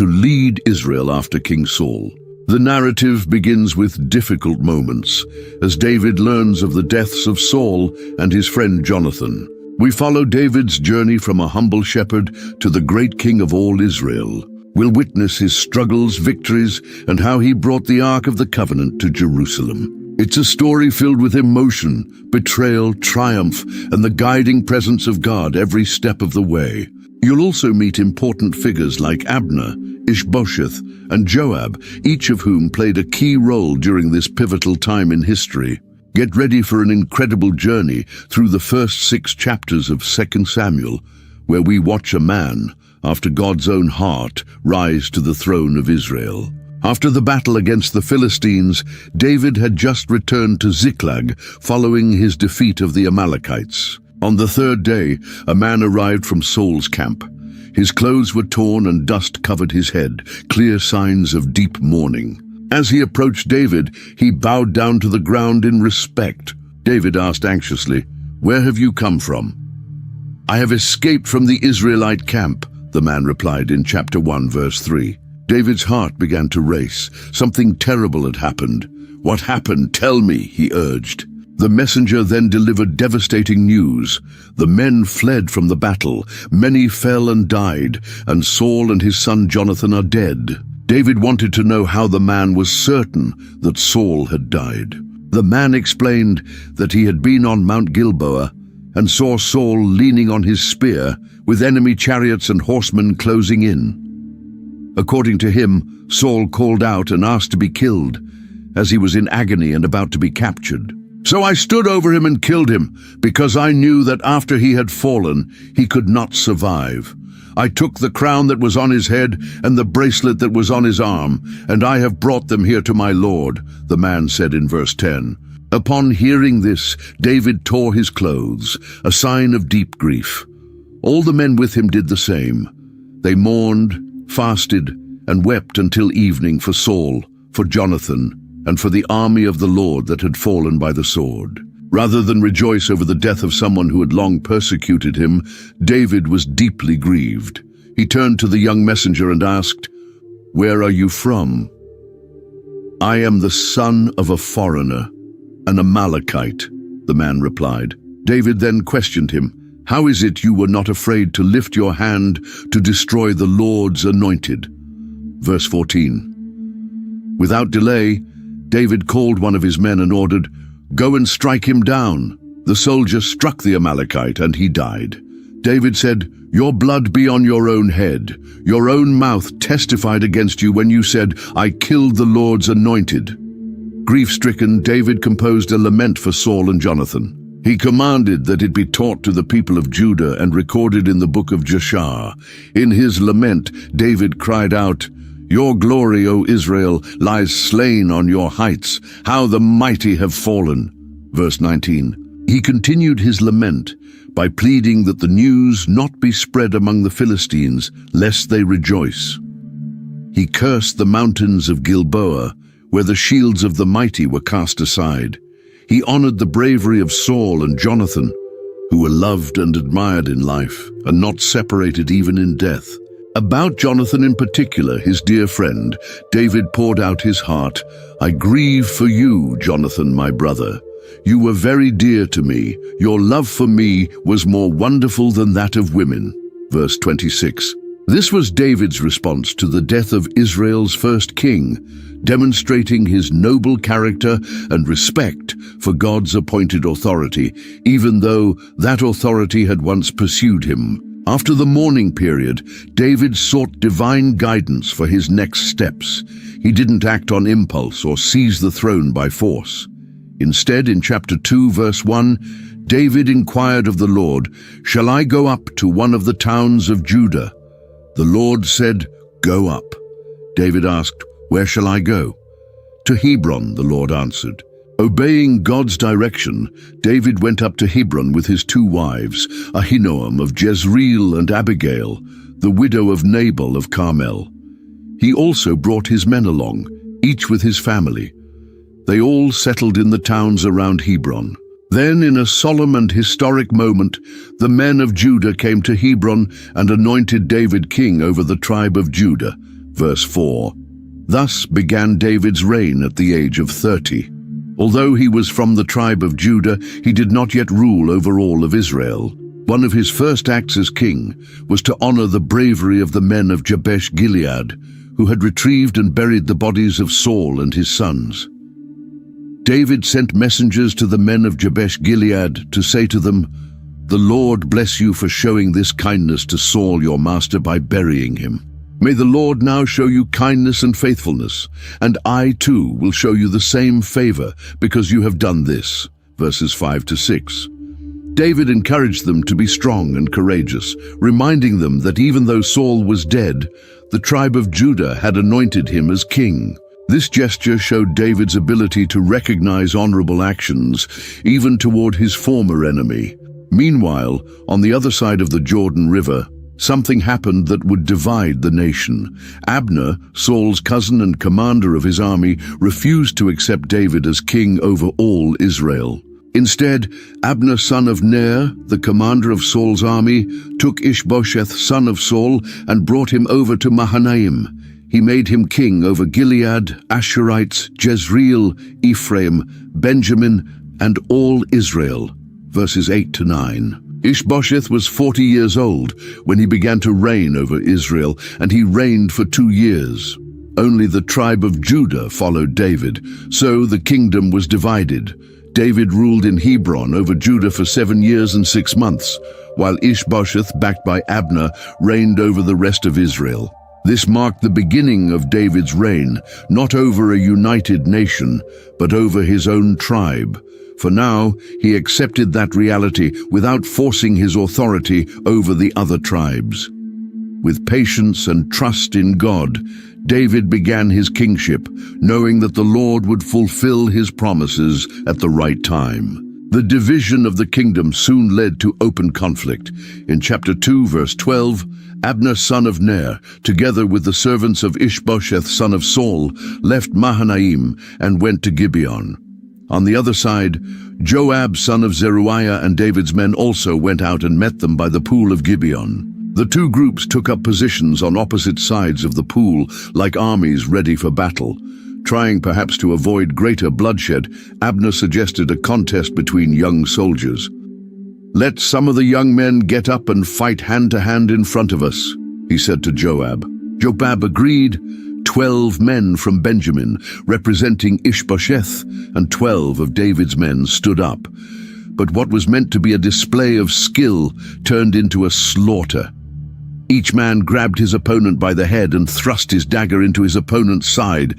to lead Israel after King Saul. The narrative begins with difficult moments as David learns of the deaths of Saul and his friend Jonathan. We follow David's journey from a humble shepherd to the great king of all Israel. We'll witness his struggles, victories, and how he brought the Ark of the Covenant to Jerusalem. It's a story filled with emotion, betrayal, triumph, and the guiding presence of God every step of the way. You'll also meet important figures like Abner, Ishbosheth, and Joab, each of whom played a key role during this pivotal time in history. Get ready for an incredible journey through the first 6 chapters of 2 Samuel, where we watch a man, after God's own heart, rise to the throne of Israel. After the battle against the Philistines, David had just returned to Ziklag following his defeat of the Amalekites. On the 3rd day, a man arrived from Saul's camp. His clothes were torn and dust covered his head, clear signs of deep mourning. As he approached David, he bowed down to the ground in respect. David asked anxiously, "Where have you come from?" "I have escaped from the Israelite camp," the man replied in chapter 1, verse 3. David's heart began to race. Something terrible had happened. "What happened? Tell me," he urged. The messenger then delivered devastating news. The men fled from the battle. Many fell and died, and Saul and his son Jonathan are dead. David wanted to know how the man was certain that Saul had died. The man explained that he had been on Mount Gilboa and saw Saul leaning on his spear, with enemy chariots and horsemen closing in. According to him, Saul called out and asked to be killed, as he was in agony and about to be captured. "So I stood over him and killed him, because I knew that after he had fallen, he could not survive. I took the crown that was on his head and the bracelet that was on his arm, and I have brought them here to my Lord," the man said in verse 10. Upon hearing this, David tore his clothes, a sign of deep grief. All the men with him did the same. They mourned, fasted, and wept until evening for Saul, for Jonathan, and for the army of the Lord that had fallen by the sword. Rather than rejoice over the death of someone who had long persecuted him, David was deeply grieved. He turned to the young messenger and asked, "Where are you from?" "I am the son of a foreigner, an Amalekite," the man replied. David then questioned him, "How is it you were not afraid to lift your hand to destroy the Lord's anointed?" Verse 14. Without delay, David called one of his men and ordered, "Go and strike him down." The soldier struck the Amalekite and he died. David said, "Your blood be on your own head. Your own mouth testified against you when you said, 'I killed the Lord's anointed.'" Grief-stricken, David composed a lament for Saul and Jonathan. He commanded that it be taught to the people of Judah and recorded in the book of Jashar. In his lament, David cried out, "Your glory, O Israel, lies slain on your heights. How the mighty have fallen." Verse 19. He continued his lament by pleading that the news not be spread among the Philistines, lest they rejoice. He cursed the mountains of Gilboa, where the shields of the mighty were cast aside. He honored the bravery of Saul and Jonathan, who were loved and admired in life, and not separated even in death. About Jonathan in particular, his dear friend, David poured out his heart. "I grieve for you, Jonathan, my brother. You were very dear to me. Your love for me was more wonderful than that of women." Verse 26. This was David's response to the death of Israel's first king, demonstrating his noble character and respect for God's appointed authority, even though that authority had once pursued him. After the mourning period, David sought divine guidance for his next steps. He didn't act on impulse or seize the throne by force. Instead, in chapter 2, verse 1, David inquired of the Lord, "Shall I go up to one of the towns of Judah?" The Lord said, "Go up." David asked, "Where shall I go?" "To Hebron," the Lord answered. Obeying God's direction, David went up to Hebron with his 2 wives, Ahinoam of Jezreel and Abigail, the widow of Nabal of Carmel. He also brought his men along, each with his family. They all settled in the towns around Hebron. Then, in a solemn and historic moment, the men of Judah came to Hebron and anointed David king over the tribe of Judah, Verse 4. Thus began David's reign at the age of 30. Although he was from the tribe of Judah, he did not yet rule over all of Israel. One of his first acts as king was to honor the bravery of the men of Jabesh Gilead, who had retrieved and buried the bodies of Saul and his sons. David sent messengers to the men of Jabesh Gilead to say to them, "The Lord bless you for showing this kindness to Saul your master by burying him. May the Lord now show you kindness and faithfulness, and I too will show you the same favor because you have done this." Verses 5 to 6. David encouraged them to be strong and courageous, reminding them that even though Saul was dead, the tribe of Judah had anointed him as king. This gesture showed David's ability to recognize honorable actions, even toward his former enemy. Meanwhile, on the other side of the Jordan River, something happened that would divide the nation. Abner, Saul's cousin and commander of his army, refused to accept David as king over all Israel. Instead, Abner, son of Ner, the commander of Saul's army, took Ishbosheth, son of Saul, and brought him over to Mahanaim. He made him king over Gilead, Asherites, Jezreel, Ephraim, Benjamin, and all Israel. Verses 8 to 9. Ishbosheth was 40 years old when he began to reign over Israel, and he reigned for 2 years. Only the tribe of Judah followed David, so the kingdom was divided. David ruled in Hebron over Judah for 7 years and 6 months, while Ishbosheth, backed by Abner, reigned over the rest of Israel. This marked the beginning of David's reign, not over a united nation, but over his own tribe. For now, he accepted that reality without forcing his authority over the other tribes. With patience and trust in God, David began his kingship, knowing that the Lord would fulfill his promises at the right time. The division of the kingdom soon led to open conflict. In chapter 2, verse 12, Abner, son of Ner, together with the servants of Ishbosheth, son of Saul, left Mahanaim and went to Gibeon. On the other side, Joab, son of Zeruiah, and David's men also went out and met them by the pool of Gibeon. The two groups took up positions on opposite sides of the pool, like armies ready for battle. Trying perhaps to avoid greater bloodshed, Abner suggested a contest between young soldiers. "Let some of the young men get up and fight hand to hand in front of us," he said to Joab. Joab agreed. 12 men from Benjamin, representing Ishbosheth, and 12 of David's men stood up. But what was meant to be a display of skill turned into a slaughter. Each man grabbed his opponent by the head and thrust his dagger into his opponent's side,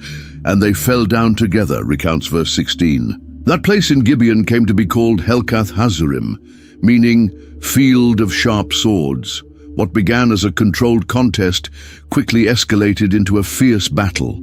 and they fell down together, recounts verse 16. That place in Gibeon came to be called Helkath Hazurim, meaning field of sharp swords. What began as a controlled contest quickly escalated into a fierce battle.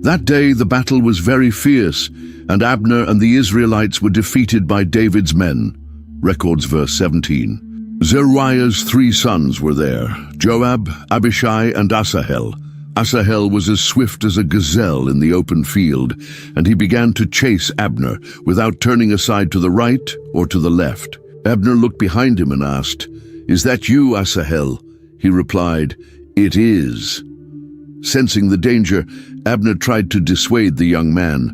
That day the battle was very fierce, and Abner and the Israelites were defeated by David's men. Records verse 17. Zeruiah's 3 sons were there, Joab, Abishai, and Asahel. Asahel was as swift as a gazelle in the open field, and he began to chase Abner without turning aside to the right or to the left. Abner looked behind him and asked, "Is that you, Asahel?" He replied, "It is." Sensing the danger, Abner tried to dissuade the young man.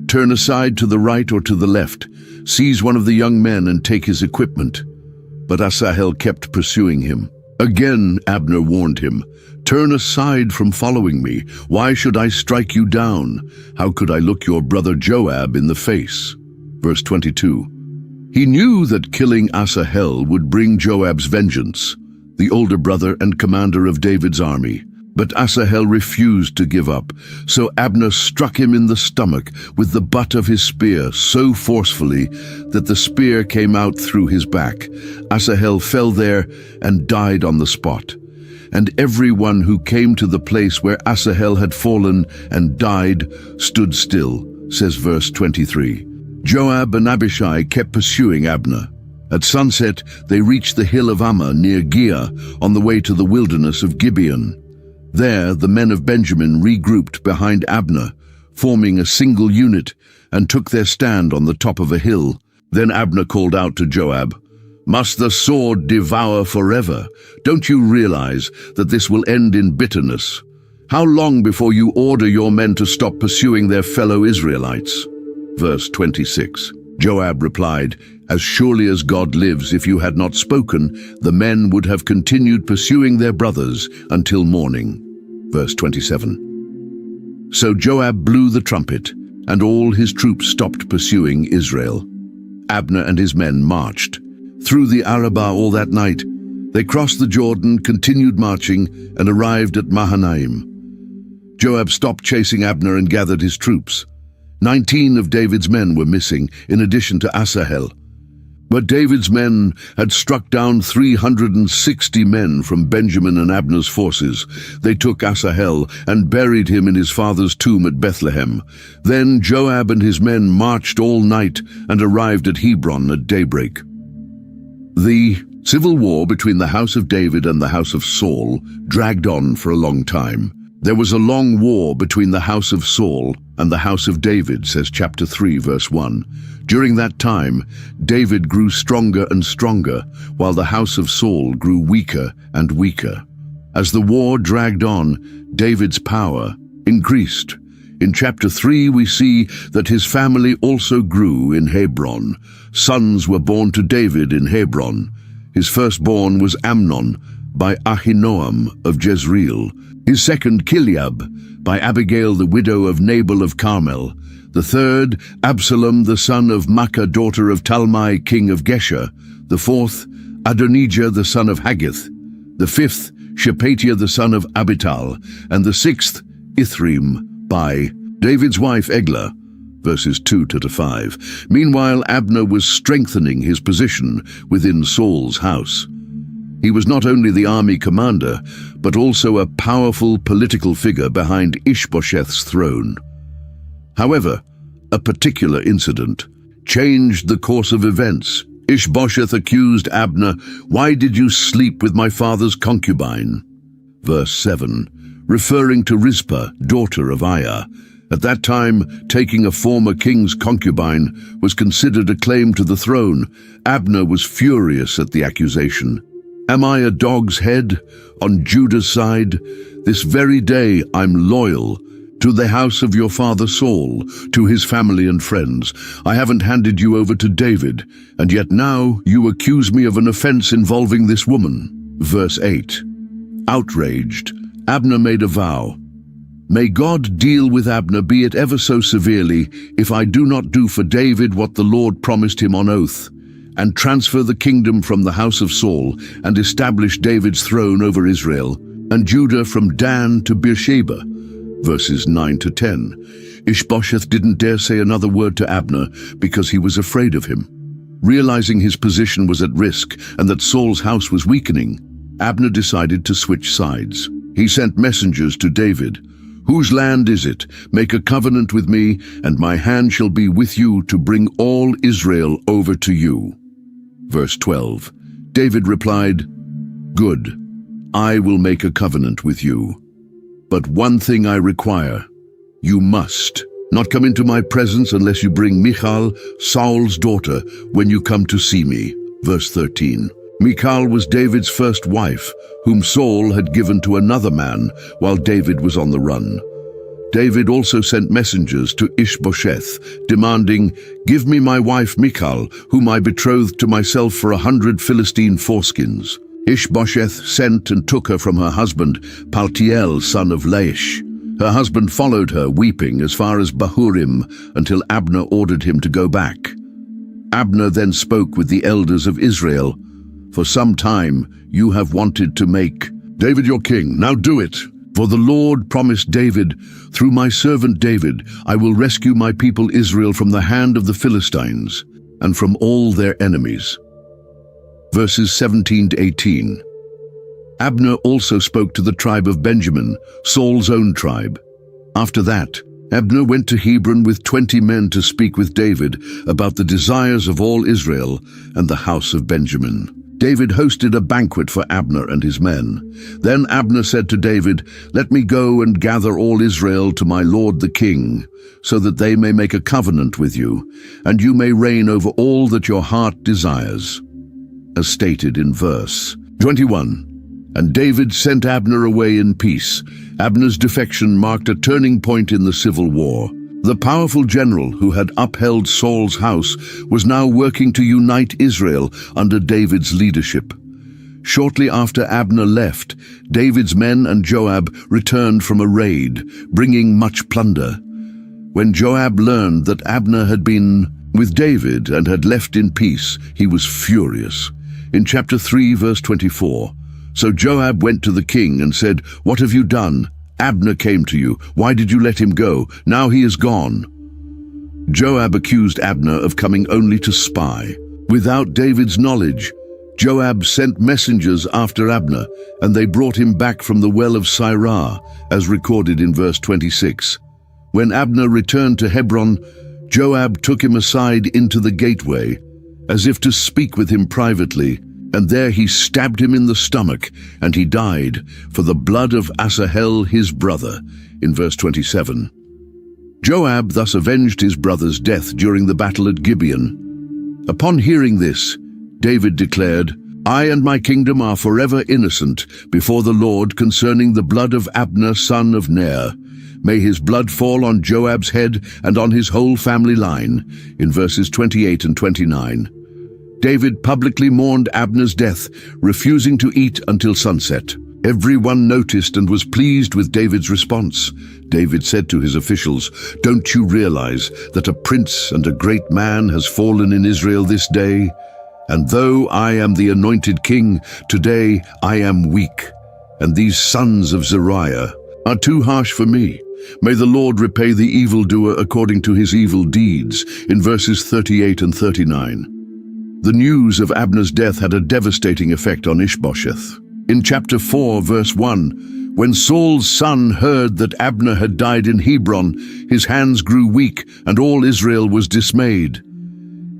"Turn aside to the right or to the left. Seize one of the young men and take his equipment." But Asahel kept pursuing him. Again Abner warned him, "Turn aside from following me. Why should I strike you down? How could I look your brother Joab in the face?" Verse 22. He knew that killing Asahel would bring Joab's vengeance, the older brother and commander of David's army. But Asahel refused to give up, so Abner struck him in the stomach with the butt of his spear so forcefully that the spear came out through his back. Asahel fell there and died on the spot. And everyone who came to the place where Asahel had fallen and died stood still, says verse 23. Joab and Abishai kept pursuing Abner. At sunset, they reached the hill of Ammah near Giah on the way to the wilderness of Gibeon. There, the men of Benjamin regrouped behind Abner, forming a single unit, and took their stand on the top of a hill. Then Abner called out to Joab, "Must the sword devour forever? Don't you realize that this will end in bitterness?" How long before you order your men to stop pursuing their fellow Israelites?" Verse 26. Joab replied, "As surely as God lives, if you had not spoken, the men would have continued pursuing their brothers until morning." Verse 27. So Joab blew the trumpet, and all his troops stopped pursuing Israel. Abner and his men marched through the Arabah all that night. They crossed the Jordan, continued marching, and arrived at Mahanaim. Joab stopped chasing Abner and gathered his troops. 19 of David's men were missing, in addition to Asahel. But David's men had struck down 360 men from Benjamin and Abner's forces. They took Asahel and buried him in his father's tomb at Bethlehem. Then Joab and his men marched all night and arrived at Hebron at daybreak. The civil war between the house of David and the house of Saul dragged on for a long time. There was a long war between the house of Saul and the house of David, says chapter 3, verse 1. During that time, David grew stronger and stronger, while the house of Saul grew weaker and weaker. As the war dragged on, David's power increased. In chapter 3, we see that his family also grew in Hebron. Sons were born to David in Hebron. His firstborn was Amnon, by Ahinoam of Jezreel. His second, Chileab, by Abigail the widow of Nabal of Carmel. The third, Absalom the son of Maacah daughter of Talmai king of Geshur. The fourth, Adonijah the son of Haggith. The fifth, Shephatiah the son of Abital. And the sixth, Ithream, by David's wife Eglah. Verses 2-5. Meanwhile, Abner was strengthening his position within Saul's house. He was not only the army commander, but also a powerful political figure behind Ishbosheth's throne. However, a particular incident changed the course of events. Ishbosheth accused Abner, "Why did you sleep with my father's concubine?" Verse 7, referring to Rizpah, daughter of Aiah. At that time, taking a former king's concubine was considered a claim to the throne. Abner was furious at the accusation. "Am I a dog's head on Judah's side? This very day I'm loyal to the house of your father Saul, to his family and friends. I haven't handed you over to David, and yet now you accuse me of an offense involving this woman." Verse 8. Outraged, Abner made a vow. "May God deal with Abner, be it ever so severely, if I do not do for David what the Lord promised him on oath, and transfer the kingdom from the house of Saul, and establish David's throne over Israel, and Judah from Dan to Beersheba." Verses 9-10. Ishbosheth didn't dare say another word to Abner because he was afraid of him. Realizing his position was at risk and that Saul's house was weakening, Abner decided to switch sides. He sent messengers to David. "Whose land is it? Make a covenant with me, and my hand shall be with you to bring all Israel over to you." Verse 12. David replied, "Good, I will make a covenant with you. But one thing I require, you must not come into my presence unless you bring Michal, Saul's daughter, when you come to see me." Verse 13. Michal was David's first wife, whom Saul had given to another man while David was on the run. David also sent messengers to Ishbosheth, demanding, "Give me my wife Michal, whom I betrothed to myself for 100 Philistine foreskins." Ishbosheth sent and took her from her husband, Paltiel, son of Laish. Her husband followed her, weeping, as far as Bahurim, until Abner ordered him to go back. Abner then spoke with the elders of Israel. "For some time you have wanted to make David your king. Now do it. For the Lord promised David, 'Through my servant David, I will rescue my people Israel from the hand of the Philistines and from all their enemies.'" Verses 17-18. Abner also spoke to the tribe of Benjamin, Saul's own tribe. After that, Abner went to Hebron with 20 men to speak with David about the desires of all Israel and the house of Benjamin. David hosted a banquet for Abner and his men. Then Abner said to David, "Let me go and gather all Israel to my lord the king, so that they may make a covenant with you, and you may reign over all that your heart desires," as stated in verse 21. And David sent Abner away in peace, Abner's defection marked a turning point in the civil war. The powerful general who had upheld Saul's house was now working to unite Israel under David's leadership. Shortly after Abner left, David's men and Joab returned from a raid, bringing much plunder. When Joab learned that Abner had been with David and had left in peace, he was furious. In chapter 3, verse 24, "So Joab went to the king and said, 'What have you done? Abner came to you. Why did you let him go? Now he is gone.' Joab accused Abner of coming only to spy. Without David's knowledge, Joab sent messengers after Abner, and they brought him back from the well of Sirah, as recorded in verse 26. When Abner returned to Hebron, Joab took him aside into the gateway, as if to speak with him privately, and there he stabbed him in the stomach, and he died, for the blood of Asahel his brother, in verse 27. Joab thus avenged his brother's death during the battle at Gibeon. Upon hearing this, David declared, "I and my kingdom are forever innocent before the Lord concerning the blood of Abner son of Ner. May his blood fall on Joab's head and on his whole family line," in verses 28 and 29. David publicly mourned Abner's death, refusing to eat until sunset. Everyone noticed and was pleased with David's response. David said to his officials, "Don't you realize that a prince and a great man has fallen in Israel this day? And though I am the anointed king, today I am weak, and these sons of Zeruiah are too harsh for me. May the Lord repay the evildoer according to his evil deeds," in verses 38 and 39. The news of Abner's death had a devastating effect on Ishbosheth. In chapter 4, verse 1, when Saul's son heard that Abner had died in Hebron, his hands grew weak, and all Israel was dismayed.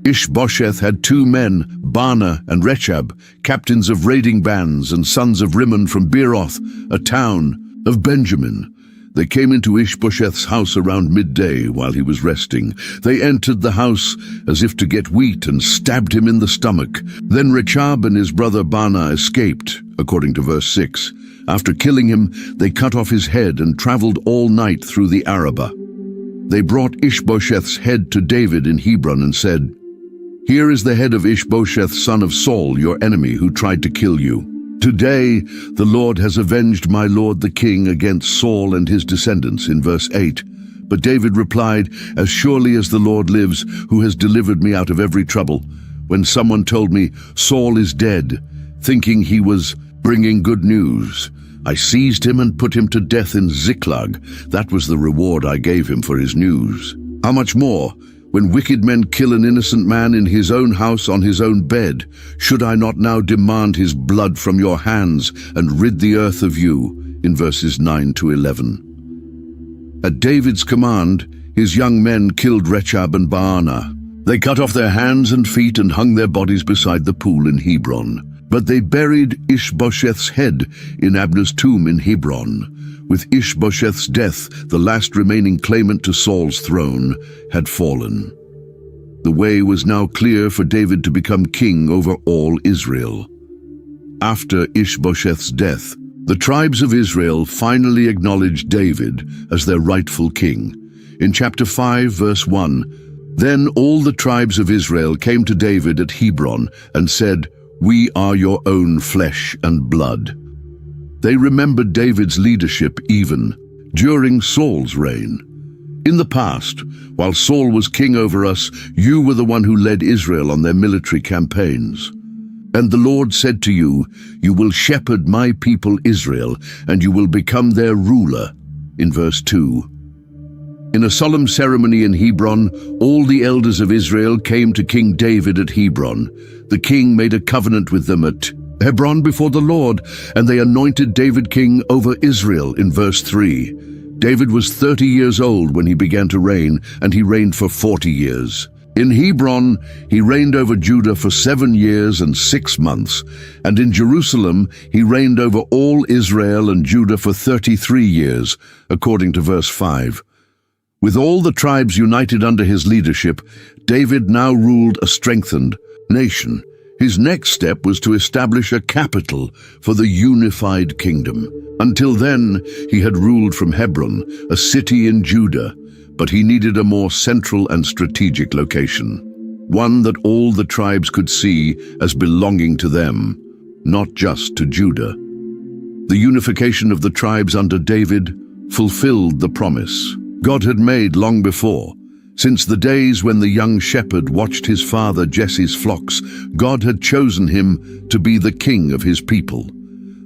Ishbosheth had 2 men, Baanah and Rechab, captains of raiding bands and sons of Rimmon from Beeroth, a town of Benjamin. They came into Ishbosheth's house around midday while he was resting. They entered the house as if to get wheat and stabbed him in the stomach. Then Rechab and his brother Baanah escaped, according to verse 6. After killing him, they cut off his head and traveled all night through the Arabah. They brought Ishbosheth's head to David in Hebron and said, "Here is the head of Ishbosheth, son of Saul, your enemy, who tried to kill you. Today the Lord has avenged my lord the king against Saul and his descendants," in verse 8. But David replied, "As surely as the Lord lives, who has delivered me out of every trouble, when someone told me, 'Saul is dead,' thinking he was bringing good news, I seized him and put him to death in Ziklag. That was the reward I gave him for his news. How much more, when wicked men kill an innocent man in his own house on his own bed, should I not now demand his blood from your hands and rid the earth of you?" in verses 9 to 11. At David's command, his young men killed Rechab and Baanah. They cut off their hands and feet and hung their bodies beside the pool in Hebron. But they buried Ishbosheth's head in Abner's tomb in Hebron. With Ishbosheth's death, the last remaining claimant to Saul's throne had fallen. The way was now clear for David to become king over all Israel. After Ishbosheth's death, the tribes of Israel finally acknowledged David as their rightful king. In chapter 5, verse 1, "Then all the tribes of Israel came to David at Hebron and said, 'We are your own flesh and blood.'" They remembered David's leadership even during Saul's reign. "In the past, while Saul was king over us, you were the one who led Israel on their military campaigns. And the Lord said to you, 'You will shepherd my people Israel, and you will become their ruler,'" in verse 2. In a solemn ceremony in Hebron, all the elders of Israel came to King David at Hebron. The king made a covenant with them at Hebron before the Lord, and they anointed David king over Israel in verse 3. David was 30 years old when he began to reign, and he reigned for 40 years. In Hebron, he reigned over Judah for 7 years and 6 months, and in Jerusalem he reigned over all Israel and Judah for 33 years, according to verse 5. With all the tribes united under his leadership, David now ruled a strengthened nation. His next step was to establish a capital for the unified kingdom. Until then, he had ruled from Hebron, a city in Judah, but he needed a more central and strategic location, one that all the tribes could see as belonging to them, not just to Judah. The unification of the tribes under David fulfilled the promise God had made long before. Since the days when the young shepherd watched his father Jesse's flocks, God had chosen him to be the king of his people.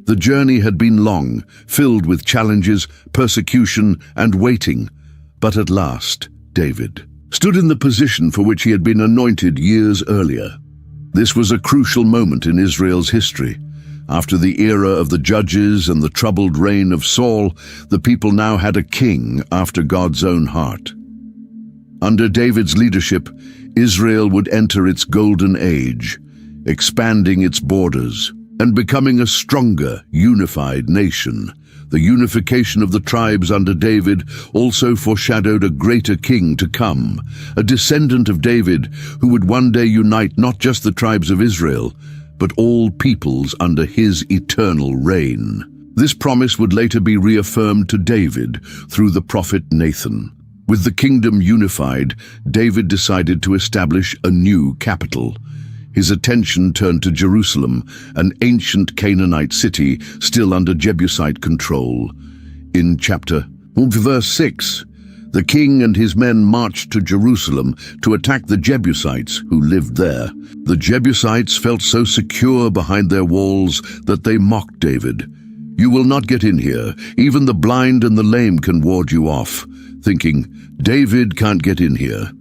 The journey had been long, filled with challenges, persecution, and waiting. But at last, David stood in the position for which he had been anointed years earlier. This was a crucial moment in Israel's history. After the era of the judges and the troubled reign of Saul, the people now had a king after God's own heart. Under David's leadership, Israel would enter its golden age, expanding its borders and becoming a stronger, unified nation. The unification of the tribes under David also foreshadowed a greater king to come, a descendant of David who would one day unite not just the tribes of Israel, but all peoples under his eternal reign. This promise would later be reaffirmed to David through the prophet Nathan. With the kingdom unified, David decided to establish a new capital. His attention turned to Jerusalem, an ancient Canaanite city still under Jebusite control. In verse 6, the king and his men marched to Jerusalem to attack the Jebusites who lived there. The Jebusites felt so secure behind their walls that they mocked David. "You will not get in here. Even the blind and the lame can ward you off," thinking, David can't get in here.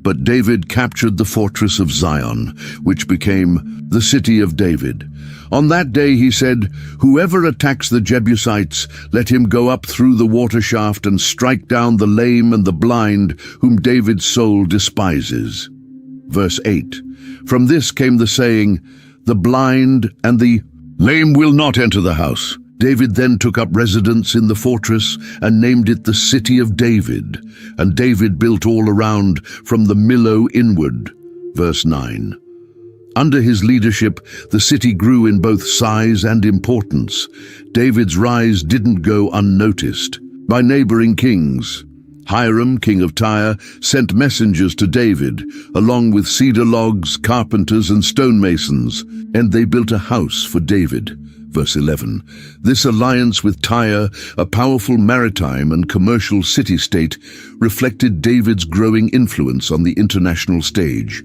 But David captured the fortress of Zion, which became the city of David. On that day he said, "Whoever attacks the Jebusites, let him go up through the water shaft and strike down the lame and the blind, whom David's soul despises." Verse 8. From this came the saying, "The blind and the lame will not enter the house." David then took up residence in the fortress and named it the City of David, and David built all around from the Millo inward. Verse 9. Under his leadership, the city grew in both size and importance. David's rise didn't go unnoticed by neighboring kings. Hiram, king of Tyre, sent messengers to David, along with cedar logs, carpenters, and stonemasons, and they built a house for David. Verse 11. This alliance with Tyre, a powerful maritime and commercial city-state, reflected David's growing influence on the international stage.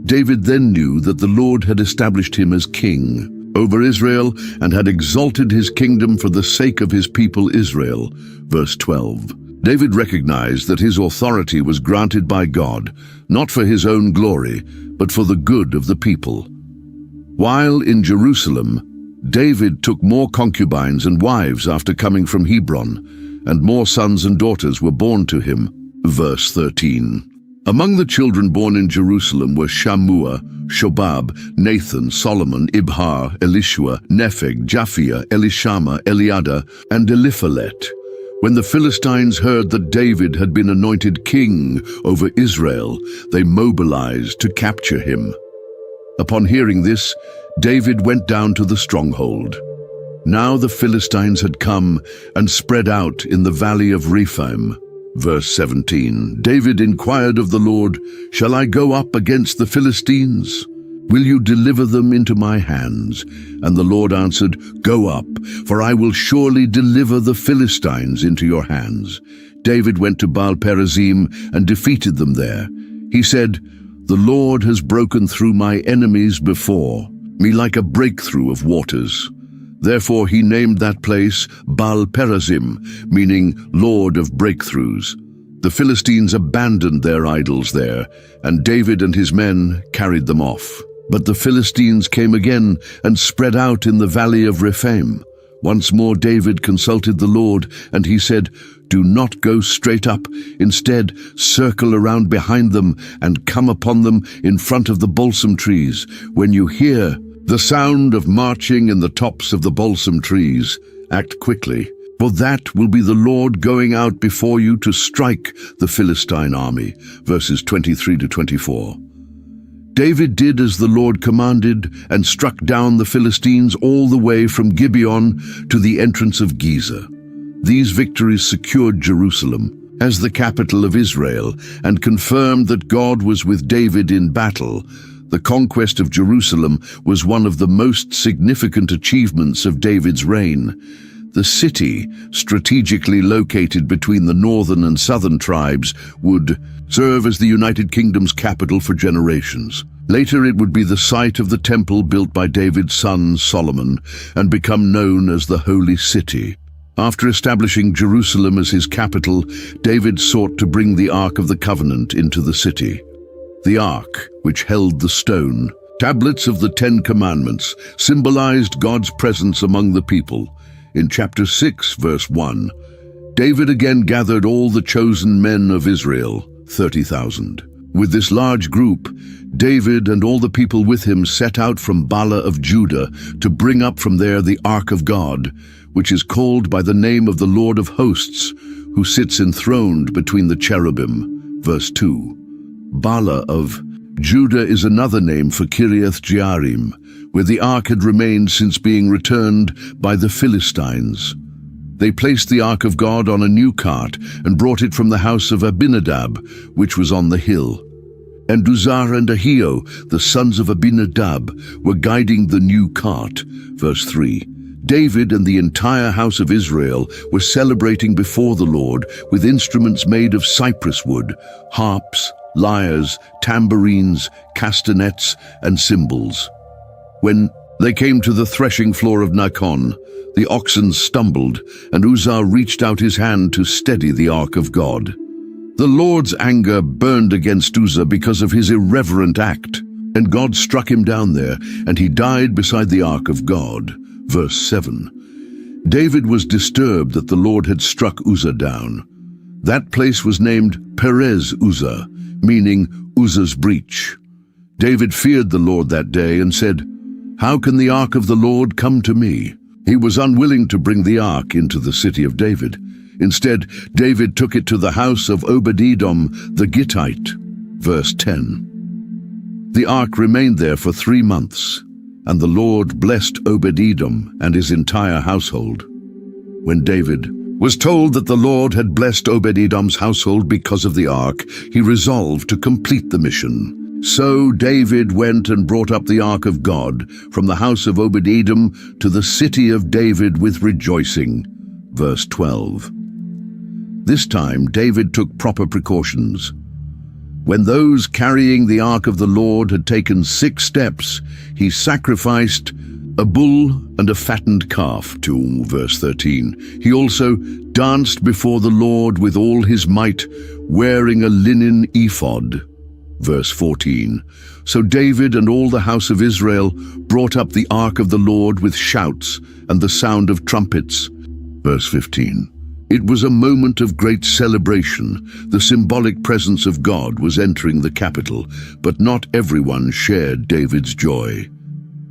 David then knew that the Lord had established him as king over Israel and had exalted his kingdom for the sake of his people Israel. Verse 12. David recognized that his authority was granted by God, not for his own glory, but for the good of the people. While in Jerusalem, David took more concubines and wives after coming from Hebron, and more sons and daughters were born to him. Verse 13. Among the children born in Jerusalem were Shammua, Shobab, Nathan, Solomon, Ibhar, Elishua, Nepheg, Japhia, Elishama, Eliada, and Eliphalet. When the Philistines heard that David had been anointed king over Israel, they mobilized to capture him. Upon hearing this, David went down to the stronghold. Now the Philistines had come and spread out in the valley of Rephaim. Verse 17. David inquired of the Lord, "Shall I go up against the Philistines? Will you deliver them into my hands?" And the Lord answered, "Go up, for I will surely deliver the Philistines into your hands." David went to Baal-perazim and defeated them there. He said, "The Lord has broken through my enemies before me like a breakthrough of waters." Therefore he named that place Baal-perazim, meaning Lord of Breakthroughs. The Philistines abandoned their idols there, and David and his men carried them off. But the Philistines came again and spread out in the valley of Rephaim. Once more David consulted the Lord, and he said, "Do not go straight up. Instead, circle around behind them and come upon them in front of the balsam trees. When you hear the sound of marching in the tops of the balsam trees, act quickly, for that will be the Lord going out before you to strike the Philistine army." Verses 23 to 24. David did as the Lord commanded and struck down the Philistines all the way from Gibeon to the entrance of Giza. These victories secured Jerusalem as the capital of Israel and confirmed that God was with David in battle. The conquest of Jerusalem was one of the most significant achievements of David's reign. The city, strategically located between the northern and southern tribes, would serve as the United Kingdom's capital for generations. Later it would be the site of the temple built by David's son Solomon and become known as the Holy City. After establishing Jerusalem as his capital, David sought to bring the Ark of the Covenant into the city. The Ark, which held the stone tablets of the Ten Commandments, symbolized God's presence among the people. In chapter 6, verse 1, David again gathered all the chosen men of Israel, 30,000. With this large group, David and all the people with him set out from Bala of Judah to bring up from there the Ark of God, which is called by the name of the Lord of hosts, who sits enthroned between the cherubim. Verse 2. Bala of Judah is another name for Kiriath Jearim, where the ark had remained since being returned by the Philistines. They placed the ark of God on a new cart and brought it from the house of Abinadab, which was on the hill. And Uzzah and Ahio, the sons of Abinadab, were guiding the new cart. Verse 3. David and the entire house of Israel were celebrating before the Lord with instruments made of cypress wood, harps, lyres, tambourines, castanets, and cymbals. When they came to the threshing floor of Nakon, the oxen stumbled, and Uzzah reached out his hand to steady the ark of God. The Lord's anger burned against Uzzah because of his irreverent act, and God struck him down there, and he died beside the ark of God. Verse 7. David was disturbed that the Lord had struck Uzzah down. That place was named Perez Uzzah, meaning Uzzah's breach. David feared the Lord that day and said, "How can the ark of the Lord come to me?" He was unwilling to bring the ark into the city of David. Instead, David took it to the house of Obed-Edom the Gittite. Verse 10. The ark remained there for 3 months, and the Lord blessed Obed-Edom and his entire household. When David was told that the Lord had blessed Obed-Edom's household because of the ark, he resolved to complete the mission. So David went and brought up the ark of God from the house of Obed-Edom to the city of David with rejoicing. Verse 12. This time David took proper precautions. When those carrying the ark of the Lord had taken 6 steps, he sacrificed a bull and a fattened calf, to verse 13. He also danced before the Lord with all his might, wearing a linen ephod. Verse 14. So David and all the house of Israel brought up the ark of the Lord with shouts and the sound of trumpets. Verse 15. It was a moment of great celebration. The symbolic presence of God was entering the capital, but not everyone shared David's joy.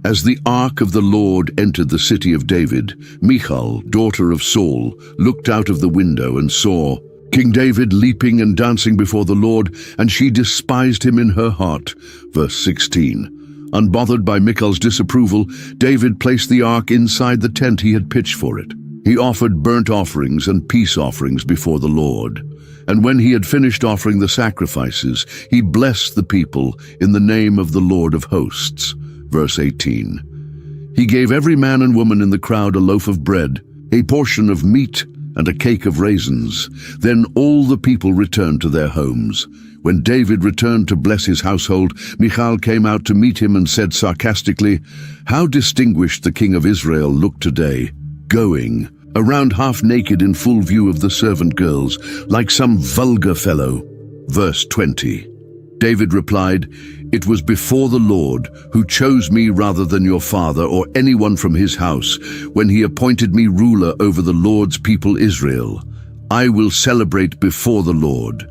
As the ark of the Lord entered the city of David, Michal, daughter of Saul, looked out of the window and saw King David leaping and dancing before the Lord, and she despised him in her heart. Verse 16. Unbothered by Michal's disapproval, David placed the ark inside the tent he had pitched for it. He offered burnt offerings and peace offerings before the Lord. And when he had finished offering the sacrifices, he blessed the people in the name of the Lord of hosts. Verse 18. He gave every man and woman in the crowd a loaf of bread, a portion of meat, and a cake of raisins. Then all the people returned to their homes. When David returned to bless his household, Michal came out to meet him and said sarcastically, "How distinguished the king of Israel looked today, going around half naked in full view of the servant girls, like some vulgar fellow." Verse 20. David replied, "It was before the Lord, who chose me rather than your father or anyone from his house, when he appointed me ruler over the Lord's people Israel. I will celebrate before the Lord.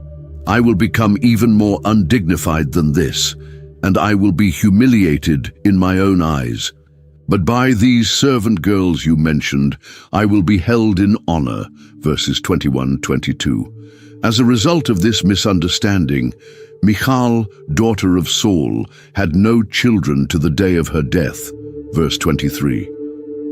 I will become even more undignified than this, and I will be humiliated in my own eyes. But by these servant girls you mentioned, I will be held in honor." Verses 21-22. As a result of this misunderstanding, Michal, daughter of Saul, had no children to the day of her death. Verse 23.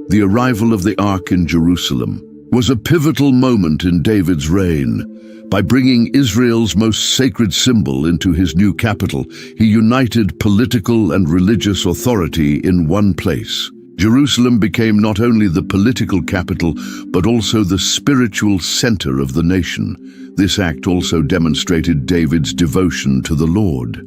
The arrival of the ark in Jerusalem was a pivotal moment in David's reign. By bringing Israel's most sacred symbol into his new capital, he united political and religious authority in one place. Jerusalem became not only the political capital, but also the spiritual center of the nation. This act also demonstrated David's devotion to the Lord.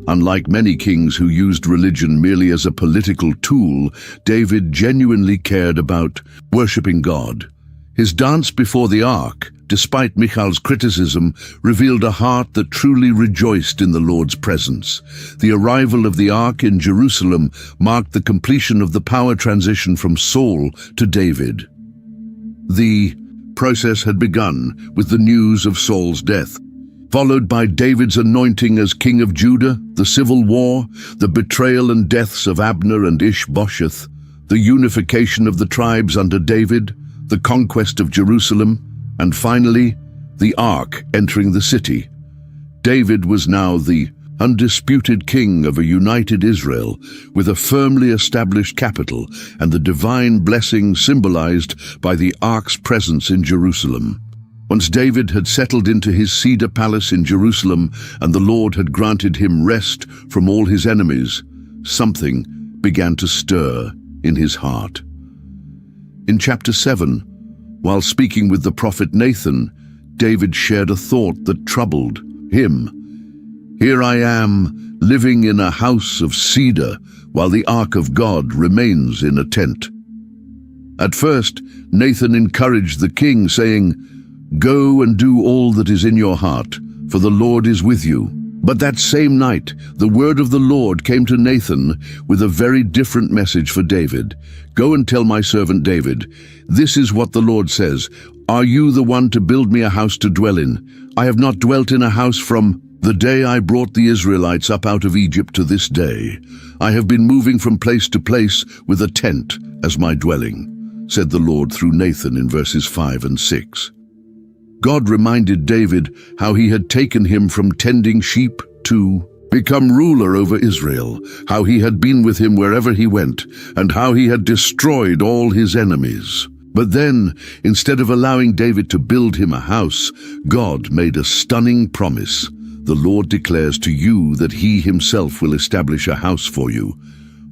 Unlike many kings who used religion merely as a political tool, David genuinely cared about worshiping God. His dance before the ark, despite Michal's criticism, revealed a heart that truly rejoiced in the Lord's presence. The arrival of the ark in Jerusalem marked the completion of the power transition from Saul to David. The process had begun with the news of Saul's death, followed by David's anointing as king of Judah, the civil war, the betrayal and deaths of Abner and Ishbosheth, the unification of the tribes under David, the conquest of Jerusalem, and finally, the ark entering the city. David was now the undisputed king of a united Israel, with a firmly established capital and the divine blessing symbolized by the ark's presence in Jerusalem. Once David had settled into his cedar palace in Jerusalem and the Lord had granted him rest from all his enemies, something began to stir in his heart. In chapter 7, while speaking with the prophet Nathan, David shared a thought that troubled him. Here I am, living in a house of cedar, while the ark of God remains in a tent. At first, Nathan encouraged the king, saying, "Go and do all that is in your heart, for the Lord is with you." But that same night, the word of the Lord came to Nathan with a very different message for David. "Go and tell my servant David, this is what the Lord says, Are you the one to build me a house to dwell in? I have not dwelt in a house from the day I brought the Israelites up out of Egypt to this day. I have been moving from place to place with a tent as my dwelling," said the Lord through Nathan in verses 5 and 6. God reminded David how he had taken him from tending sheep to become ruler over Israel, how he had been with him wherever he went, and how he had destroyed all his enemies. But then, instead of allowing David to build him a house, God made a stunning promise. "The Lord declares to you that he himself will establish a house for you.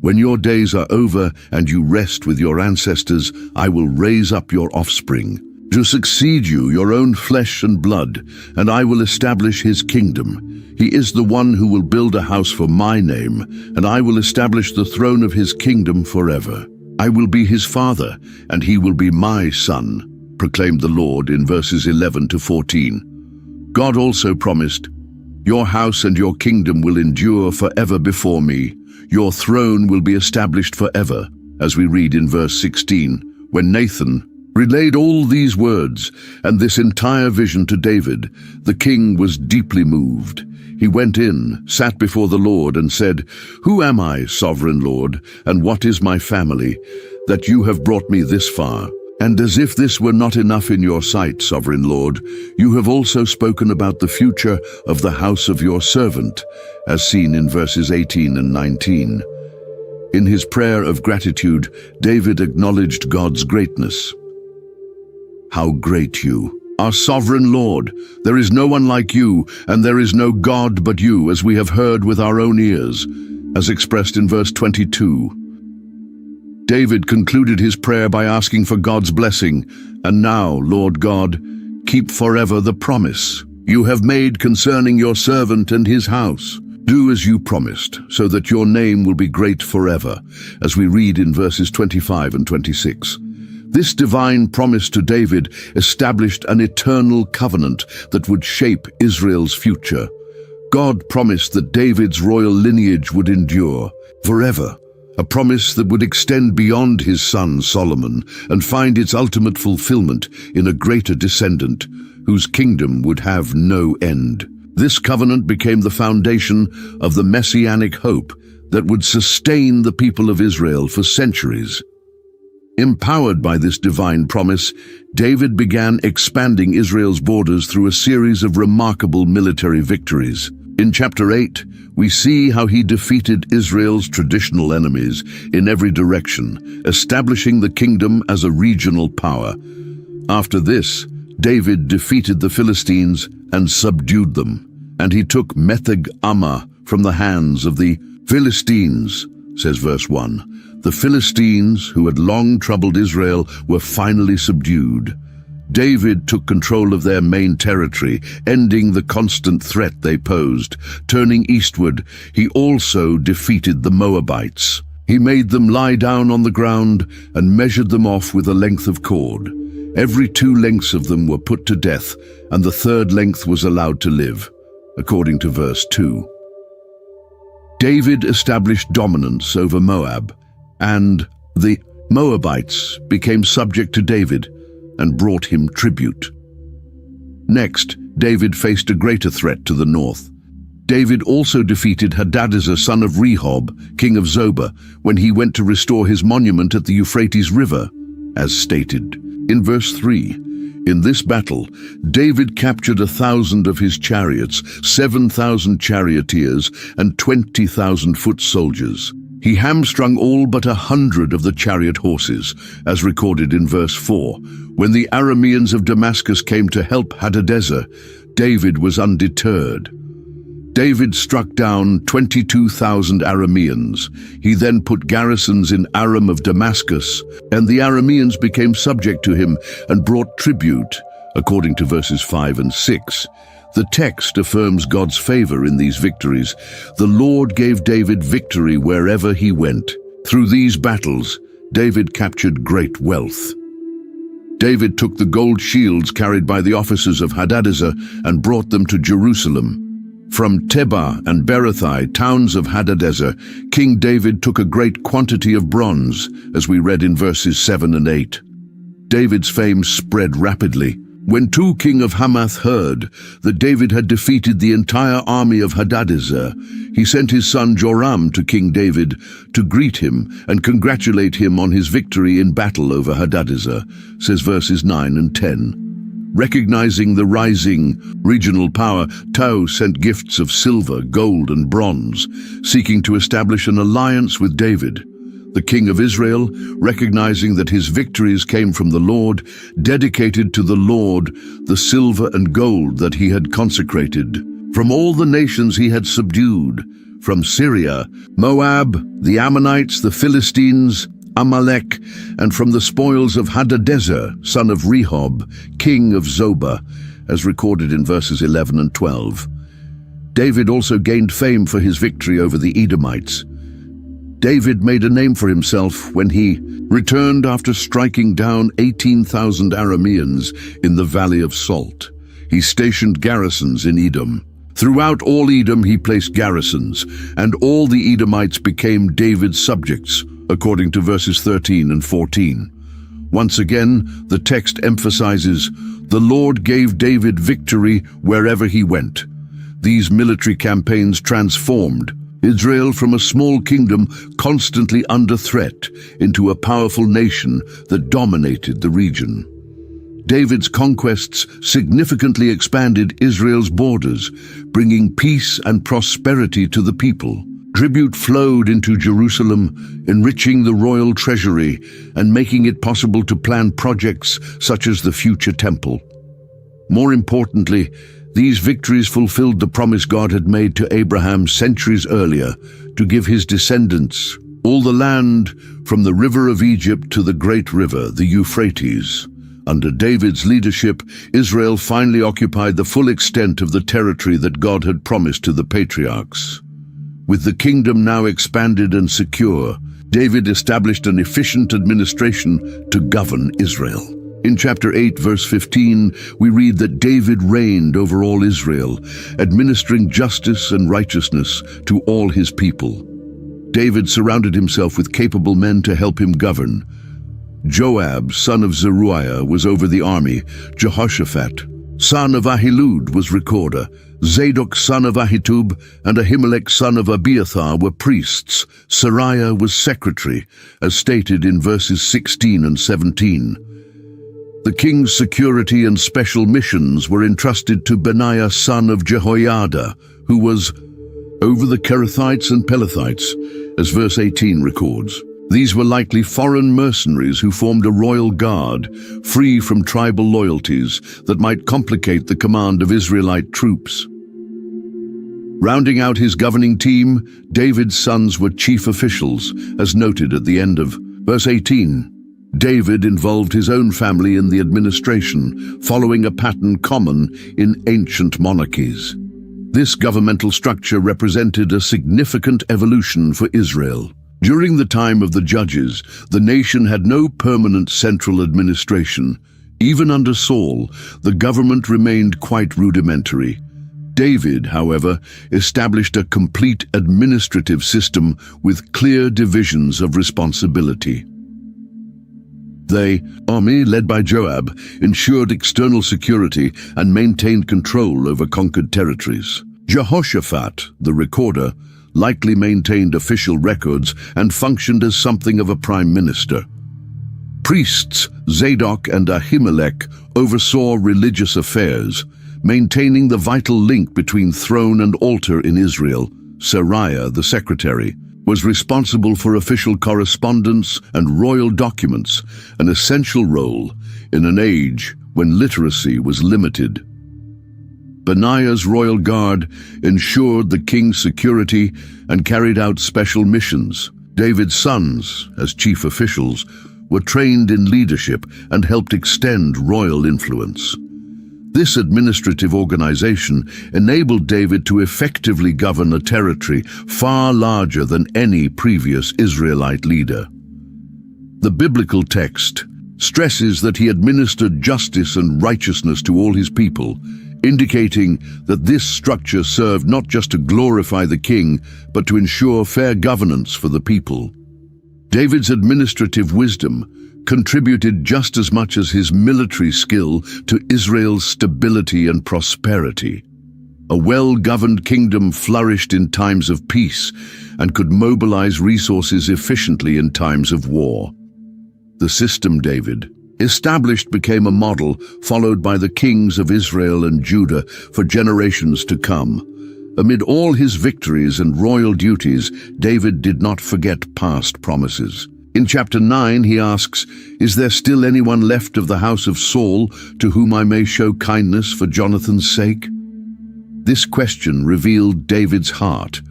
When your days are over and you rest with your ancestors, I will raise up your offspring to succeed you, your own flesh and blood, and I will establish his kingdom. He is the one who will build a house for my name, and I will establish the throne of his kingdom forever. I will be his father, and he will be my son," proclaimed the Lord in verses 11 to 14. God also promised, "Your house and your kingdom will endure forever before me. Your throne will be established forever," as we read in verse 16, when Nathan relayed all these words and this entire vision to David. The king was deeply moved. He went in, sat before the Lord, and said, "Who am I, sovereign Lord, and what is my family, that you have brought me this far? And as if this were not enough in your sight, sovereign Lord, you have also spoken about the future of the house of your servant," as seen in verses 18 and 19. In his prayer of gratitude, David acknowledged God's greatness. "How great you are, sovereign Lord! There is no one like you, and there is no God but you, as we have heard with our own ears," as expressed in verse 22. David concluded his prayer by asking for God's blessing. "And now, Lord God, keep forever the promise you have made concerning your servant and his house. Do as you promised, so that your name will be great forever," as we read in verses 25 and 26. This divine promise to David established an eternal covenant that would shape Israel's future. God promised that David's royal lineage would endure forever, a promise that would extend beyond his son Solomon and find its ultimate fulfillment in a greater descendant whose kingdom would have no end. This covenant became the foundation of the messianic hope that would sustain the people of Israel for centuries. Empowered by this divine promise, David began expanding Israel's borders through a series of remarkable military victories. In chapter 8, we see how he defeated Israel's traditional enemies in every direction, establishing the kingdom as a regional power. After this, David defeated the Philistines and subdued them, and he took Metheg-Ammah from the hands of the Philistines, says verse 1. The Philistines, who had long troubled Israel, were finally subdued. David took control of their main territory, ending the constant threat they posed. Turning eastward, he also defeated the Moabites. He made them lie down on the ground and measured them off with a length of cord. Every 2 lengths of them were put to death, and the 3rd length was allowed to live, according to verse 2. David established dominance over Moab, and the Moabites became subject to David and brought him tribute. Next, David faced a greater threat to the north. David also defeated Hadadezer, son of Rehob, king of Zobah, when he went to restore his monument at the Euphrates River, as stated in verse 3. In this battle, David captured 1,000 of his chariots, 7,000 charioteers, and 20,000 foot soldiers. He hamstrung all but 100 of the chariot horses, as recorded in verse 4. When the Arameans of Damascus came to help Hadadezer, David was undeterred. David struck down 22,000 Arameans. He then put garrisons in Aram of Damascus, and the Arameans became subject to him and brought tribute, according to verses 5 and 6. The text affirms God's favor in these victories. The Lord gave David victory wherever he went. Through these battles, David captured great wealth. David took the gold shields carried by the officers of Hadadezer and brought them to Jerusalem. From Tebah and Berothai, towns of Hadadezer, King David took a great quantity of bronze, as we read in verses 7 and 8. David's fame spread rapidly. When King of Hamath heard that David had defeated the entire army of Hadadezer, he sent his son Joram to King David to greet him and congratulate him on his victory in battle over Hadadezer, says verses 9 and 10. Recognizing the rising regional power, Tou sent gifts of silver, gold, and bronze, seeking to establish an alliance with David. The king of Israel, recognizing that his victories came from the Lord, dedicated to the Lord the silver and gold that he had consecrated. From all the nations he had subdued, from Syria, Moab, the Ammonites, the Philistines, Amalek, and from the spoils of Hadadezer, son of Rehob, king of Zobah, as recorded in verses 11 and 12. David also gained fame for his victory over the Edomites. David made a name for himself when he returned after striking down 18,000 Arameans in the Valley of Salt. He stationed garrisons in Edom. Throughout all Edom he placed garrisons, and all the Edomites became David's subjects, according to verses 13 and 14. Once again, the text emphasizes, the Lord gave David victory wherever he went. These military campaigns transformed Israel from a small kingdom constantly under threat into a powerful nation that dominated the region. David's conquests significantly expanded Israel's borders, bringing peace and prosperity to the people. Tribute flowed into Jerusalem, enriching the royal treasury and making it possible to plan projects such as the future temple. More importantly, these victories fulfilled the promise God had made to Abraham centuries earlier to give his descendants all the land from the river of Egypt to the great river, the Euphrates. Under David's leadership, Israel finally occupied the full extent of the territory that God had promised to the patriarchs. With the kingdom now expanded and secure, David established an efficient administration to govern Israel. In chapter 8, verse 15, we read that David reigned over all Israel, administering justice and righteousness to all his people. David surrounded himself with capable men to help him govern. Joab, son of Zeruiah, was over the army. Jehoshaphat, son of Ahilud, was recorder. Zadok, son of Ahitub, and Ahimelech, son of Abiathar, were priests. Sariah was secretary, as stated in verses 16 and 17. The king's security and special missions were entrusted to Benaiah son of Jehoiada, who was over the Kerethites and Pelethites, as verse 18 records. These were likely foreign mercenaries who formed a royal guard, free from tribal loyalties that might complicate the command of Israelite troops. Rounding out his governing team, David's sons were chief officials, as noted at the end of verse 18. David involved his own family in the administration, following a pattern common in ancient monarchies. This governmental structure represented a significant evolution for Israel. During the time of the judges, the nation had no permanent central administration. Even under Saul, the government remained quite rudimentary. David, however, established a complete administrative system with clear divisions of responsibility. The army, led by Joab, ensured external security and maintained control over conquered territories. Jehoshaphat, the recorder, likely maintained official records and functioned as something of a prime minister. Priests Zadok and Ahimelech oversaw religious affairs, maintaining the vital link between throne and altar in Israel. Seraiah, the secretary, was responsible for official correspondence and royal documents, an essential role in an age when literacy was limited. Benaiah's royal guard ensured the king's security and carried out special missions. David's sons, as chief officials, were trained in leadership and helped extend royal influence. This administrative organization enabled David to effectively govern a territory far larger than any previous Israelite leader. The biblical text stresses that he administered justice and righteousness to all his people, indicating that this structure served not just to glorify the king, but to ensure fair governance for the people. David's administrative wisdom contributed just as much as his military skill to Israel's stability and prosperity. A well-governed kingdom flourished in times of peace and could mobilize resources efficiently in times of war. The system David established became a model followed by the kings of Israel and Judah for generations to come. Amid all his victories and royal duties, David did not forget past promises. In chapter 9, he asks, "Is there still anyone left of the house of Saul to whom I may show kindness for Jonathan's sake?" This question revealed David's heart.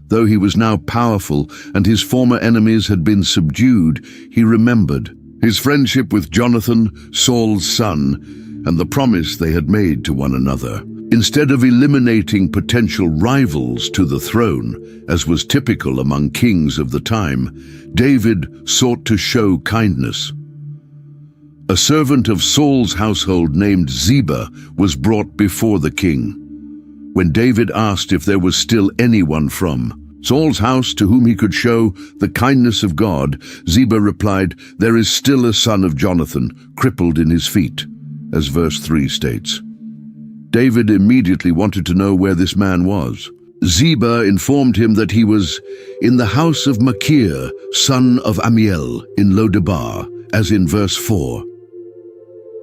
Though he was now powerful and his former enemies had been subdued, he remembered his friendship with Jonathan, Saul's son, and the promise they had made to one another. Instead of eliminating potential rivals to the throne, as was typical among kings of the time, David sought to show kindness. A servant of Saul's household named Ziba was brought before the king. When David asked if there was still anyone from Saul's house to whom he could show the kindness of God, Ziba replied, "There is still a son of Jonathan, crippled in his feet," as verse 3 states. David immediately wanted to know where this man was. Ziba informed him that he was in the house of Machir, son of Amiel, in Lodebar, as in verse 4.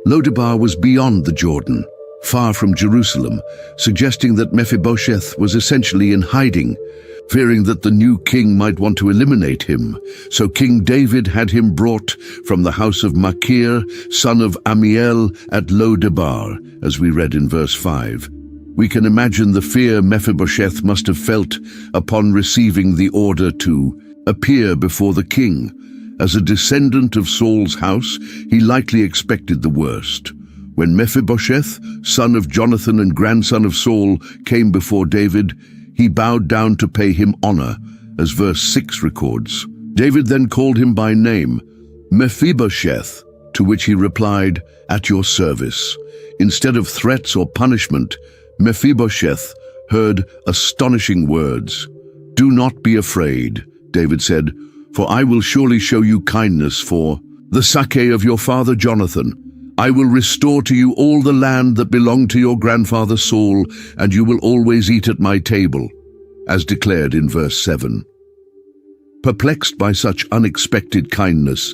Lodebar was beyond the Jordan, far from Jerusalem, suggesting that Mephibosheth was essentially in hiding, fearing that the new king might want to eliminate him. So King David had him brought from the house of Machir, son of Amiel, at Lodebar, as we read in verse 5. We can imagine the fear Mephibosheth must have felt upon receiving the order to appear before the king. As a descendant of Saul's house, he likely expected the worst. When Mephibosheth, son of Jonathan and grandson of Saul, came before David, he bowed down to pay him honor, as verse 6 records. David then called him by name, Mephibosheth, to which he replied, "At your service." Instead of threats or punishment, Mephibosheth heard astonishing words. "Do not be afraid," David said, "for I will surely show you kindness for the sake of your father Jonathan. I will restore to you all the land that belonged to your grandfather Saul, and you will always eat at my table," as declared in verse 7. Perplexed by such unexpected kindness,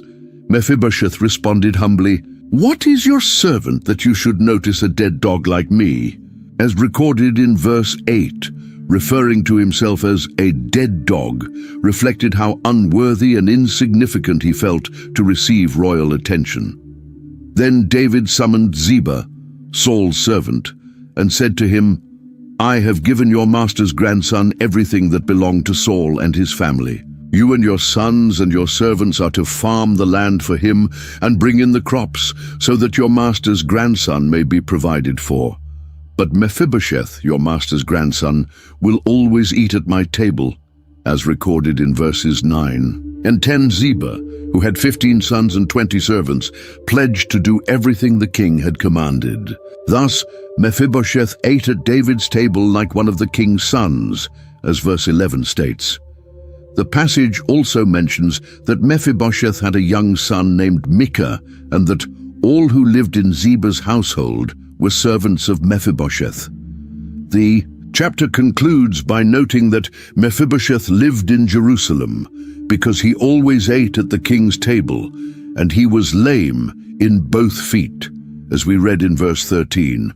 Mephibosheth responded humbly, "What is your servant that you should notice a dead dog like me?" As recorded in verse 8, referring to himself as a dead dog, reflected how unworthy and insignificant he felt to receive royal attention. Then David summoned Ziba, Saul's servant, and said to him, "I have given your master's grandson everything that belonged to Saul and his family. You and your sons and your servants are to farm the land for him and bring in the crops, so that your master's grandson may be provided for. But Mephibosheth, your master's grandson, will always eat at my table," as recorded in verses 9 and 10. Ziba, who had 15 sons and 20 servants, pledged to do everything the king had commanded. Thus, Mephibosheth ate at David's table like one of the king's sons, as verse 11 states. The passage also mentions that Mephibosheth had a young son named Micah, and that all who lived in Ziba's household were servants of Mephibosheth. The chapter concludes by noting that Mephibosheth lived in Jerusalem because he always ate at the king's table, and he was lame in both feet, as we read in verse 13.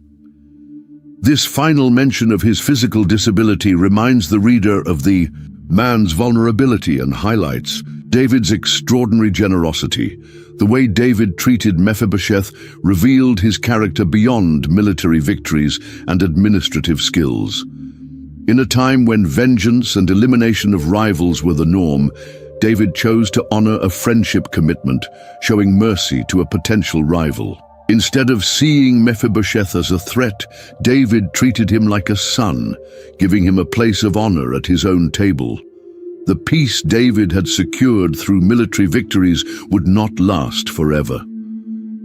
This final mention of his physical disability reminds the reader of the man's vulnerability and highlights David's extraordinary generosity. The way David treated Mephibosheth revealed his character beyond military victories and administrative skills. In a time when vengeance and elimination of rivals were the norm, David chose to honor a friendship commitment, showing mercy to a potential rival. Instead of seeing Mephibosheth as a threat, David treated him like a son, giving him a place of honor at his own table. The peace David had secured through military victories would not last forever.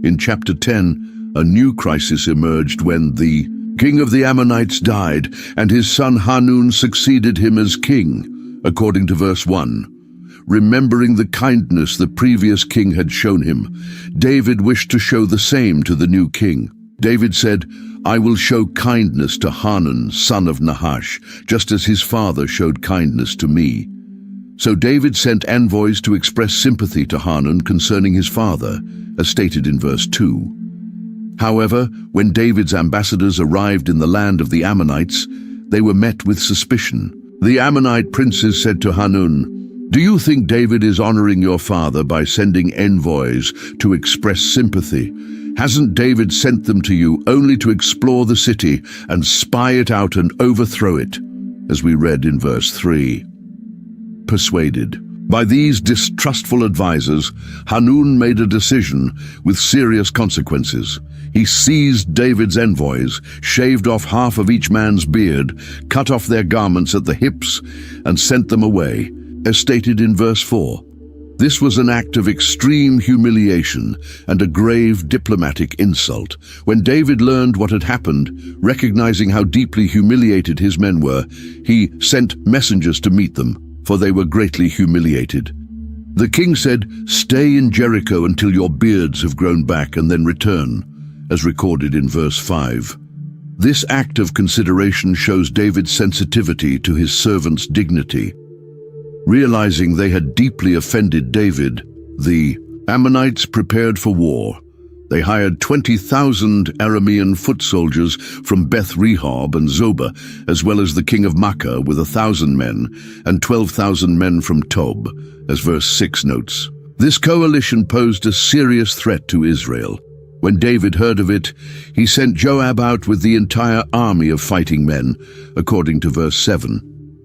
In chapter 10, a new crisis emerged when the king of the Ammonites died, and his son Hanun succeeded him as king, according to verse 1. Remembering the kindness the previous king had shown him, David wished to show the same to the new king. David said, "I will show kindness to Hanun, son of Nahash, just as his father showed kindness to me." So David sent envoys to express sympathy to Hanun concerning his father, as stated in verse 2. However, when David's ambassadors arrived in the land of the Ammonites, they were met with suspicion. The Ammonite princes said to Hanun, "Do you think David is honoring your father by sending envoys to express sympathy? Hasn't David sent them to you only to explore the city and spy it out and overthrow it?" As we read in verse 3. Persuaded by these distrustful advisers, Hanun made a decision with serious consequences. He seized David's envoys, shaved off half of each man's beard, cut off their garments at the hips, and sent them away, as stated in verse 4. This was an act of extreme humiliation and a grave diplomatic insult. When David learned what had happened, recognizing how deeply humiliated his men were, he sent messengers to meet them, for they were greatly humiliated. The king said, "Stay in Jericho until your beards have grown back and then return," as recorded in verse 5. This act of consideration shows David's sensitivity to his servants' dignity. Realizing they had deeply offended David, the Ammonites prepared for war. They hired 20,000 Aramean foot soldiers from Beth Rehob and Zobah, as well as the king of Makkah with 1,000 men, and 12,000 men from Tob, as verse 6 notes. This coalition posed a serious threat to Israel. When David heard of it, he sent Joab out with the entire army of fighting men, according to verse 7.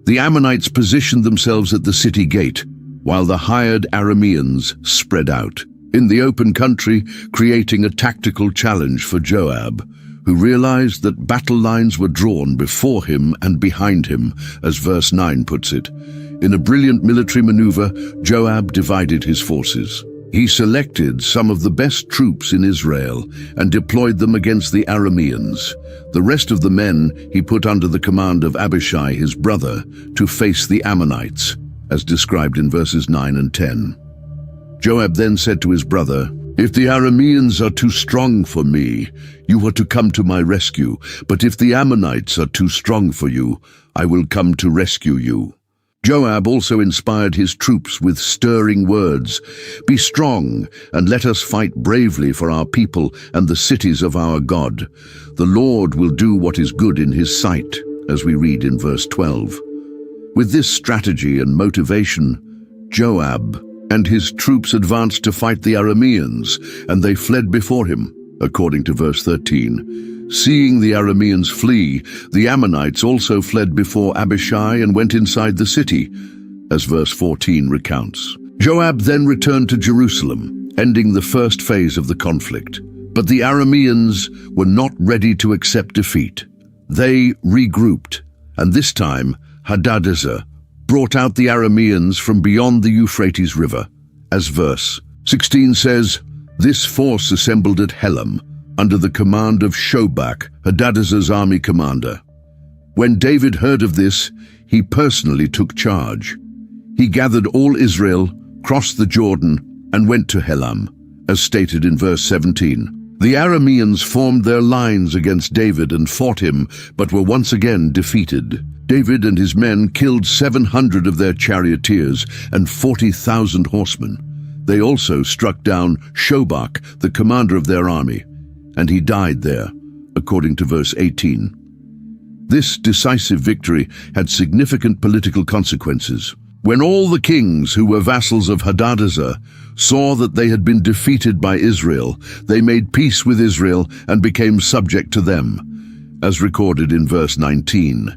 The Ammonites positioned themselves at the city gate, while the hired Arameans spread out in the open country, creating a tactical challenge for Joab, who realized that battle lines were drawn before him and behind him, as verse 9 puts it. In a brilliant military maneuver, Joab divided his forces. He selected some of the best troops in Israel and deployed them against the Arameans. The rest of the men he put under the command of Abishai, his brother, to face the Ammonites, as described in verses 9 and 10. Joab then said to his brother, "If the Arameans are too strong for me, you are to come to my rescue. But if the Ammonites are too strong for you, I will come to rescue you." Joab also inspired his troops with stirring words. "Be strong, and let us fight bravely for our people and the cities of our God. The Lord will do what is good in his sight," as we read in verse 12. With this strategy and motivation, Joab and his troops advanced to fight the Arameans, and they fled before him, according to verse 13. Seeing the Arameans flee, the Ammonites also fled before Abishai and went inside the city, as verse 14 recounts. Joab then returned to Jerusalem, ending the first phase of the conflict. But the Arameans were not ready to accept defeat. They regrouped, and this time Hadadezer brought out the Arameans from beyond the Euphrates River. As verse 16 says, "This force assembled at Helam, under the command of Shobach, Hadadezer's army commander. When David heard of this, he personally took charge. He gathered all Israel, crossed the Jordan, and went to Helam, as stated in verse 17. The Arameans formed their lines against David and fought him, but were once again defeated. David and his men killed 700 of their charioteers and 40,000 horsemen. They also struck down Shobach, the commander of their army, and he died there, according to verse 18. This decisive victory had significant political consequences. When all the kings who were vassals of Hadadezer saw that they had been defeated by Israel, they made peace with Israel and became subject to them, as recorded in verse 19.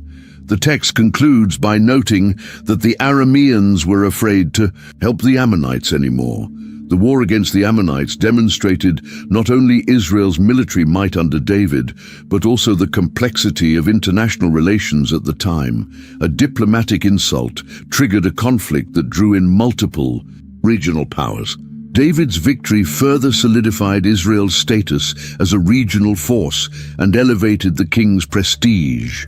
The text concludes by noting that the Arameans were afraid to help the Ammonites anymore. The war against the Ammonites demonstrated not only Israel's military might under David, but also the complexity of international relations at the time. A diplomatic insult triggered a conflict that drew in multiple regional powers. David's victory further solidified Israel's status as a regional force and elevated the king's prestige.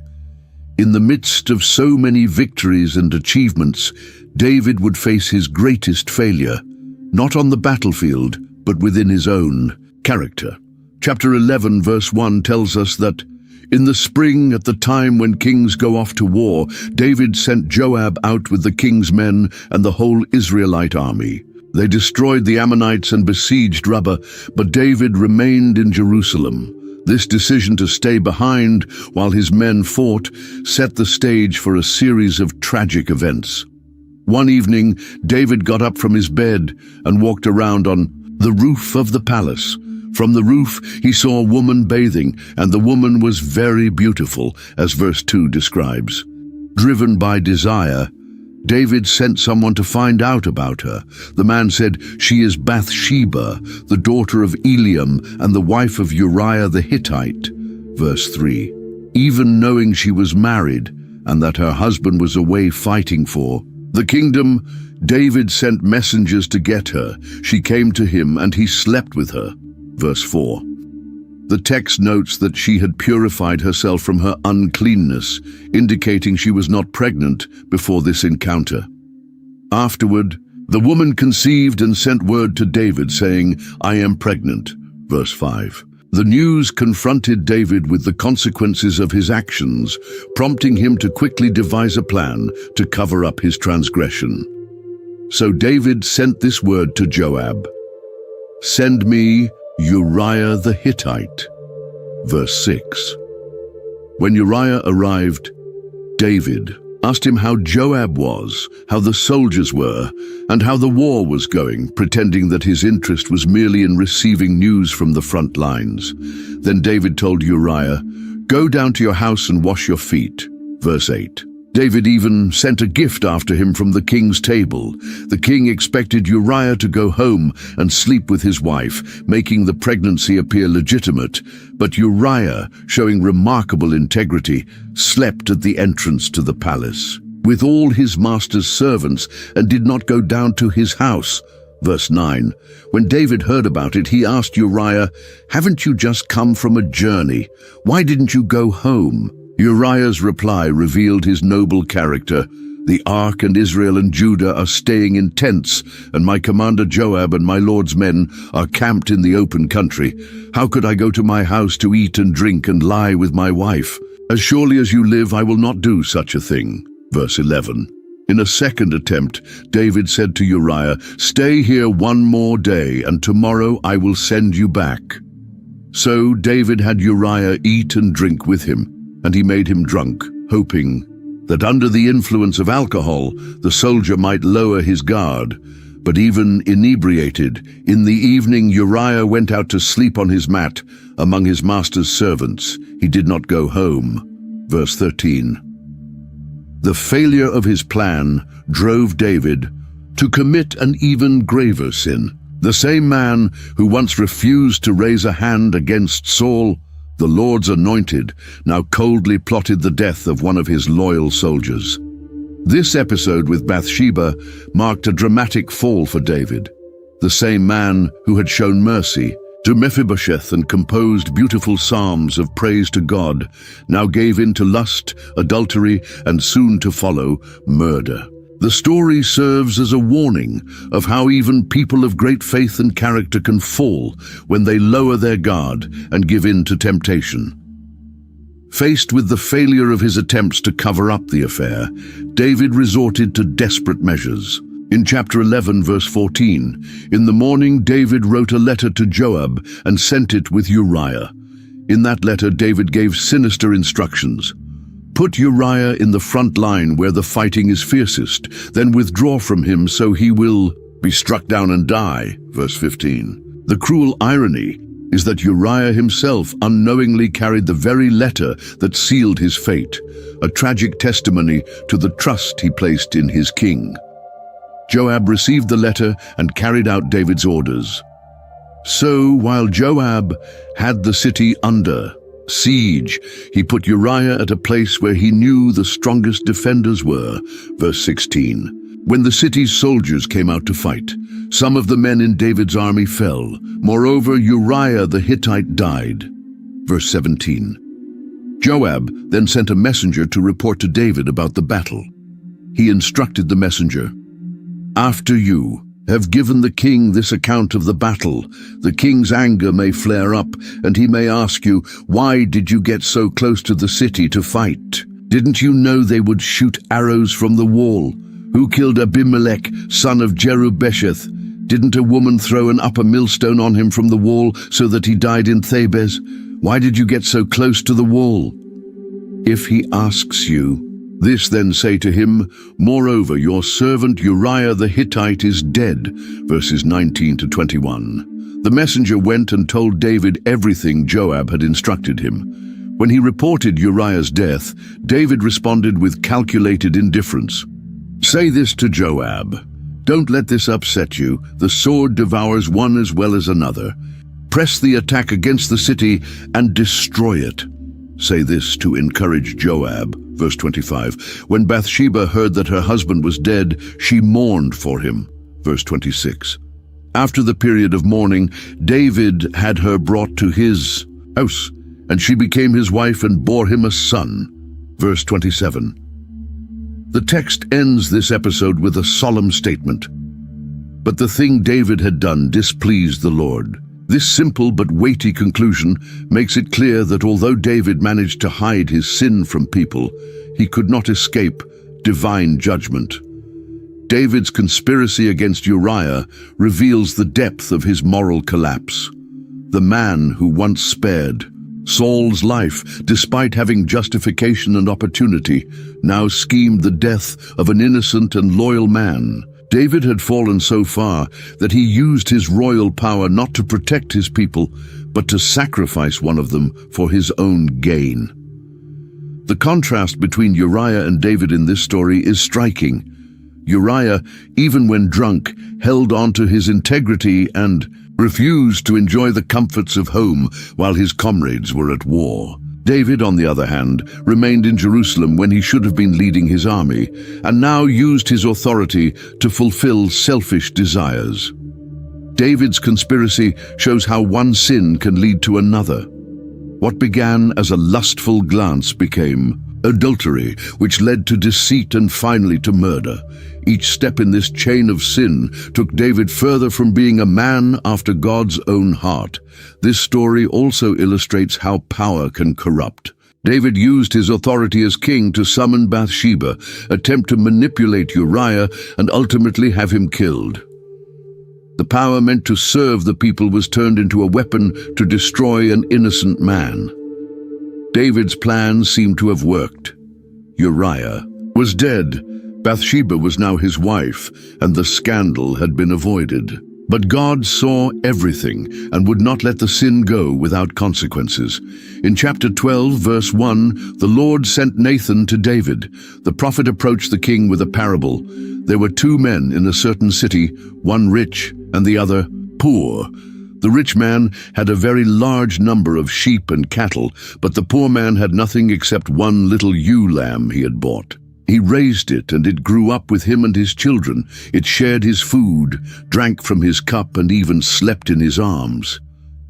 In the midst of so many victories and achievements, David would face his greatest failure, not on the battlefield, but within his own character. Chapter 11, verse 1 tells us that, "In the spring, at the time when kings go off to war, David sent Joab out with the king's men and the whole Israelite army. They destroyed the Ammonites and besieged Rabbah, but David remained in Jerusalem." This decision to stay behind while his men fought set the stage for a series of tragic events. One evening, David got up from his bed and walked around on the roof of the palace. From the roof, he saw a woman bathing, and the woman was very beautiful, as verse 2 describes. Driven by desire, David sent someone to find out about her. The man said, "She is Bathsheba, the daughter of Eliam and the wife of Uriah the Hittite." Verse 3. Even knowing she was married and that her husband was away fighting for the kingdom, David sent messengers to get her. She came to him and he slept with her. Verse 4. The text notes that she had purified herself from her uncleanness, indicating she was not pregnant before this encounter. Afterward, the woman conceived and sent word to David saying, "I am pregnant." Verse 5. The news confronted David with the consequences of his actions, prompting him to quickly devise a plan to cover up his transgression. So David sent this word to Joab, "Send me Uriah the Hittite." Verse 6. When Uriah arrived, David asked him how Joab was, how the soldiers were, and how the war was going, pretending that his interest was merely in receiving news from the front lines. Then David told Uriah, "Go down to your house and wash your feet." Verse 8. David even sent a gift after him from the king's table. The king expected Uriah to go home and sleep with his wife, making the pregnancy appear legitimate. But Uriah, showing remarkable integrity, slept at the entrance to the palace with all his master's servants and did not go down to his house. Verse 9. When David heard about it, he asked Uriah, "Haven't you just come from a journey? Why didn't you go home?" Uriah's reply revealed his noble character. "The ark and Israel and Judah are staying in tents, and my commander Joab and my lord's men are camped in the open country. How could I go to my house to eat and drink and lie with my wife? As surely as you live, I will not do such a thing." Verse 11. In a second attempt, David said to Uriah, "Stay here one more day, and tomorrow I will send you back." So David had Uriah eat and drink with him, and he made him drunk, hoping that under the influence of alcohol, the soldier might lower his guard. But even inebriated, in the evening Uriah went out to sleep on his mat among his master's servants. He did not go home. Verse 13. The failure of his plan drove David to commit an even graver sin. The same man who once refused to raise a hand against Saul, the Lord's anointed, now coldly plotted the death of one of his loyal soldiers. This episode with Bathsheba marked a dramatic fall for David. The same man who had shown mercy to Mephibosheth and composed beautiful psalms of praise to God now gave in to lust, adultery, and soon to follow murder. The story serves as a warning of how even people of great faith and character can fall when they lower their guard and give in to temptation. Faced with the failure of his attempts to cover up the affair, David resorted to desperate measures. In chapter 11, verse 14, "In the morning David wrote a letter to Joab and sent it with Uriah. In that letter David gave sinister instructions. Put Uriah in the front line where the fighting is fiercest, then withdraw from him so he will be struck down and die." Verse 15. The cruel irony is that Uriah himself unknowingly carried the very letter that sealed his fate, a tragic testimony to the trust he placed in his king. Joab received the letter and carried out David's orders. So, while Joab had the city under siege, he put Uriah at a place where he knew the strongest defenders were. Verse 16. When the city's soldiers came out to fight, some of the men in David's army fell. Moreover, Uriah the Hittite died. Verse 17. Joab then sent a messenger to report to David about the battle. He instructed the messenger, "After you have given the king this account of the battle, the king's anger may flare up, and he may ask you, 'Why did you get so close to the city to fight? Didn't you know they would shoot arrows from the wall? Who killed Abimelech, son of Jerubesheth? Didn't a woman throw an upper millstone on him from the wall so that he died in Thebez? Why did you get so close to the wall?' If he asks you this, then say to him, 'Moreover, your servant Uriah the Hittite is dead.'" Verses 19 to 21. The messenger went and told David everything Joab had instructed him. When he reported Uriah's death, David responded with calculated indifference. "Say this to Joab, 'Don't let this upset you. The sword devours one as well as another. Press the attack against the city and destroy it.'" Say this to encourage Joab. Verse 25. When Bathsheba heard that her husband was dead, she mourned for him. Verse 26. After the period of mourning, David had her brought to his house, and she became his wife and bore him a son. Verse 27. The text ends this episode with a solemn statement. But the thing David had done displeased the Lord. This simple but weighty conclusion makes it clear that although David managed to hide his sin from people, he could not escape divine judgment. David's conspiracy against Uriah reveals the depth of his moral collapse. The man who once spared Saul's life, despite having justification and opportunity, now schemed the death of an innocent and loyal man. David had fallen so far that he used his royal power not to protect his people, but to sacrifice one of them for his own gain. The contrast between Uriah and David in this story is striking. Uriah, even when drunk, held on to his integrity and refused to enjoy the comforts of home while his comrades were at war. David, on the other hand, remained in Jerusalem when he should have been leading his army, and now used his authority to fulfill selfish desires. David's conspiracy shows how one sin can lead to another. What began as a lustful glance became adultery, which led to deceit and finally to murder. Each step in this chain of sin took David further from being a man after God's own heart. This story also illustrates how power can corrupt. David used his authority as king to summon Bathsheba, attempt to manipulate Uriah, and ultimately have him killed. The power meant to serve the people was turned into a weapon to destroy an innocent man. David's plan seemed to have worked. Uriah was dead. Bathsheba was now his wife, and the scandal had been avoided. But God saw everything and would not let the sin go without consequences. In chapter 12, verse 1, the Lord sent Nathan to David. The prophet approached the king with a parable. There were two men in a certain city, one rich and the other poor. The rich man had a very large number of sheep and cattle, but the poor man had nothing except one little ewe lamb he had bought. He raised it, and it grew up with him and his children. It shared his food, drank from his cup, and even slept in his arms.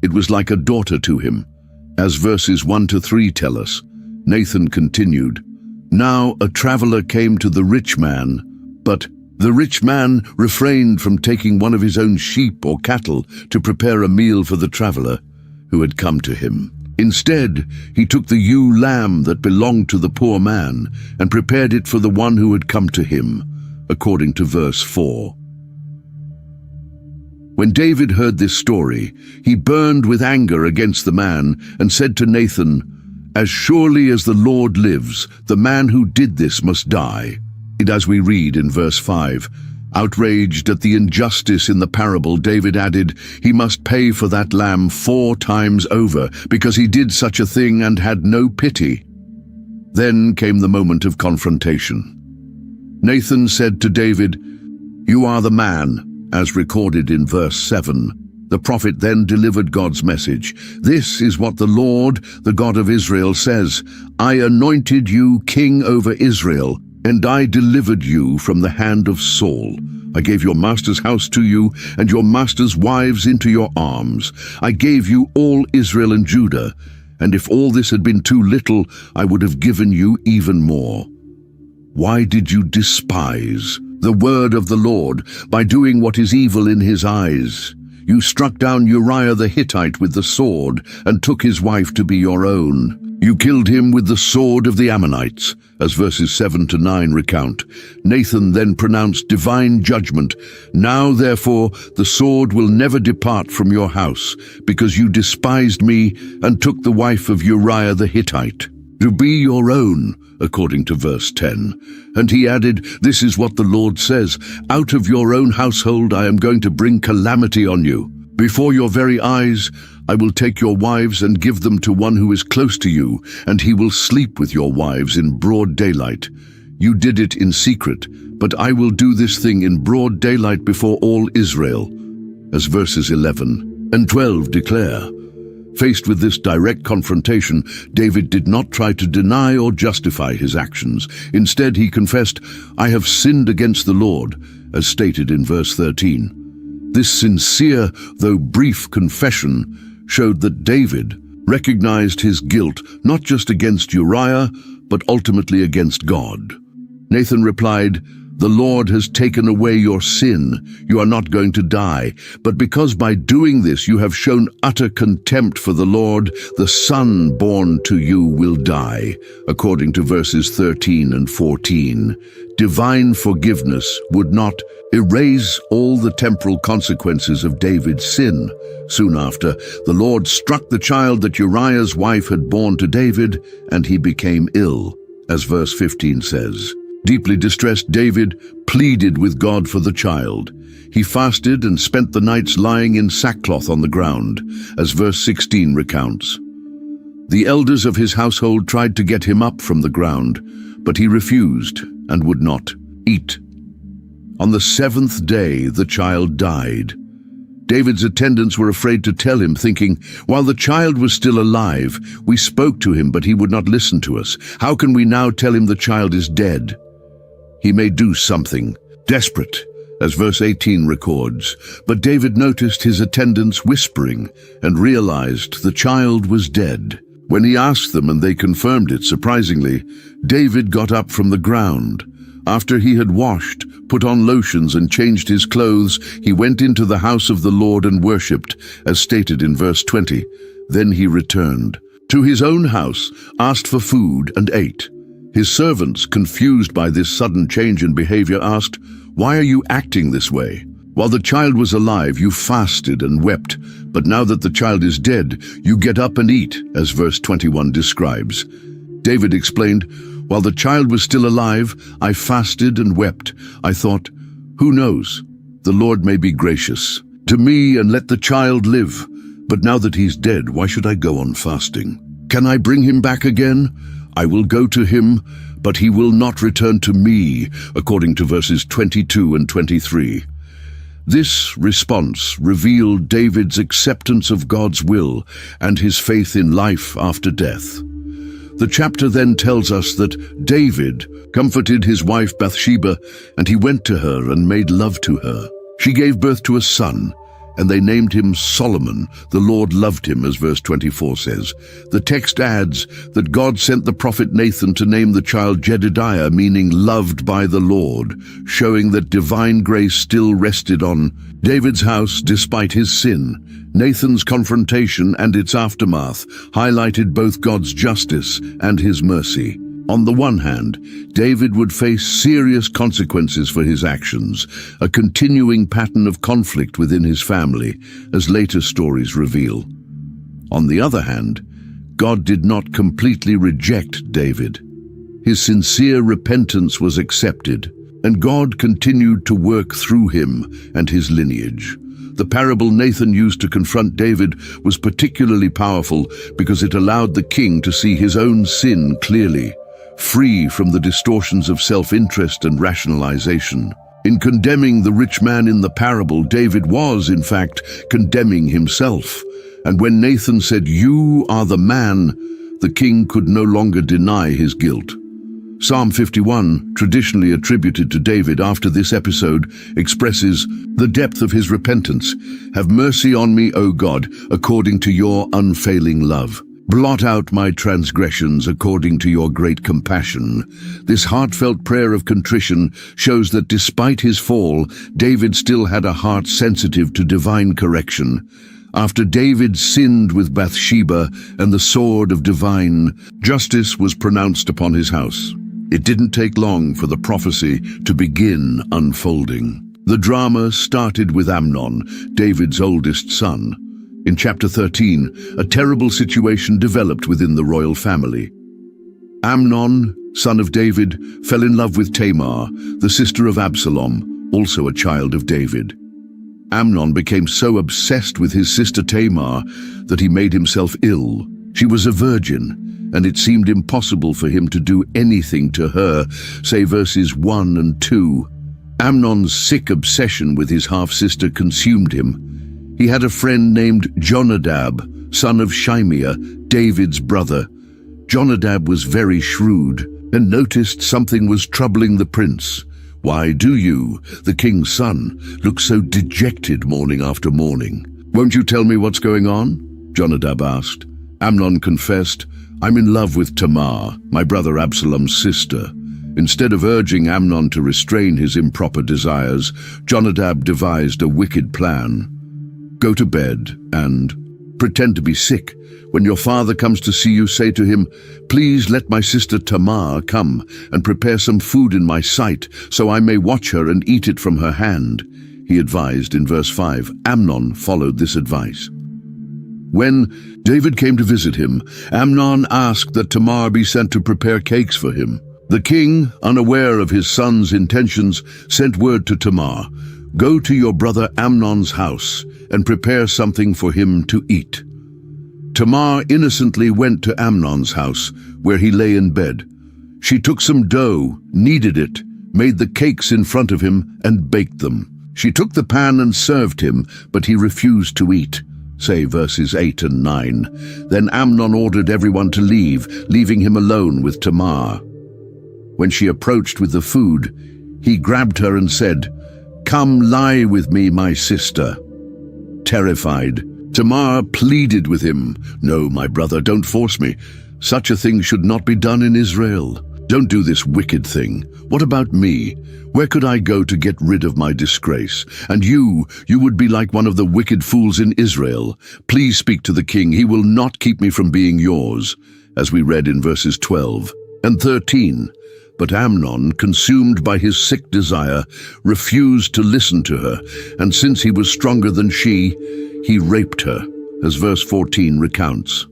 It was like a daughter to him. As verses 1 to 3 tell us, Nathan continued, "Now a traveler came to the rich man, but the rich man refrained from taking one of his own sheep or cattle to prepare a meal for the traveler who had come to him. Instead, he took the ewe lamb that belonged to the poor man and prepared it for the one who had come to him," according to verse 4. When David heard this story, he burned with anger against the man and said to Nathan, "As surely as the Lord lives, the man who did this must die." And as we read in verse 5, outraged at the injustice in the parable, David added, "He must pay for that lamb 4 times over, because he did such a thing and had no pity." Then came the moment of confrontation. Nathan said to David, "You are the man," as recorded in verse 7. The prophet then delivered God's message. "This is what the Lord, the God of Israel, says, I anointed you king over Israel, and I delivered you from the hand of Saul. I gave your master's house to you, and your master's wives into your arms. I gave you all Israel and Judah, and if all this had been too little, I would have given you even more. Why did you despise the word of the Lord by doing what is evil in his eyes? You struck down Uriah the Hittite with the sword and took his wife to be your own. You killed him with the sword of the Ammonites," as verses 7 to 9 recount. Nathan then pronounced divine judgment. "Now, therefore, the sword will never depart from your house, because you despised me and took the wife of Uriah the Hittite to be your own," according to verse 10. And he added, "This is what the Lord says, out of your own household I am going to bring calamity on you. Before your very eyes I will take your wives and give them to one who is close to you, and he will sleep with your wives in broad daylight. You did it in secret, but I will do this thing in broad daylight before all Israel," as verses 11 and 12 declare. Faced with this direct confrontation, David did not try to deny or justify his actions. Instead, he confessed, "I have sinned against the Lord," as stated in verse 13. This sincere, though brief confession showed that David recognized his guilt not just against Uriah, but ultimately against God. Nathan replied, "The Lord has taken away your sin. You are not going to die. But because by doing this you have shown utter contempt for the Lord, the son born to you will die," according to verses 13 and 14. Divine forgiveness would not erase all the temporal consequences of David's sin. Soon after, the Lord struck the child that Uriah's wife had borne to David, and he became ill, as verse 15 says. Deeply distressed, David pleaded with God for the child. He fasted and spent the nights lying in sackcloth on the ground, as verse 16 recounts. The elders of his household tried to get him up from the ground, but he refused and would not eat. On the 7th day, the child died. David's attendants were afraid to tell him, thinking, "While the child was still alive, we spoke to him, but he would not listen to us. How can we now tell him the child is dead? He may do something desperate," as verse 18 records. But David noticed his attendants whispering and realized the child was dead. When he asked them and they confirmed it, surprisingly, David got up from the ground. After he had washed, put on lotions, and changed his clothes, he went into the house of the Lord and worshipped, as stated in verse 20. Then he returned. to his own house, asked for food, and ate. His servants, confused by this sudden change in behavior, asked, "Why are you acting this way? While the child was alive, you fasted and wept, but now that the child is dead, you get up and eat," as verse 21 describes. David explained, "While the child was still alive, I fasted and wept. I thought, who knows? The Lord may be gracious to me and let the child live. But now that he's dead, why should I go on fasting? Can I bring him back again? I will go to him, but he will not return to me," according to verses 22 and 23. This response revealed David's acceptance of God's will and his faith in life after death. The chapter then tells us that David comforted his wife Bathsheba, and he went to her and made love to her. She gave birth to a son, and they named him Solomon. The Lord loved him, as verse 24 says. The text adds that God sent the prophet Nathan to name the child Jedediah, meaning loved by the Lord, showing that divine grace still rested on David's house despite his sin. Nathan's confrontation and its aftermath highlighted both God's justice and his mercy. On the one hand, David would face serious consequences for his actions, a continuing pattern of conflict within his family, as later stories reveal. On the other hand, God did not completely reject David. His sincere repentance was accepted, and God continued to work through him and his lineage. The parable Nathan used to confront David was particularly powerful because it allowed the king to see his own sin clearly, free from the distortions of self-interest and rationalization. In condemning the rich man in the parable, David was, in fact, condemning himself. And when Nathan said, "You are the man," the king could no longer deny his guilt. Psalm 51, traditionally attributed to David after this episode, expresses the depth of his repentance. "Have mercy on me, O God, according to your unfailing love. Blot out my transgressions according to your great compassion." This heartfelt prayer of contrition shows that despite his fall, David still had a heart sensitive to divine correction. After David sinned with Bathsheba and the sword of divine justice was pronounced upon his house, it didn't take long for the prophecy to begin unfolding. The drama started with Amnon, David's oldest son. In chapter 13, a terrible situation developed within the royal family. Amnon, son of David, fell in love with Tamar, the sister of Absalom, also a child of David. Amnon became so obsessed with his sister Tamar that he made himself ill. She was a virgin, and it seemed impossible for him to do anything to her, say verses 1 and 2. Amnon's sick obsession with his half-sister consumed him. He had a friend named Jonadab, son of Shimeah, David's brother. Jonadab was very shrewd and noticed something was troubling the prince. "Why do you, the king's son, look so dejected morning after morning? Won't you tell me what's going on?" Jonadab asked. Amnon confessed, "I'm in love with Tamar, my brother Absalom's sister." Instead of urging Amnon to restrain his improper desires, Jonadab devised a wicked plan. "Go to bed and pretend to be sick. When your father comes to see you, say to him, 'Please let my sister Tamar come and prepare some food in my sight, so I may watch her and eat it from her hand,'" he advised in verse 5. Amnon followed this advice. When David came to visit him, Amnon asked that Tamar be sent to prepare cakes for him. The king, unaware of his son's intentions, sent word to Tamar, "Go to your brother Amnon's house and prepare something for him to eat." Tamar innocently went to Amnon's house, where he lay in bed. She took some dough, kneaded it, made the cakes in front of him, and baked them. She took the pan and served him, but he refused to eat. Say verses 8 and 9. Then Amnon ordered everyone to leave, leaving him alone with Tamar. When she approached with the food, he grabbed her and said, "Come lie with me, my sister." Terrified, Tamar pleaded with him, "No, my brother, don't force me. Such a thing should not be done in Israel." Don't do this wicked thing. What about me? Where could I go to get rid of my disgrace? And you would be like one of the wicked fools in Israel. Please speak to the king. He will not keep me from being yours," as we read in verses 12 and 13. But Amnon, consumed by his sick desire, refused to listen to her, and since he was stronger than she, he raped her, as verse 14 recounts.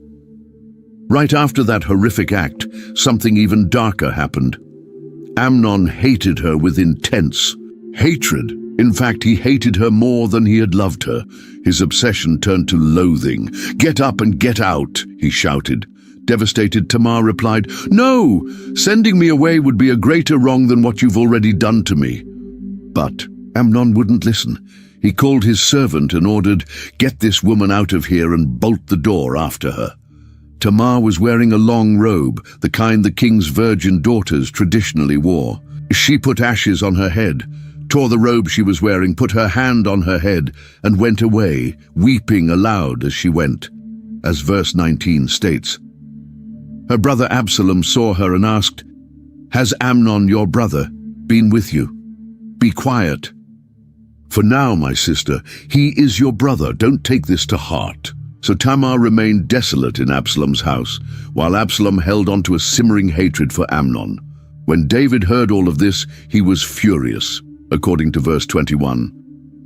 Right after that horrific act, something even darker happened. Amnon hated her with intense hatred. In fact, he hated her more than he had loved her. His obsession turned to loathing. "Get up and get out," he shouted. Devastated, Tamar replied, "No, sending me away would be a greater wrong than what you've already done to me." But Amnon wouldn't listen. He called his servant and ordered, "Get this woman out of here and bolt the door after her." Tamar was wearing a long robe, the kind the king's virgin daughters traditionally wore. She put ashes on her head, tore the robe she was wearing, put her hand on her head, and went away, weeping aloud as she went, as verse 19 states. Her brother Absalom saw her and asked, "Has Amnon, your brother, been with you? Be quiet. For now, my sister, he is your brother. Don't take this to heart." So Tamar remained desolate in Absalom's house, while Absalom held on to a simmering hatred for Amnon. When David heard all of this, he was furious, according to verse 21.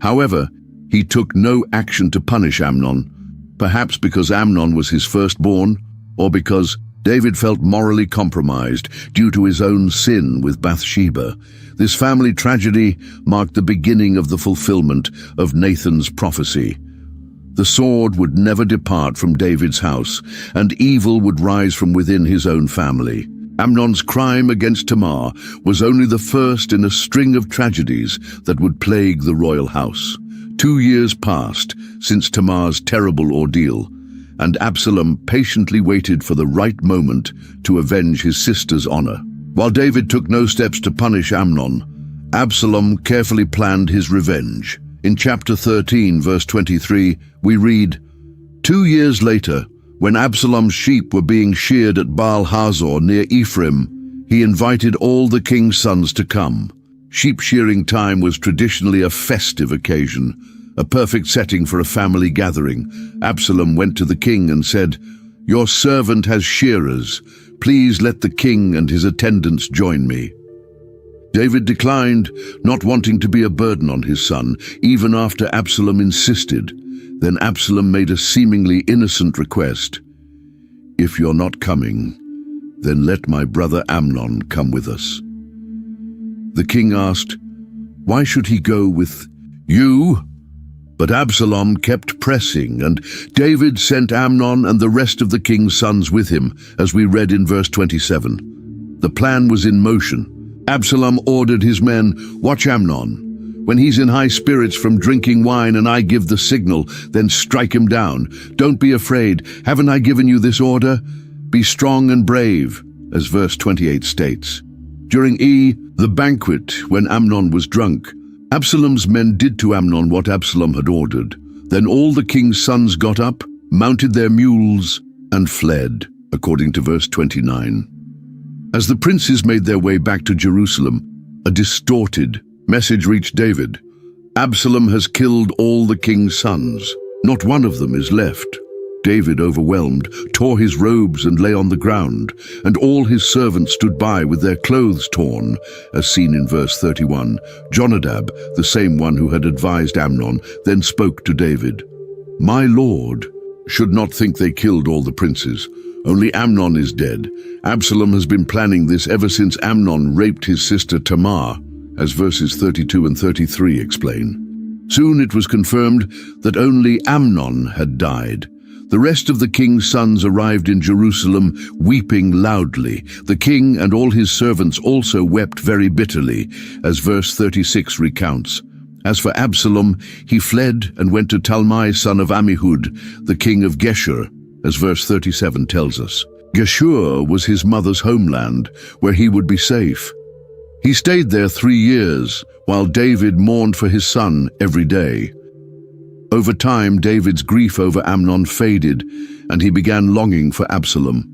However, he took no action to punish Amnon, perhaps because Amnon was his firstborn, or because David felt morally compromised due to his own sin with Bathsheba. This family tragedy marked the beginning of the fulfillment of Nathan's prophecy. The sword would never depart from David's house, and evil would rise from within his own family. Amnon's crime against Tamar was only the first in a string of tragedies that would plague the royal house. 2 years passed since Tamar's terrible ordeal, and Absalom patiently waited for the right moment to avenge his sister's honor. While David took no steps to punish Amnon, Absalom carefully planned his revenge. In chapter 13, verse 23, we read, 2 years later, when Absalom's sheep were being sheared at Baal Hazor near Ephraim, he invited all the king's sons to come. Sheep shearing time was traditionally a festive occasion, a perfect setting for a family gathering. Absalom went to the king and said, "Your servant has shearers. Please let the king and his attendants join me." David declined, not wanting to be a burden on his son, even after Absalom insisted. Then Absalom made a seemingly innocent request. "If you're not coming, then let my brother Amnon come with us." The king asked, "Why should he go with you?" But Absalom kept pressing, and David sent Amnon and the rest of the king's sons with him, as we read in verse 27. The plan was in motion. Absalom ordered his men, "Watch Amnon. When he's in high spirits from drinking wine and I give the signal, then strike him down. Don't be afraid. Haven't I given you this order? Be strong and brave," as verse 28 states. During the banquet, when Amnon was drunk, Absalom's men did to Amnon what Absalom had ordered. Then all the king's sons got up, mounted their mules, and fled, according to verse 29. As the princes made their way back to Jerusalem, a distorted message reached David. Absalom has killed all the king's sons. Not one of them is left. David, overwhelmed, tore his robes and lay on the ground, and all his servants stood by with their clothes torn, as seen in verse 31. Jonadab, the same one who had advised Amnon, then spoke to David. "My lord should not think they killed all the princes. Only Amnon is dead. Absalom has been planning this ever since Amnon raped his sister Tamar, as verses 32 and 33 explain. Soon it was confirmed that only Amnon had died. The rest of the king's sons arrived in Jerusalem, weeping loudly. The king and all his servants also wept very bitterly, as verse 36 recounts. As for Absalom, he fled and went to Talmai son of Ammihud, the king of Geshur, as verse 37 tells us. Geshur was his mother's homeland, where he would be safe. He stayed there 3 years, while David mourned for his son every day. Over time, David's grief over Amnon faded, and he began longing for Absalom.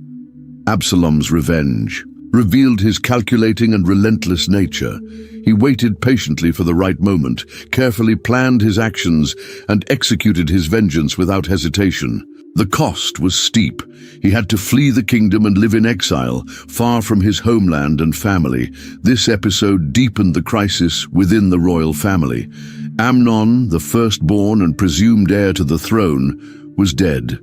Absalom's revenge. revealed his calculating and relentless nature. He waited patiently for the right moment, carefully planned his actions, and executed his vengeance without hesitation. The cost was steep. He had to flee the kingdom and live in exile, far from his homeland and family. This episode deepened the crisis within the royal family. Amnon, the firstborn and presumed heir to the throne, was dead.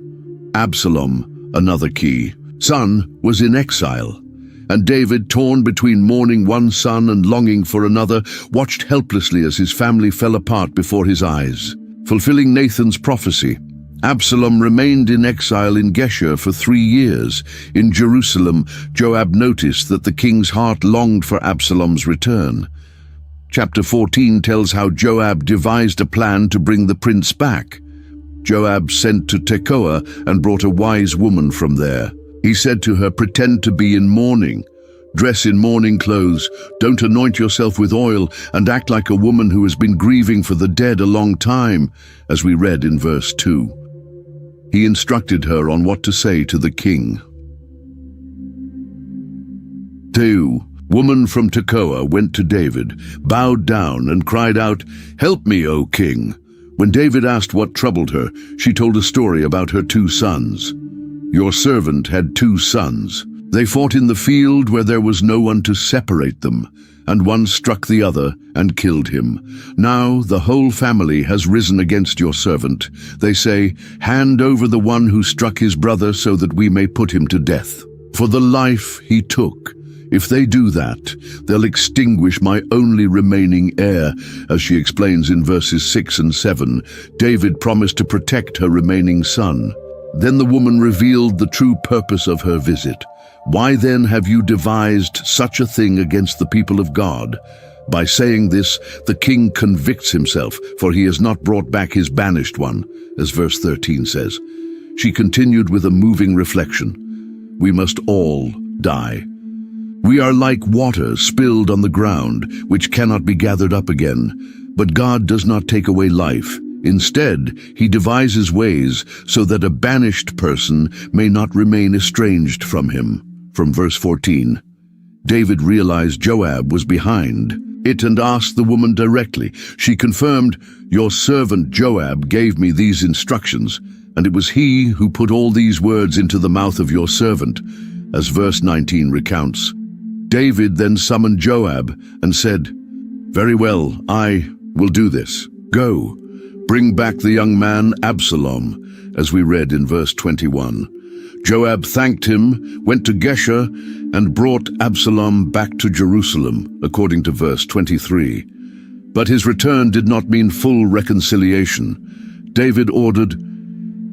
Absalom, another key son, was in exile. And David, torn between mourning one son and longing for another, watched helplessly as his family fell apart before his eyes. Fulfilling Nathan's prophecy, Absalom remained in exile in Geshur for 3 years. In Jerusalem, Joab noticed that the king's heart longed for Absalom's return. Chapter 14 tells how Joab devised a plan to bring the prince back. Joab sent to Tekoa and brought a wise woman from there. He said to her, "Pretend to be in mourning. Dress in mourning clothes, don't anoint yourself with oil, and act like a woman who has been grieving for the dead a long time," as we read in verse 2. He instructed her on what to say to the king. 2. Woman from Tekoa went to David, bowed down, and cried out, "Help me, O king." When David asked what troubled her, she told a story about her 2 sons. "Your servant had 2 sons. They fought in the field where there was no one to separate them, and one struck the other and killed him. Now the whole family has risen against your servant. They say, 'Hand over the one who struck his brother so that we may put him to death for the life he took.' If they do that, they'll extinguish my only remaining heir," as she explains in verses 6 and 7. David promised to protect her remaining son. Then the woman revealed the true purpose of her visit. "Why then have you devised such a thing against the people of God?" By saying this, the king convicts himself, for he has not brought back his banished one, as verse 13 says. She continued with a moving reflection. "We must all die. We are like water spilled on the ground, which cannot be gathered up again. But God does not take away life. Instead, he devises ways so that a banished person may not remain estranged from him." From verse 14. David realized Joab was behind it and asked the woman directly. She confirmed, "Your servant Joab gave me these instructions, and it was he who put all these words into the mouth of your servant," as verse 19 recounts. David then summoned Joab and said, "Very well, I will do this. Go, bring back the young man Absalom," as we read in verse 21. Joab thanked him, went to Geshur, and brought Absalom back to Jerusalem, according to verse 23. But his return did not mean full reconciliation. David ordered,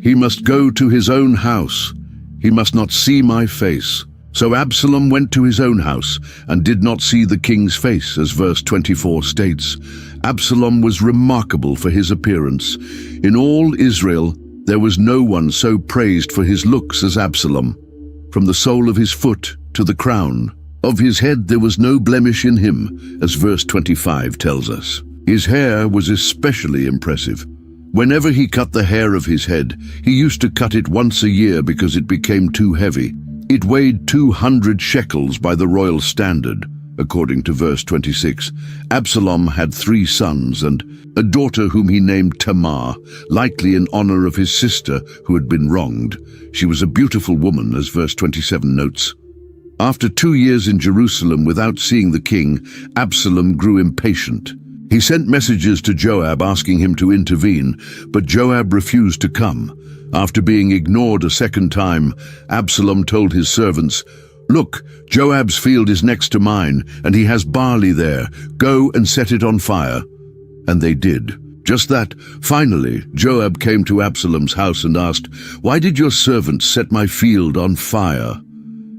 "He must go to his own house. He must not see my face." So Absalom went to his own house and did not see the king's face, as verse 24 states. Absalom was remarkable for his appearance. In all Israel, there was no one so praised for his looks as Absalom. From the sole of his foot to the crown of his head, there was no blemish in him, as verse 25 tells us. His hair was especially impressive. Whenever he cut the hair of his head, he used to cut it once a year because it became too heavy. It weighed 200 shekels by the royal standard, according to verse 26. Absalom had 3 sons and a daughter whom he named Tamar, likely in honor of his sister who had been wronged. She was a beautiful woman, as verse 27 notes. After 2 years in Jerusalem without seeing the king, Absalom grew impatient. He sent messages to Joab asking him to intervene, but Joab refused to come. After being ignored a second time, Absalom told his servants, "Look, Joab's field is next to mine, and he has barley there. Go and set it on fire." And they did. Just that, finally, Joab came to Absalom's house and asked, "Why did your servant set my field on fire?"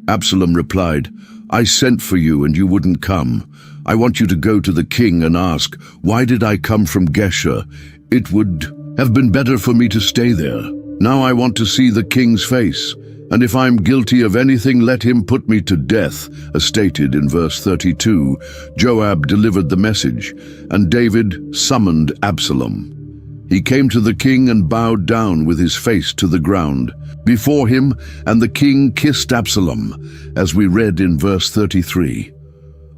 Absalom replied, "I sent for you and you wouldn't come. I want you to go to the king and ask, 'Why did I come from Geshur? It would have been better for me to stay there. Now I want to see the king's face, and if I'm guilty of anything, let him put me to death," as stated in verse 32. Joab delivered the message, and David summoned Absalom. He came to the king and bowed down with his face to the ground before him, and the king kissed Absalom, as we read in verse 33.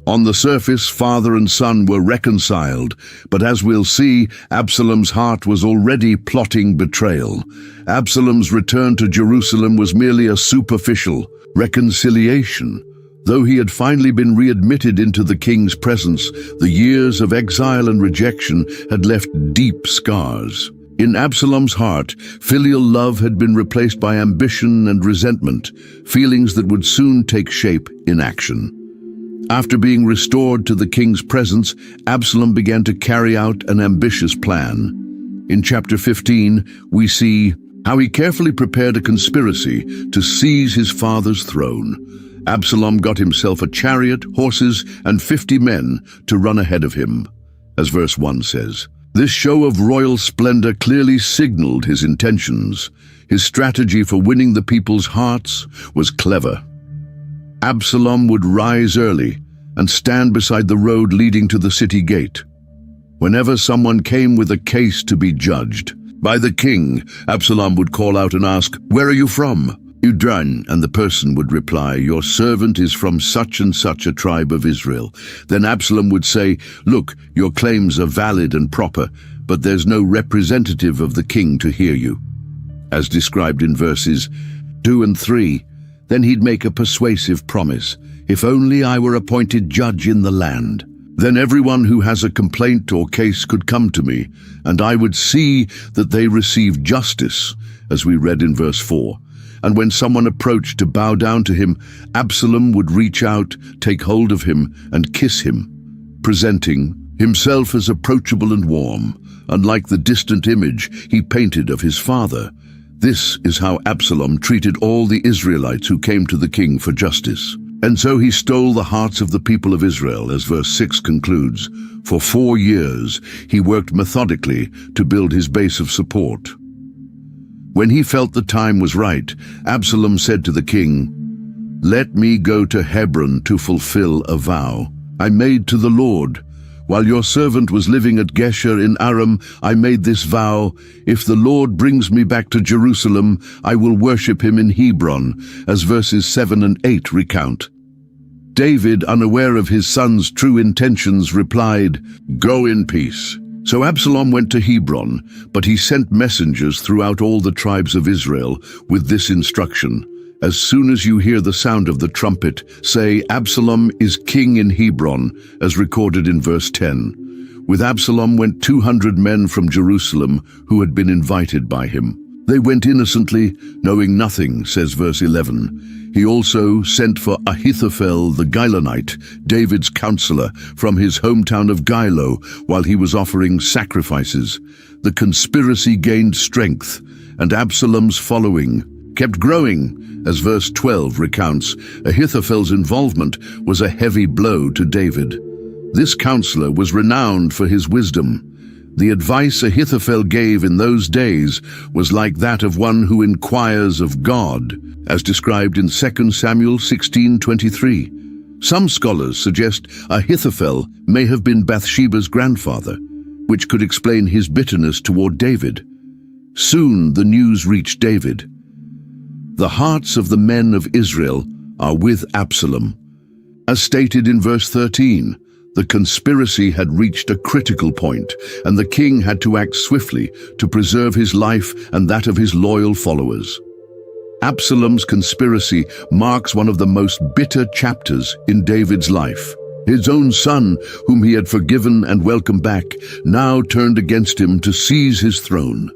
On the surface, father and son were reconciled, but as we'll see, Absalom's heart was already plotting betrayal. Absalom's return to Jerusalem was merely a superficial reconciliation. Though he had finally been readmitted into the king's presence, the years of exile and rejection had left deep scars. In Absalom's heart, filial love had been replaced by ambition and resentment, feelings that would soon take shape in action. After being restored to the king's presence, Absalom began to carry out an ambitious plan. In chapter 15, we see how he carefully prepared a conspiracy to seize his father's throne. Absalom got himself a chariot, horses, and 50 men to run ahead of him. As verse 1 says, this show of royal splendor clearly signaled his intentions. His strategy for winning the people's hearts was clever. Absalom would rise early and stand beside the road leading to the city gate. Whenever someone came with a case to be judged by the king, Absalom would call out and ask, "Where are you from?" "Udran," and the person would reply, "Your servant is from such and such a tribe of Israel." Then Absalom would say, "Look, your claims are valid and proper, but there's no representative of the king to hear you." As described in verses 2 and 3, then he'd make a persuasive promise, "If only I were appointed judge in the land. Then everyone who has a complaint or case could come to me, and I would see that they receive justice," as we read in verse 4. And when someone approached to bow down to him, Absalom would reach out, take hold of him, and kiss him, presenting himself as approachable and warm, unlike the distant image he painted of his father. This is how Absalom treated all the Israelites who came to the king for justice. And so he stole the hearts of the people of Israel, as verse 6 concludes. For 4 years he worked methodically to build his base of support. When he felt the time was right, Absalom said to the king, "Let me go to Hebron to fulfill a vow I made to the Lord. While your servant was living at Geshur in Aram, I made this vow, if the Lord brings me back to Jerusalem, I will worship him in Hebron," as verses 7 and 8 recount. David, unaware of his son's true intentions, replied, "Go in peace." So Absalom went to Hebron, but he sent messengers throughout all the tribes of Israel with this instruction: "As soon as you hear the sound of the trumpet, say, 'Absalom is king in Hebron,' as recorded in verse 10. With Absalom went 200 men from Jerusalem who had been invited by him. They went innocently, knowing nothing, says verse 11. He also sent for Ahithophel the Gilonite, David's counselor, from his hometown of Gilo, while he was offering sacrifices. The conspiracy gained strength, and Absalom's following kept growing. As verse 12 recounts, Ahithophel's involvement was a heavy blow to David. This counselor was renowned for his wisdom. The advice Ahithophel gave in those days was like that of one who inquires of God, as described in 2 Samuel 16:23. Some scholars suggest Ahithophel may have been Bathsheba's grandfather, which could explain his bitterness toward David. Soon the news reached David. The hearts of the men of Israel are with Absalom. As stated in verse 13, the conspiracy had reached a critical point, and the king had to act swiftly to preserve his life and that of his loyal followers. Absalom's conspiracy marks one of the most bitter chapters in David's life. His own son, whom he had forgiven and welcomed back, now turned against him to seize his throne.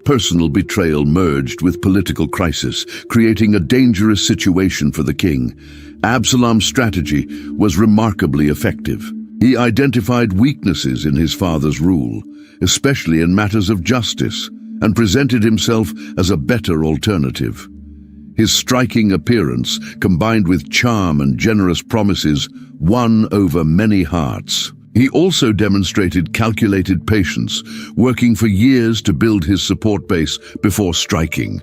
Personal betrayal merged with political crisis, creating a dangerous situation for the king. Absalom's strategy was remarkably effective. He identified weaknesses in his father's rule, especially in matters of justice, and presented himself as a better alternative. His striking appearance, combined with charm and generous promises, won over many hearts. He also demonstrated calculated patience, working for years to build his support base before striking.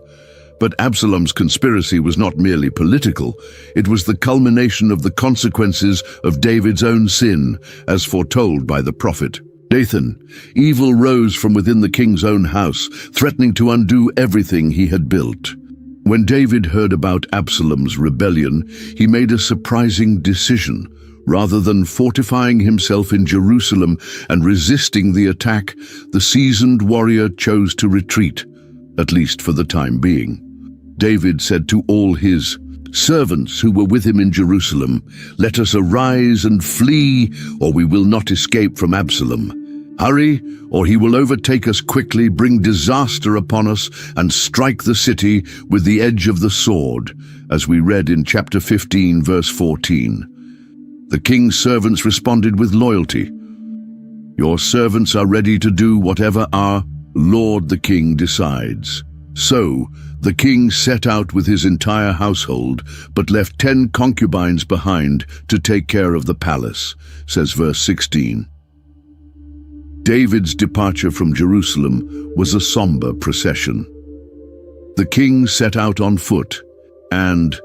But Absalom's conspiracy was not merely political. It was the culmination of the consequences of David's own sin, as foretold by the prophet. Nathan, evil rose from within the king's own house, threatening to undo everything he had built. When David heard about Absalom's rebellion, he made a surprising decision. Rather than fortifying himself in Jerusalem and resisting the attack, the seasoned warrior chose to retreat, at least for the time being. David said to all his servants who were with him in Jerusalem, "Let us arise and flee, or we will not escape from Absalom. Hurry, or he will overtake us quickly, bring disaster upon us, and strike the city with the edge of the sword," as we read in chapter 15, verse 14. The king's servants responded with loyalty. "Your servants are ready to do whatever our Lord the king decides." So, the king set out with his entire household, but left 10 concubines behind to take care of the palace, says verse 16. David's departure from Jerusalem was a somber procession. The king set out on foot, and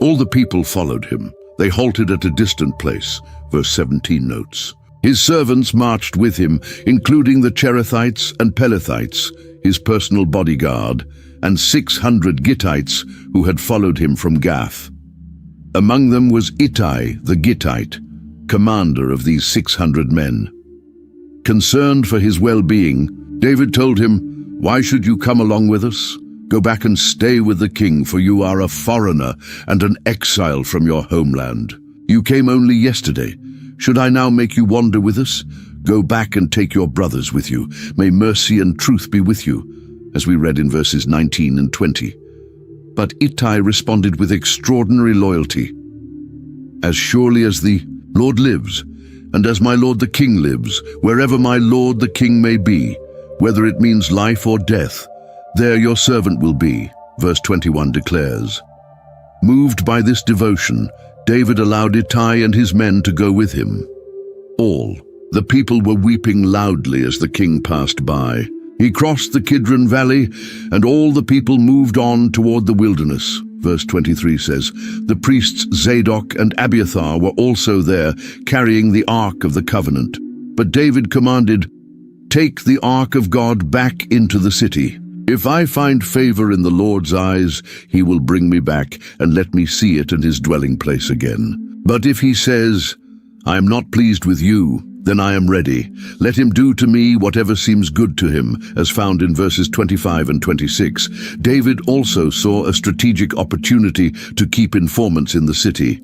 all the people followed him. They halted at a distant place, verse 17 notes. His servants marched with him, including the Cherethites and Pelethites, his personal bodyguard, and 600 Gittites who had followed him from Gath. Among them was Ittai the Gittite, commander of these 600 men. Concerned for his well-being, David told him, "Why should you come along with us? Go back and stay with the king, for you are a foreigner and an exile from your homeland. You came only yesterday. Should I now make you wander with us? Go back and take your brothers with you. May mercy and truth be with you," as we read in verses 19 and 20. But Ittai responded with extraordinary loyalty. "As surely as the Lord lives, and as my lord the king lives, wherever my lord the king may be, whether it means life or death, there your servant will be," verse 21 declares. Moved by this devotion, David allowed Ittai and his men to go with him. All the people were weeping loudly as the king passed by. He crossed the Kidron Valley, and all the people moved on toward the wilderness. Verse 23 says, "The priests Zadok and Abiathar were also there, carrying the Ark of the Covenant. But David commanded, 'Take the Ark of God back into the city. If I find favor in the Lord's eyes, he will bring me back and let me see it in his dwelling place again. But if he says, I am not pleased with you, then I am ready. Let him do to me whatever seems good to him,' as found in verses 25 and 26. David also saw a strategic opportunity to keep informants in the city.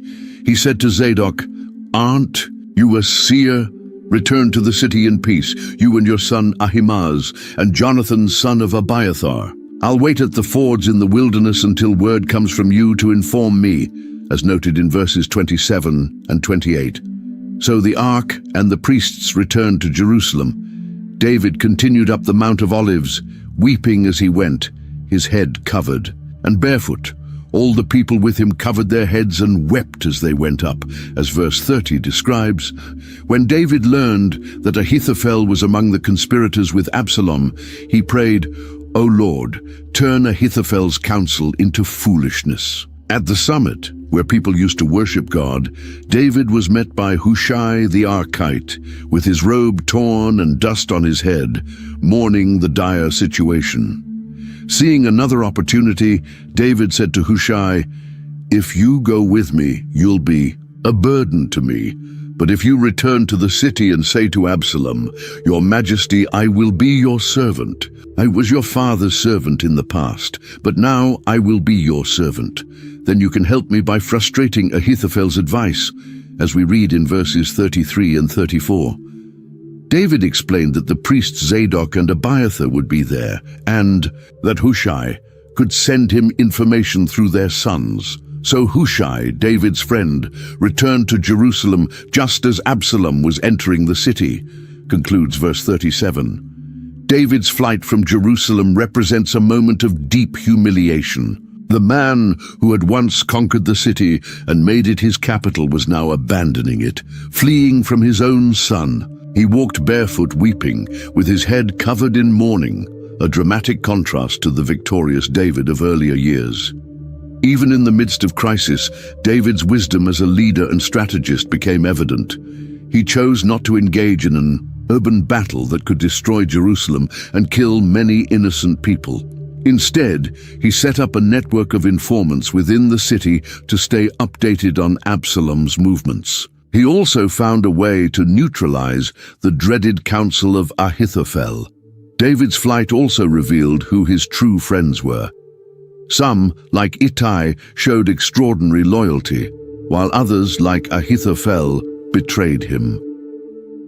He said to Zadok, 'Aren't you a seer? Return to the city in peace, you and your son Ahimaaz, and Jonathan son of Abiathar. I'll wait at the fords in the wilderness until word comes from you to inform me,' as noted in verses 27 and 28. So the ark and the priests returned to Jerusalem. David continued up the Mount of Olives, weeping as he went, his head covered, and barefoot. All the people with him covered their heads and wept as they went up, as verse 30 describes. When David learned that Ahithophel was among the conspirators with Absalom, he prayed, "O Lord, turn Ahithophel's counsel into foolishness." At the summit, where people used to worship God, David was met by Hushai the Archite, with his robe torn and dust on his head, mourning the dire situation. Seeing another opportunity, David said to Hushai, "If you go with me, you'll be a burden to me. But if you return to the city and say to Absalom, 'Your Majesty, I will be your servant. I was your father's servant in the past, but now I will be your servant,' then you can help me by frustrating Ahithophel's advice," as we read in verses 33 and 34. David explained that the priests Zadok and Abiathar would be there, and that Hushai could send him information through their sons. So Hushai, David's friend, returned to Jerusalem just as Absalom was entering the city, concludes verse 37. David's flight from Jerusalem represents a moment of deep humiliation. The man who had once conquered the city and made it his capital was now abandoning it, fleeing from his own son. He walked barefoot, weeping, with his head covered in mourning, a dramatic contrast to the victorious David of earlier years. Even in the midst of crisis, David's wisdom as a leader and strategist became evident. He chose not to engage in an urban battle that could destroy Jerusalem and kill many innocent people. Instead, he set up a network of informants within the city to stay updated on Absalom's movements. He also found a way to neutralize the dreaded counsel of Ahithophel. David's flight also revealed who his true friends were. Some, like Ittai, showed extraordinary loyalty, while others, like Ahithophel, betrayed him.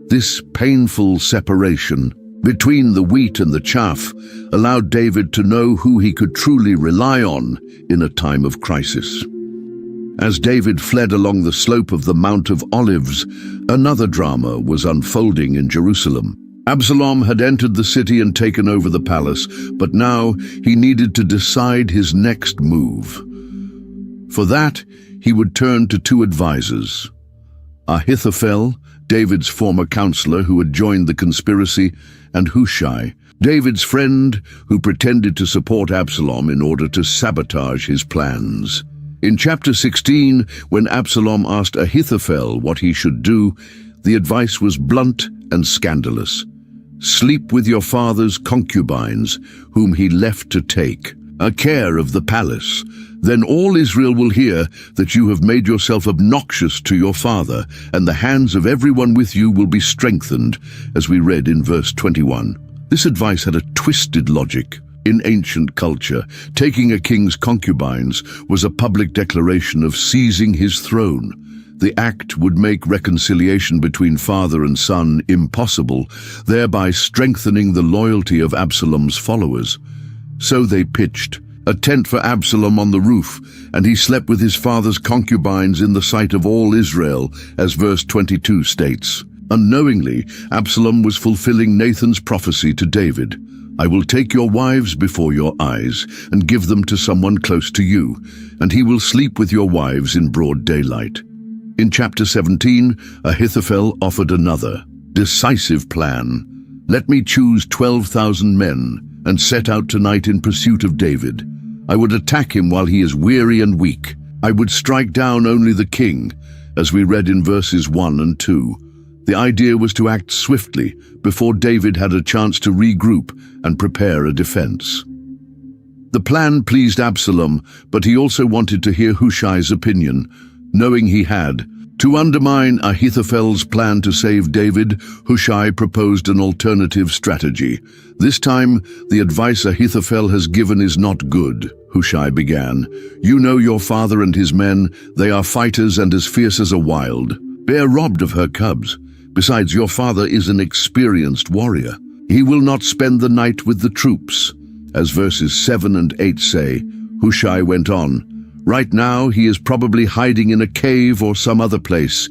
This painful separation between the wheat and the chaff allowed David to know who he could truly rely on in a time of crisis. As David fled along the slope of the Mount of Olives, another drama was unfolding in Jerusalem. Absalom had entered the city and taken over the palace, but now he needed to decide his next move. For that, he would turn to two advisors: Ahithophel, David's former counselor who had joined the conspiracy, and Hushai, David's friend who pretended to support Absalom in order to sabotage his plans. In chapter 16, when Absalom asked Ahithophel what he should do, the advice was blunt and scandalous. Sleep with your father's concubines, whom he left to take a care of the palace. Then all Israel will hear that you have made yourself obnoxious to your father, and the hands of everyone with you will be strengthened, as we read in verse 21. This advice had a twisted logic. In ancient culture, taking a king's concubines was a public declaration of seizing his throne. The act would make reconciliation between father and son impossible, thereby strengthening the loyalty of Absalom's followers. So they pitched a tent for Absalom on the roof, and he slept with his father's concubines in the sight of all Israel, as verse 22 states. Unknowingly, Absalom was fulfilling Nathan's prophecy to David. I will take your wives before your eyes and give them to someone close to you, and he will sleep with your wives in broad daylight. In chapter 17, Ahithophel offered another, decisive plan. Let me choose 12,000 men and set out tonight in pursuit of David. I would attack him while he is weary and weak. I would strike down only the king, as we read in verses 1 and 2. The idea was to act swiftly before David had a chance to regroup and prepare a defense. The plan pleased Absalom, but he also wanted to hear Hushai's opinion, knowing he had. To undermine Ahithophel's plan to save David, Hushai proposed an alternative strategy. This time, the advice Ahithophel has given is not good, Hushai began. You know your father and his men. They are fighters and as fierce as a wild. Bear robbed of her cubs. Besides, your father is an experienced warrior. He will not spend the night with the troops. As verses 7 and 8 say, Hushai went on, right now he is probably hiding in a cave or some other place.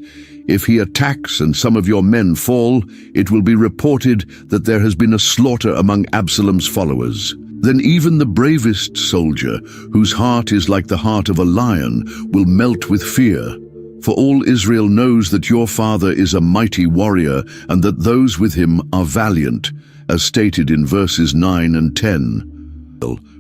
If he attacks and some of your men fall, it will be reported that there has been a slaughter among Absalom's followers. Then even the bravest soldier, whose heart is like the heart of a lion, will melt with fear. For all Israel knows that your father is a mighty warrior and that those with him are valiant, as stated in verses 9 and 10.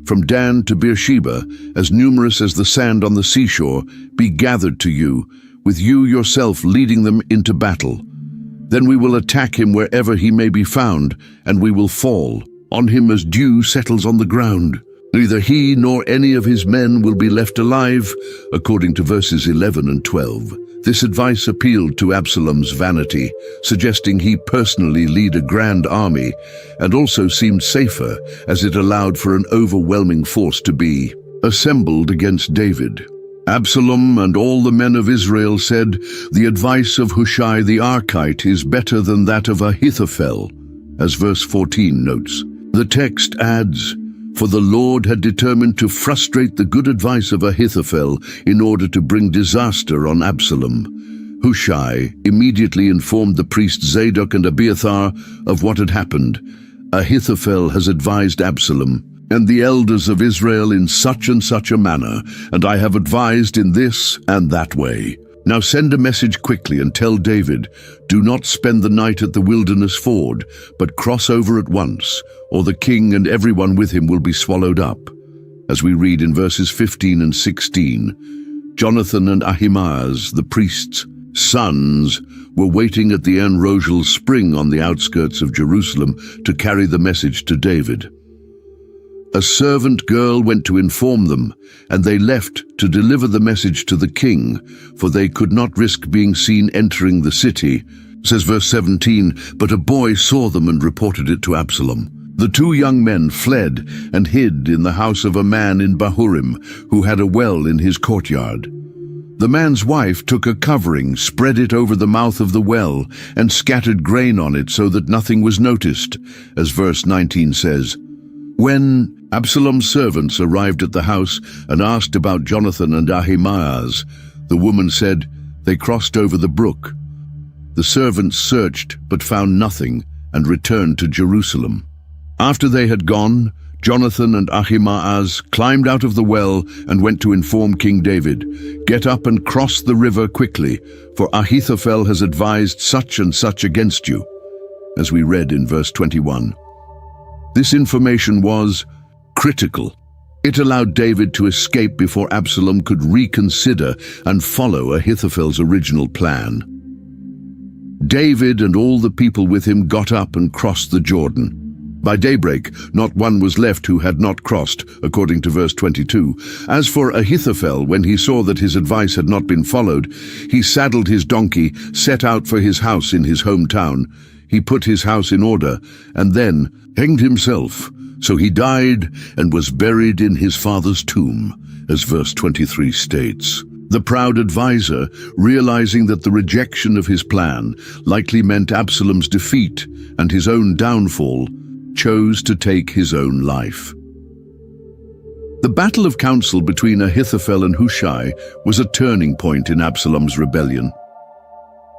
From Dan to Beersheba, as numerous as the sand on the seashore, be gathered to you, with you yourself leading them into battle. Then we will attack him wherever he may be found, and we will fall on him as dew settles on the ground. Neither he nor any of his men will be left alive, according to verses 11 and 12. This advice appealed to Absalom's vanity, suggesting he personally lead a grand army, and also seemed safer as it allowed for an overwhelming force to be assembled against David. Absalom and all the men of Israel said, the advice of Hushai the Archite is better than that of Ahithophel, as verse 14 notes. The text adds, for the Lord had determined to frustrate the good advice of Ahithophel in order to bring disaster on Absalom. Hushai immediately informed the priests Zadok and Abiathar of what had happened. Ahithophel has advised Absalom and the elders of Israel in such and such a manner, and I have advised in this and that way. Now send a message quickly and tell David, do not spend the night at the wilderness ford, but cross over at once, or the king and everyone with him will be swallowed up. As we read in verses 15 and 16, Jonathan and Ahimaaz, the priests, sons were waiting at the En Rogel spring on the outskirts of Jerusalem to carry the message to David. A servant girl went to inform them, and they left to deliver the message to the king, for they could not risk being seen entering the city. Says verse 17, but a boy saw them and reported it to Absalom. The two young men fled and hid in the house of a man in Bahurim, who had a well in his courtyard. The man's wife took a covering, spread it over the mouth of the well, and scattered grain on it so that nothing was noticed, as verse 19 says. When Absalom's servants arrived at the house and asked about Jonathan and Ahimaaz, the woman said, they crossed over the brook. The servants searched but found nothing and returned to Jerusalem. After they had gone, Jonathan and Ahimaaz climbed out of the well and went to inform King David, get up and cross the river quickly, for Ahithophel has advised such and such against you, as we read in verse 21. This information was critical. It allowed David to escape before Absalom could reconsider and follow Ahithophel's original plan. David and all the people with him got up and crossed the Jordan. By daybreak, not one was left who had not crossed, according to verse 22. As for Ahithophel, when he saw that his advice had not been followed, he saddled his donkey, set out for his house in his hometown. He put his house in order, and then hanged himself. So he died and was buried in his father's tomb, as verse 23 states. The proud advisor, realizing that the rejection of his plan likely meant Absalom's defeat and his own downfall, chose to take his own life. The battle of counsel between Ahithophel and Hushai was a turning point in Absalom's rebellion.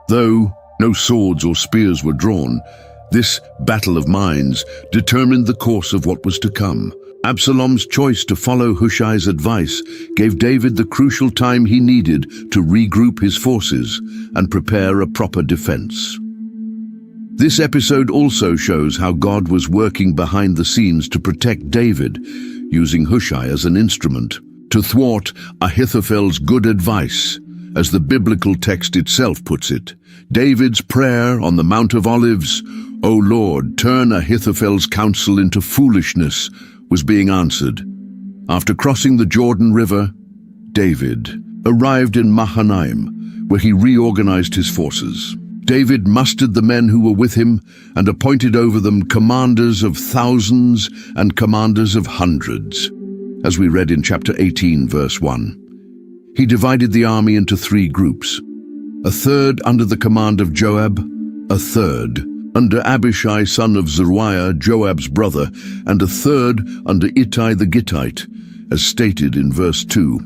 Though no swords or spears were drawn, this battle of minds determined the course of what was to come. Absalom's choice to follow Hushai's advice gave David the crucial time he needed to regroup his forces and prepare a proper defense. This episode also shows how God was working behind the scenes to protect David, using Hushai as an instrument, to thwart Ahithophel's good advice. As the biblical text itself puts it, David's prayer on the Mount of Olives, "O Lord, turn Ahithophel's counsel into foolishness," was being answered. After crossing the Jordan River, David arrived in Mahanaim, where he reorganized his forces. David mustered the men who were with him and appointed over them commanders of thousands and commanders of hundreds, as we read in chapter 18, verse 1. He divided the army into 3 groups, a third under the command of Joab, a third under Abishai son of Zeruiah, Joab's brother, and a third under Ittai the Gittite, as stated in verse 2.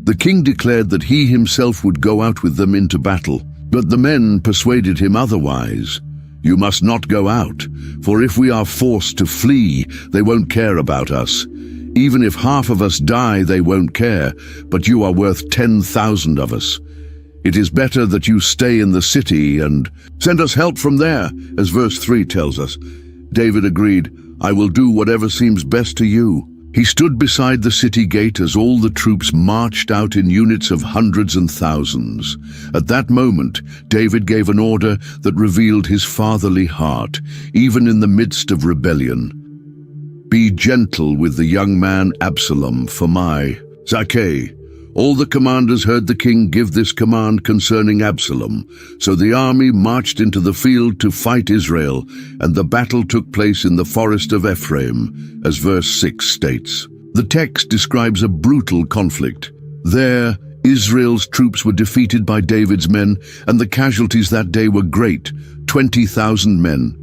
The king declared that he himself would go out with them into battle, but the men persuaded him otherwise. "You must not go out, for if we are forced to flee, they won't care about us. Even if half of us die, they won't care, but you are worth 10,000 of us. It is better that you stay in the city and send us help from there," as verse 3 tells us. David agreed, "I will do whatever seems best to you." He stood beside the city gate as all the troops marched out in units of hundreds and thousands. At that moment, David gave an order that revealed his fatherly heart, even in the midst of rebellion. "Be gentle with the young man Absalom for my sake." All the commanders heard the king give this command concerning Absalom. So the army marched into the field to fight Israel, and the battle took place in the forest of Ephraim, as verse 6 states. The text describes a brutal conflict. There, Israel's troops were defeated by David's men, and the casualties that day were great, 20,000 men.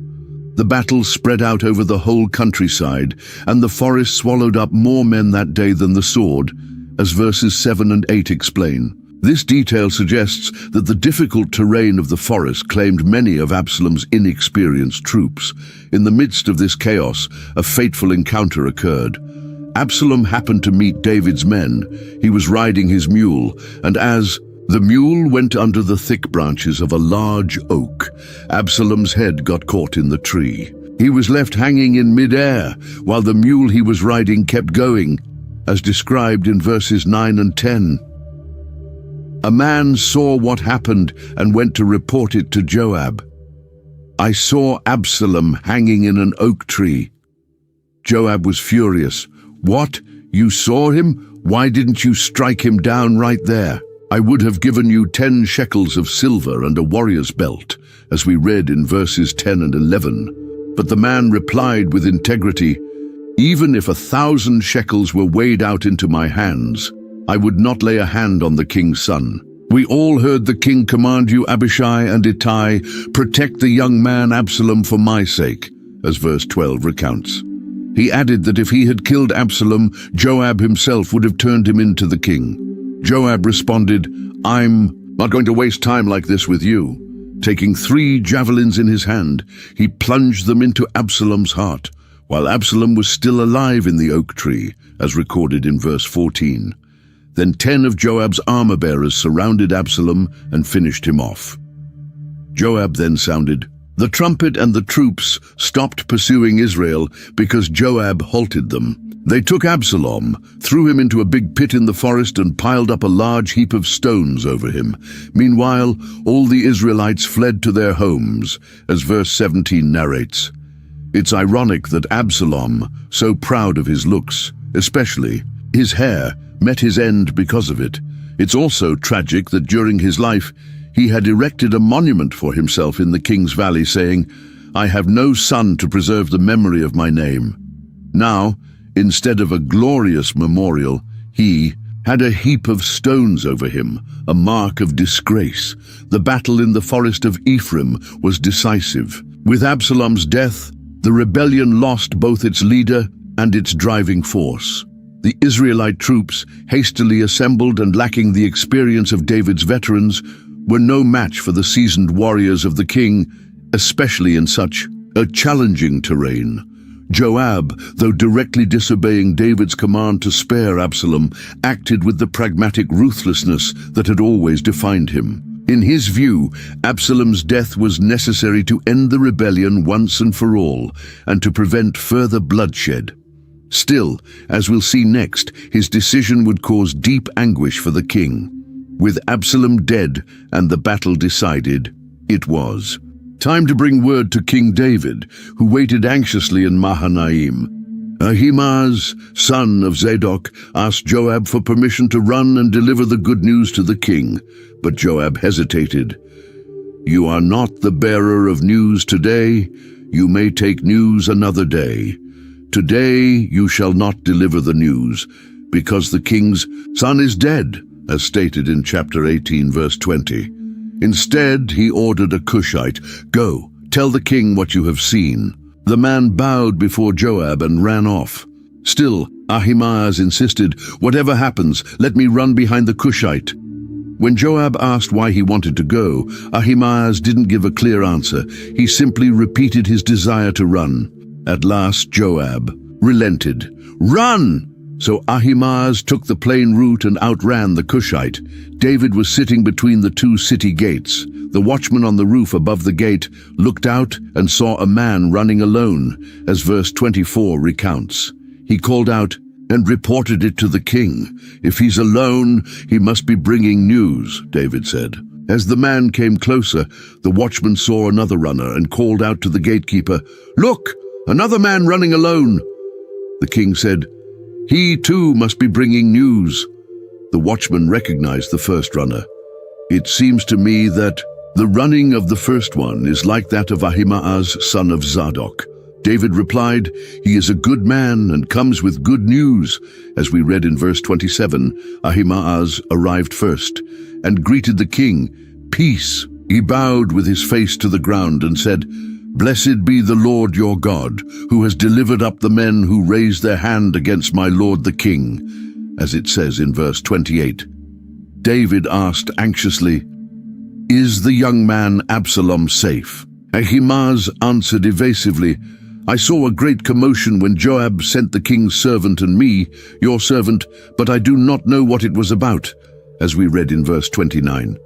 The battle spread out over the whole countryside, and the forest swallowed up more men that day than the sword, as verses 7 and 8 explain. This detail suggests that the difficult terrain of the forest claimed many of Absalom's inexperienced troops. In the midst of this chaos, a fateful encounter occurred. Absalom happened to meet David's men. He was riding his mule, and as the mule went under the thick branches of a large oak, Absalom's head got caught in the tree. He was left hanging in mid-air, while the mule he was riding kept going, as described in verses 9 and 10. a man saw what happened and went to report it to Joab. I saw Absalom hanging in an oak tree. Joab was furious. What? You saw him? Why didn't you strike him down right there? I would have given you 10 shekels of silver and a warrior's belt, as we read in verses 10 and 11. But the man replied with integrity, even if 1,000 shekels were weighed out into my hands, I would not lay a hand on the king's son. We all heard the king command you, Abishai and Ittai, protect the young man Absalom for my sake, as verse 12 recounts. He added that if he had killed Absalom, Joab himself would have turned him in to the king. Joab responded, I'm not going to waste time like this with you. Taking 3 javelins in his hand, he plunged them into Absalom's heart, while Absalom was still alive in the oak tree, as recorded in verse 14. Then 10 of Joab's armor-bearers surrounded Absalom and finished him off. Joab then sounded the trumpet, and the troops stopped pursuing Israel because Joab halted them. They took Absalom, threw him into a big pit in the forest, and piled up a large heap of stones over him. Meanwhile, all the Israelites fled to their homes, as verse 17 narrates. It's ironic that Absalom, so proud of his looks, especially his hair, met his end because of it. It's also tragic that during his life, he had erected a monument for himself in the King's Valley, saying, I have no son to preserve the memory of my name. Now, instead of a glorious memorial, he had a heap of stones over him, a mark of disgrace. The battle in the forest of Ephraim was decisive. With Absalom's death, the rebellion lost both its leader and its driving force. The Israelite troops, hastily assembled and lacking the experience of David's veterans, were no match for the seasoned warriors of the king, especially in such a challenging terrain. Joab, though directly disobeying David's command to spare Absalom, acted with the pragmatic ruthlessness that had always defined him. In his view, Absalom's death was necessary to end the rebellion once and for all, and to prevent further bloodshed. Still, as we'll see next, his decision would cause deep anguish for the king. With Absalom dead and the battle decided, it was time to bring word to King David, who waited anxiously in Mahanaim. Ahimaaz, son of Zadok, asked Joab for permission to run and deliver the good news to the king, but Joab hesitated. You are not the bearer of news today. You may take news another day. Today you shall not deliver the news, because the king's son is dead, as stated in chapter 18, verse 20. Instead, he ordered a Cushite, Go, tell the king what you have seen. The man bowed before Joab and ran off. Still, Ahimaaz insisted, Whatever happens, let me run behind the Cushite. When Joab asked why he wanted to go, Ahimaaz didn't give a clear answer. He simply repeated his desire to run. At last, Joab relented. Run! So Ahimaaz took the plain route and outran the Cushite. David was sitting between the 2 city gates. The watchman on the roof above the gate looked out and saw a man running alone, as verse 24 recounts. He called out and reported it to the king. If he's alone, he must be bringing news, David said. As the man came closer, the watchman saw another runner and called out to the gatekeeper, Look, another man running alone. The king said, He too must be bringing news. The watchman recognized the first runner. It seems to me that the running of the first one is like that of Ahimaaz, son of Zadok. David replied, He is a good man and comes with good news. As we read in verse 27, Ahimaaz arrived first and greeted the king. Peace. He bowed with his face to the ground and said, Blessed be the Lord your God, who has delivered up the men who raised their hand against my lord the king, as it says in verse 28. David asked anxiously, Is the young man Absalom safe? Ahimaaz answered evasively, I saw a great commotion when Joab sent the king's servant and me, your servant, but I do not know what it was about, as we read in verse 29.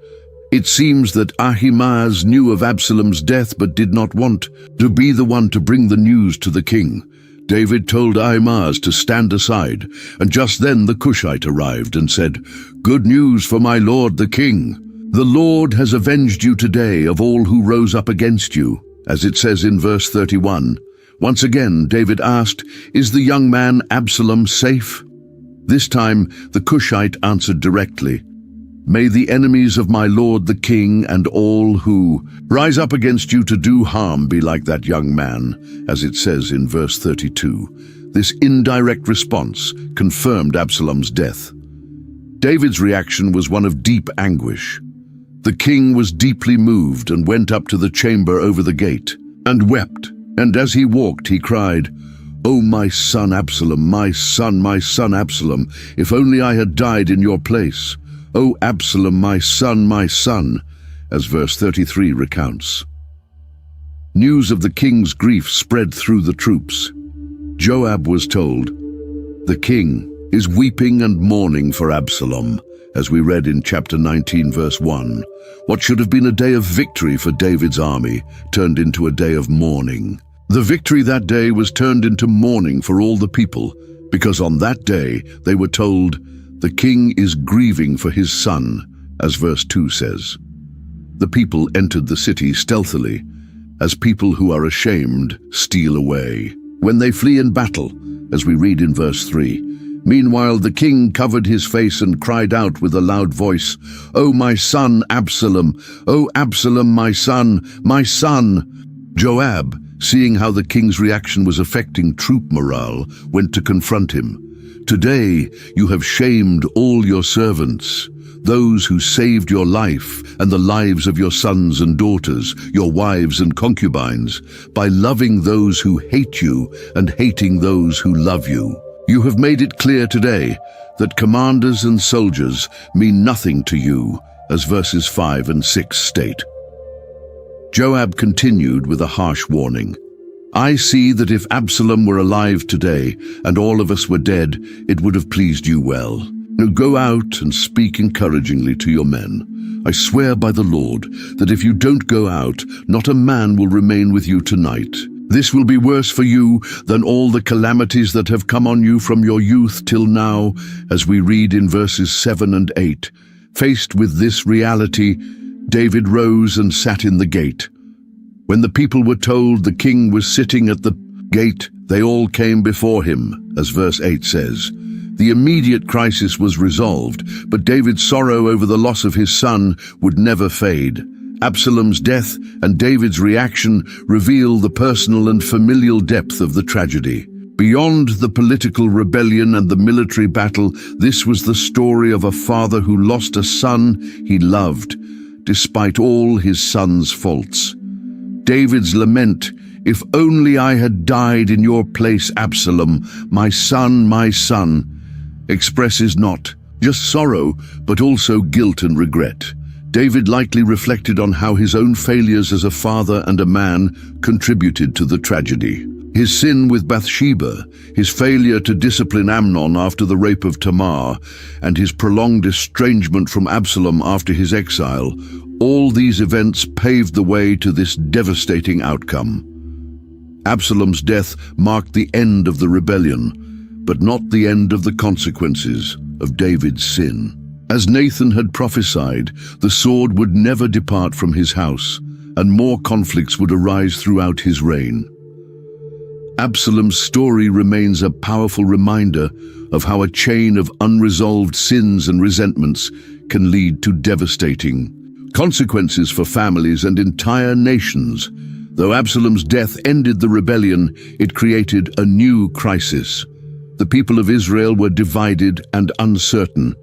It seems that Ahimaaz knew of Absalom's death but did not want to be the one to bring the news to the king. David told Ahimaaz to stand aside, and just then the Cushite arrived and said, "Good news for my lord the king. The Lord has avenged you today of all who rose up against you," as it says in verse 31. Once again, David asked, "Is the young man Absalom safe?" This time, the Cushite answered directly, "May the enemies of my lord the king and all who rise up against you to do harm be like that young man," as it says in verse 32. This indirect response confirmed Absalom's death. David's reaction was one of deep anguish. The king was deeply moved and went up to the chamber over the gate and wept. And as he walked, he cried, "Oh, my son Absalom, my son Absalom, if only I had died in your place. O Absalom, my son," as verse 33 recounts. News of the king's grief spread through the troops. Joab was told, "The king is weeping and mourning for Absalom," as we read in chapter 19, verse 1. What should have been a day of victory for David's army turned into a day of mourning. The victory that day was turned into mourning for all the people, because on that day they were told, "The king is grieving for his son," as verse 2 says. The people entered the city stealthily, as people who are ashamed steal away, when they flee in battle, as we read in verse 3. Meanwhile, the king covered his face and cried out with a loud voice, "O my son Absalom! O Absalom, my son, my son!" Joab, seeing how the king's reaction was affecting troop morale, went to confront him. "Today you have shamed all your servants, those who saved your life and the lives of your sons and daughters, your wives and concubines, by loving those who hate you and hating those who love you. You have made it clear today that commanders and soldiers mean nothing to you," as verses 5 and 6 state. Joab continued with a harsh warning. "I see that if Absalom were alive today and all of us were dead, it would have pleased you well. Now go out and speak encouragingly to your men. I swear by the Lord that if you don't go out, not a man will remain with you tonight. This will be worse for you than all the calamities that have come on you from your youth till now," as we read in verses 7 and 8. Faced with this reality, David rose and sat in the gate. When the people were told the king was sitting at the gate, they all came before him, as verse 8 says. The immediate crisis was resolved, but David's sorrow over the loss of his son would never fade. Absalom's death and David's reaction reveal the personal and familial depth of the tragedy. Beyond the political rebellion and the military battle, this was the story of a father who lost a son he loved, despite all his son's faults. David's lament, "If only I had died in your place, Absalom, my son," expresses not just sorrow, but also guilt and regret. David likely reflected on how his own failures as a father and a man contributed to the tragedy. His sin with Bathsheba, his failure to discipline Amnon after the rape of Tamar, and his prolonged estrangement from Absalom after his exile, all these events paved the way to this devastating outcome. Absalom's death marked the end of the rebellion, but not the end of the consequences of David's sin. As Nathan had prophesied, the sword would never depart from his house, and more conflicts would arise throughout his reign. Absalom's story remains a powerful reminder of how a chain of unresolved sins and resentments can lead to devastating consequences for families and entire nations. Though Absalom's death ended the rebellion, it created a new crisis. The people of Israel were divided and uncertain.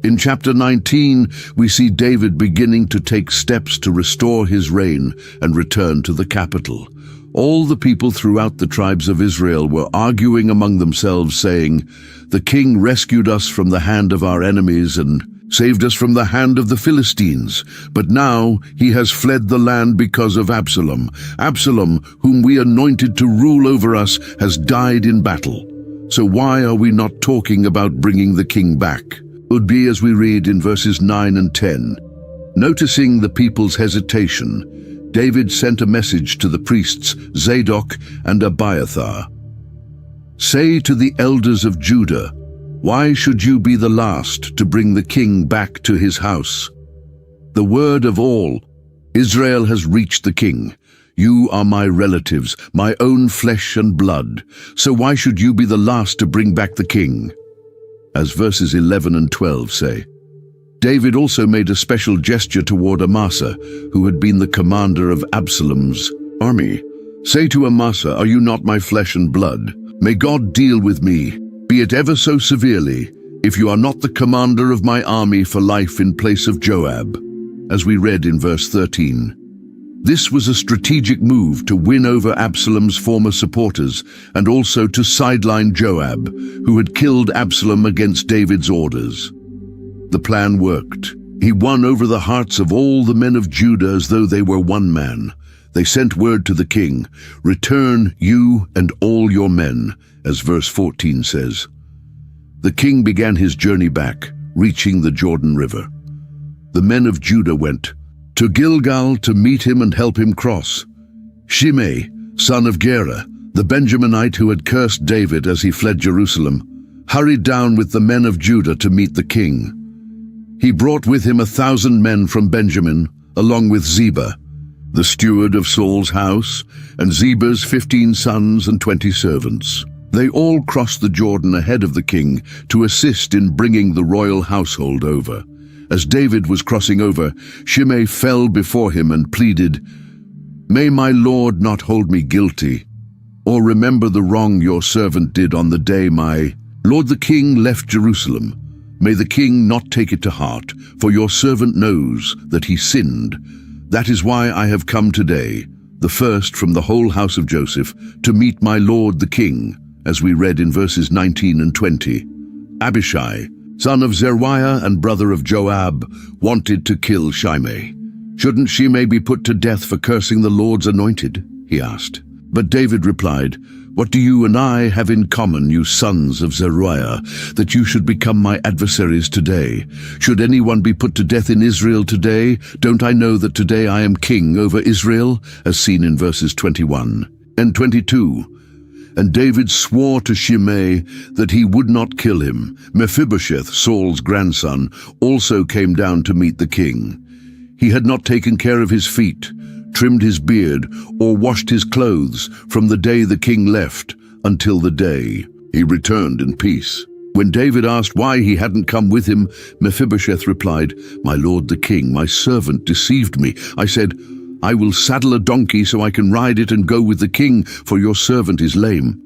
In chapter 19, we see David beginning to take steps to restore his reign and return to the capital. All the people throughout the tribes of Israel were arguing among themselves, saying, "The king rescued us from the hand of our enemies and saved us from the hand of the Philistines. But now he has fled the land because of Absalom. Absalom, whom we anointed to rule over us, has died in battle. So why are we not talking about bringing the king back?" Would be as we read in verses 9 and 10. Noticing the people's hesitation, David sent a message to the priests Zadok and Abiathar. "Say to the elders of Judah, why should you be the last to bring the king back to his house? The word of all, Israel has reached the king. You are my relatives, my own flesh and blood, so why should you be the last to bring back the king?" As verses 11 and 12 say. David also made a special gesture toward Amasa, who had been the commander of Absalom's army. "Say to Amasa, are you not my flesh and blood? May God deal with me, be it ever so severely, if you are not the commander of my army for life in place of Joab," as we read in verse 13. This was a strategic move to win over Absalom's former supporters and also to sideline Joab, who had killed Absalom against David's orders. The plan worked. He won over the hearts of all the men of Judah as though they were one man. They sent word to the king, "Return, you and all your men," as verse 14 says. The king began his journey back, reaching the Jordan River. The men of Judah went to Gilgal to meet him and help him cross. Shimei, son of Gera, the Benjaminite who had cursed David as he fled Jerusalem, hurried down with the men of Judah to meet the king. He brought with him 1,000 men from Benjamin, along with Ziba, the steward of Saul's house, and Ziba's 15 sons and 20 servants. They all crossed the Jordan ahead of the king to assist in bringing the royal household over. As David was crossing over, Shimei fell before him and pleaded, "May my lord not hold me guilty, or remember the wrong your servant did on the day my lord the king left Jerusalem. May the king not take it to heart, for your servant knows that he sinned. That is why I have come today, the first from the whole house of Joseph, to meet my lord the king," as we read in verses 19 and 20. Abishai, son of Zeruiah and brother of Joab, wanted to kill Shimei. "Shouldn't Shimei be put to death for cursing the Lord's anointed?" he asked. But David replied, "What do you and I have in common, you sons of Zeruiah, that you should become my adversaries today? Should anyone be put to death in Israel today, don't I know that today I am king over Israel?" as seen in verses 21 and 22. And David swore to Shimei that he would not kill him. Mephibosheth, Saul's grandson, also came down to meet the king. He had not taken care of his feet, trimmed his beard, or washed his clothes from the day the king left until the day he returned in peace. When David asked why he hadn't come with him, Mephibosheth replied, "My lord the king, my servant deceived me. I said, 'I will saddle a donkey so I can ride it and go with the king, for your servant is lame.'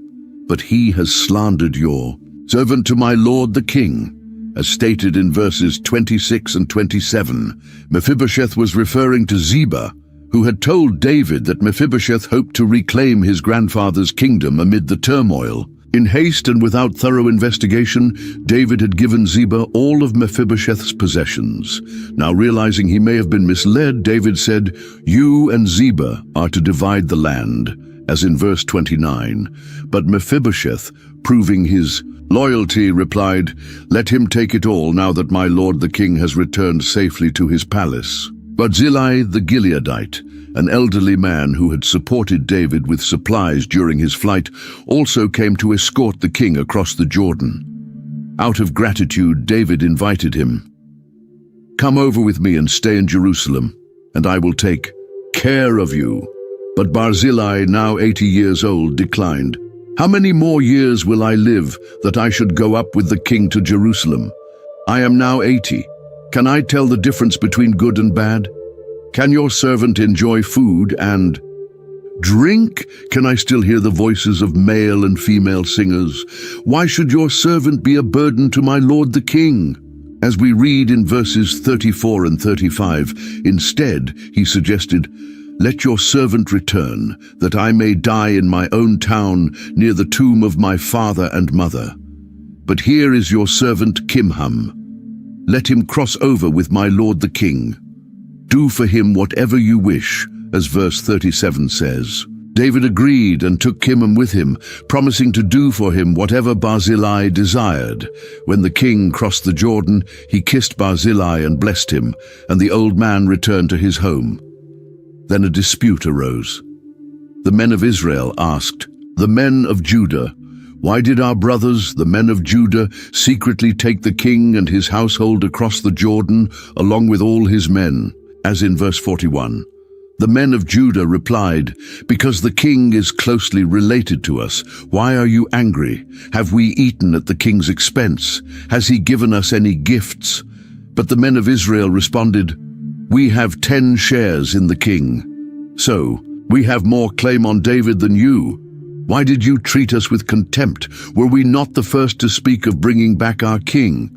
But he has slandered your servant to my lord the king." As stated in verses 26 and 27, Mephibosheth was referring to Ziba, who had told David that Mephibosheth hoped to reclaim his grandfather's kingdom amid the turmoil. In haste and without thorough investigation, David had given Ziba all of Mephibosheth's possessions. Now realizing he may have been misled, David said, "You and Ziba are to divide the land," as in verse 29. But Mephibosheth, proving his loyalty, replied, "Let him take it all now that my lord the king has returned safely to his palace." Barzillai the Gileadite, an elderly man who had supported David with supplies during his flight, also came to escort the king across the Jordan. Out of gratitude, David invited him, "Come over with me and stay in Jerusalem, and I will take care of you." But Barzillai, now 80 years old, declined. "How many more years will I live that I should go up with the king to Jerusalem? I am now 80. Can I tell the difference between good and bad? Can your servant enjoy food and drink? Can I still hear the voices of male and female singers? Why should your servant be a burden to my lord the king?" As we read in verses 34 and 35, instead, he suggested, "Let your servant return, that I may die in my own town near the tomb of my father and mother. But here is your servant Kimham. Let him cross over with my lord the king. Do for him whatever you wish," as verse 37 says. David agreed and took Kimham with him, promising to do for him whatever Barzillai desired. When the king crossed the Jordan, he kissed Barzillai and blessed him, and the old man returned to his home. Then a dispute arose. The men of Israel asked the men of Judah, Why did our brothers, the men of Judah, secretly take the king and his household across the Jordan, along with all his men? As in verse 41. The men of Judah replied, because the king is closely related to us. Why are you angry? Have we eaten at the king's expense? Has he given us any gifts? But the men of Israel responded, we have 10 shares in the king. So, we have more claim on David than you. Why did you treat us with contempt? Were we not the first to speak of bringing back our king?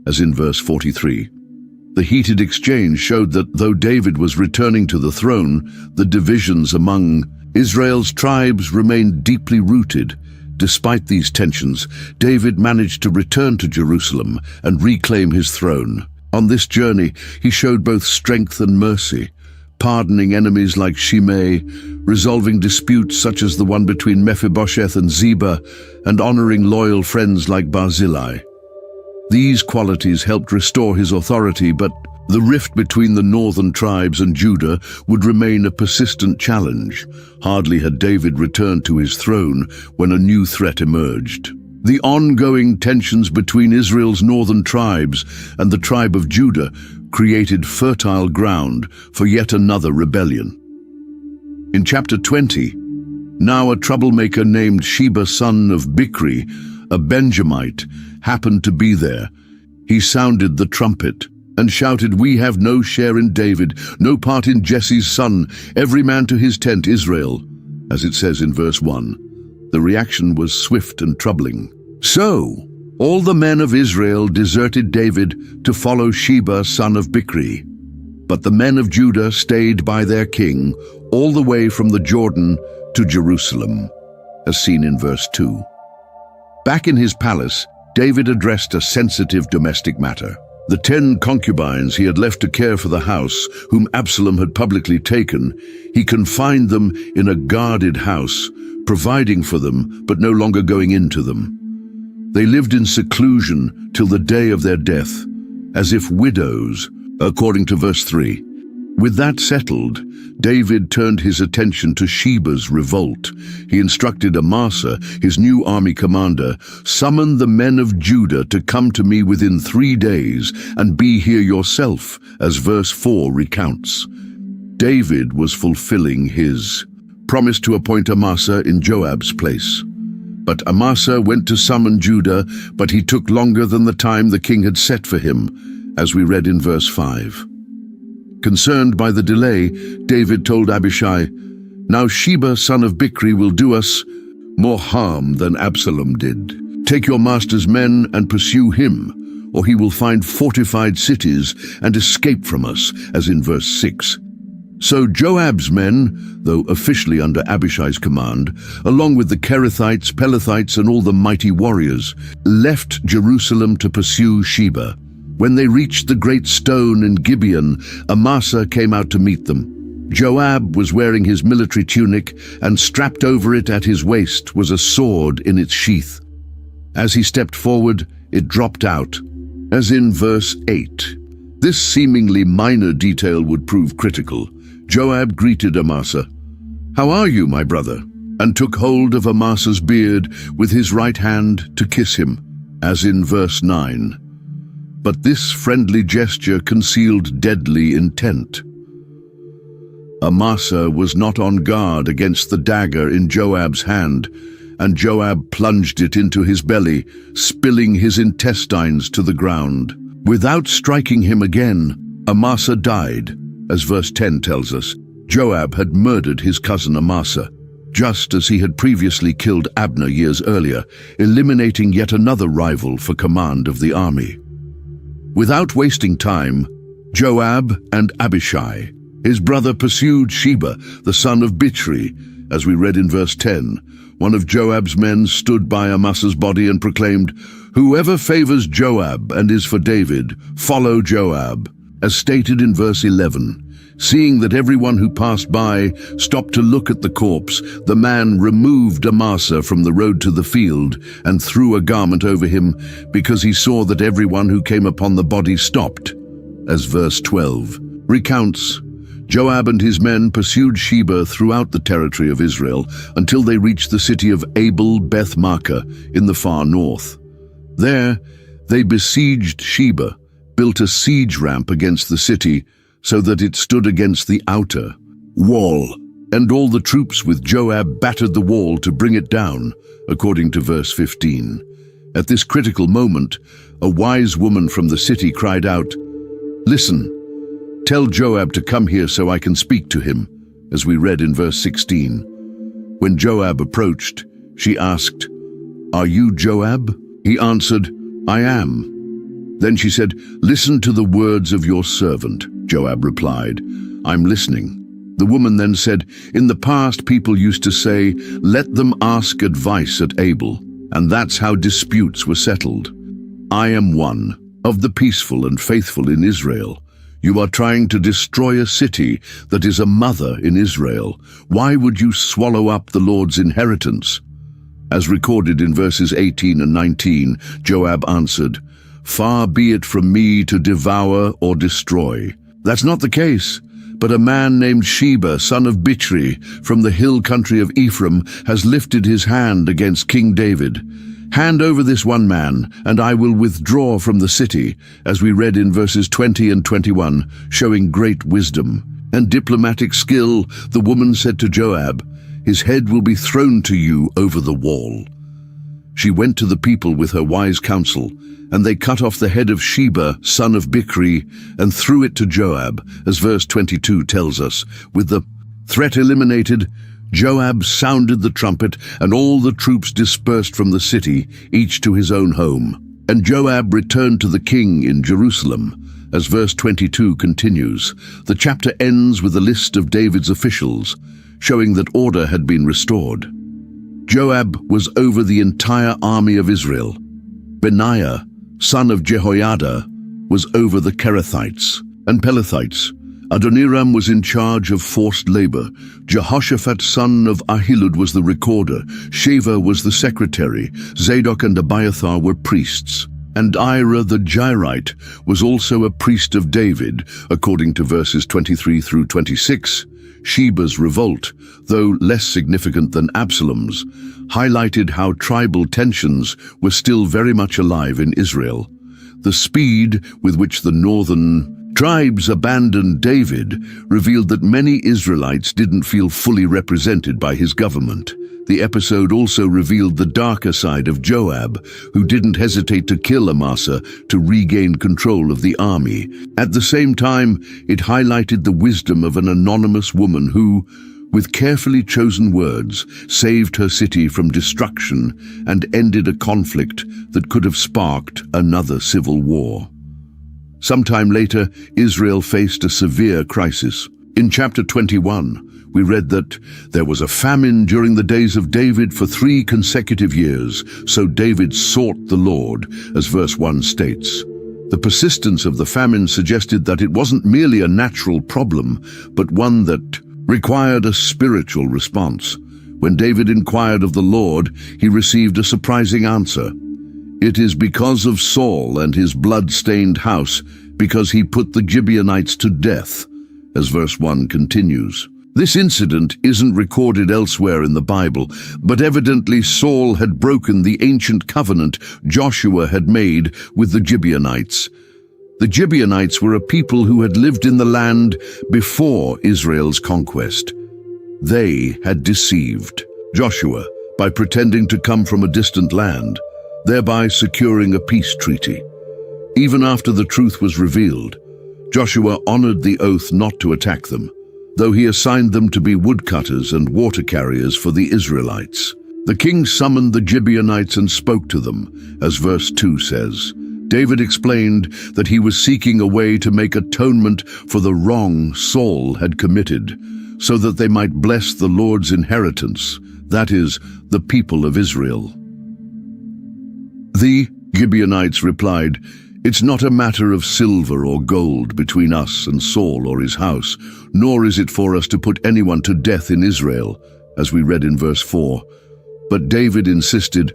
As in verse 43. The heated exchange showed that though David was returning to the throne, the divisions among Israel's tribes remained deeply rooted. Despite these tensions, David managed to return to Jerusalem and reclaim his throne. On this journey, he showed both strength and mercy, pardoning enemies like Shimei, resolving disputes such as the one between Mephibosheth and Ziba, and honoring loyal friends like Barzillai. These qualities helped restore his authority, but the rift between the northern tribes and Judah would remain a persistent challenge. Hardly had David returned to his throne when a new threat emerged. The ongoing tensions between Israel's northern tribes and the tribe of Judah created fertile ground for yet another rebellion. In chapter 20, now a troublemaker named Sheba, son of Bichri, a Benjamite, happened to be there. He sounded the trumpet and shouted, we have no share in David, no part in Jesse's son, every man to his tent, Israel, as it says in verse 1. The reaction was swift and troubling. So, all the men of Israel deserted David to follow Sheba, son of Bichri. But the men of Judah stayed by their king all the way from the Jordan to Jerusalem, as seen in verse 2. Back in his palace, David addressed a sensitive domestic matter. The 10 concubines he had left to care for the house, whom Absalom had publicly taken, he confined them in a guarded house, providing for them but no longer going into them. They lived in seclusion till the day of their death, as if widows, according to verse 3. With that settled, David turned his attention to Sheba's revolt. He instructed Amasa, his new army commander, summon the men of Judah to come to me within 3 days, and be here yourself, as verse 4 recounts. David was fulfilling his promise to appoint Amasa in Joab's place. But Amasa went to summon Judah, but he took longer than the time the king had set for him, as we read in verse 5. Concerned by the delay, David told Abishai, now Sheba, son of Bichri, will do us more harm than Absalom did. Take your master's men and pursue him, or he will find fortified cities and escape from us, as in verse 6. So Joab's men, though officially under Abishai's command, along with the Kerethites, Pelethites, and all the mighty warriors, left Jerusalem to pursue Sheba. When they reached the great stone in Gibeon, Amasa came out to meet them. Joab was wearing his military tunic, and strapped over it at his waist was a sword in its sheath. As he stepped forward, it dropped out, as in verse 8. This seemingly minor detail would prove critical. Joab greeted Amasa. "How are you, my brother?" and took hold of Amasa's beard with his right hand to kiss him, as in verse 9. But this friendly gesture concealed deadly intent. Amasa was not on guard against the dagger in Joab's hand, and Joab plunged it into his belly, spilling his intestines to the ground. Without striking him again, Amasa died. As verse 10 tells us, Joab had murdered his cousin Amasa, just as he had previously killed Abner years earlier, eliminating yet another rival for command of the army. Without wasting time, Joab and Abishai, his brother, pursued Sheba, the son of Bichri, as we read in verse 10. One of Joab's men stood by Amasa's body and proclaimed, "Whoever favors Joab and is for David, follow Joab," as stated in verse 11. Seeing that everyone who passed by stopped to look at the corpse, the man removed Amasa from the road to the field and threw a garment over him, because he saw that everyone who came upon the body stopped. As verse 12 recounts, Joab and his men pursued Sheba throughout the territory of Israel until they reached the city of Abel-Beth-Maachah in the far north. There, they besieged Sheba, built a siege ramp against the city so that it stood against the outer wall, and all the troops with Joab battered the wall to bring it down, according to verse 15. At this critical moment, a wise woman from the city cried out, "Listen, tell Joab to come here so I can speak to him," as we read in verse 16. When Joab approached, she asked, "Are you Joab?" He answered, "I am." Then she said, "Listen to the words of your servant." Joab replied, "I'm listening." The woman then said, "In the past people used to say, 'Let them ask advice at Abel,' and that's how disputes were settled. I am one of the peaceful and faithful in Israel. You are trying to destroy a city that is a mother in Israel. Why would you swallow up the Lord's inheritance?" As recorded in verses 18 and 19, Joab answered, "Far be it from me to devour or destroy. That's not the case. But a man named Sheba, son of Bichri, from the hill country of Ephraim, has lifted his hand against King David. Hand over this one man, and I will withdraw from the city," as we read in verses 20 and 21, showing great wisdom and diplomatic skill. The woman said to Joab, "His head will be thrown to you over the wall." She went to the people with her wise counsel, and they cut off the head of Sheba, son of Bichri, and threw it to Joab, as verse 22 tells us. With the threat eliminated, Joab sounded the trumpet, and all the troops dispersed from the city, each to his own home. And Joab returned to the king in Jerusalem, as verse 22 continues. The chapter ends with a list of David's officials, showing that order had been restored. Joab was over the entire army of Israel. Benaiah, son of Jehoiada, was over the Kerethites and Pelethites. Adoniram was in charge of forced labor. Jehoshaphat, son of Ahilud, was the recorder. Sheva was the secretary. Zadok and Abiathar were priests. And Ira the Jairite was also a priest of David, according to verses 23 through 26. Sheba's revolt, though less significant than Absalom's, highlighted how tribal tensions were still very much alive in Israel. The speed with which the northern tribes abandoned David revealed that many Israelites didn't feel fully represented by his government. The episode also revealed the darker side of Joab, who didn't hesitate to kill Amasa to regain control of the army. At the same time, it highlighted the wisdom of an anonymous woman who, with carefully chosen words, saved her city from destruction and ended a conflict that could have sparked another civil war. Sometime later, Israel faced a severe crisis. In chapter 21, we read that there was a famine during the days of David for 3 consecutive years, so David sought the Lord, as verse 1 states. The persistence of the famine suggested that it wasn't merely a natural problem, but one that required a spiritual response. When David inquired of the Lord, he received a surprising answer. "It is because of Saul and his blood-stained house, because he put the Gibeonites to death," as verse 1 continues. This incident isn't recorded elsewhere in the Bible, but evidently Saul had broken the ancient covenant Joshua had made with the Gibeonites. The Gibeonites were a people who had lived in the land before Israel's conquest. They had deceived Joshua by pretending to come from a distant land, thereby securing a peace treaty. Even after the truth was revealed, Joshua honored the oath not to attack them, though he assigned them to be woodcutters and water carriers for the Israelites. The king summoned the Gibeonites and spoke to them, as verse 2 says. David explained that he was seeking a way to make atonement for the wrong Saul had committed, so that they might bless the Lord's inheritance, that is, the people of Israel. The Gibeonites replied, "It's not a matter of silver or gold between us and Saul or his house, nor is it for us to put anyone to death in Israel," as we read in verse 4. But David insisted,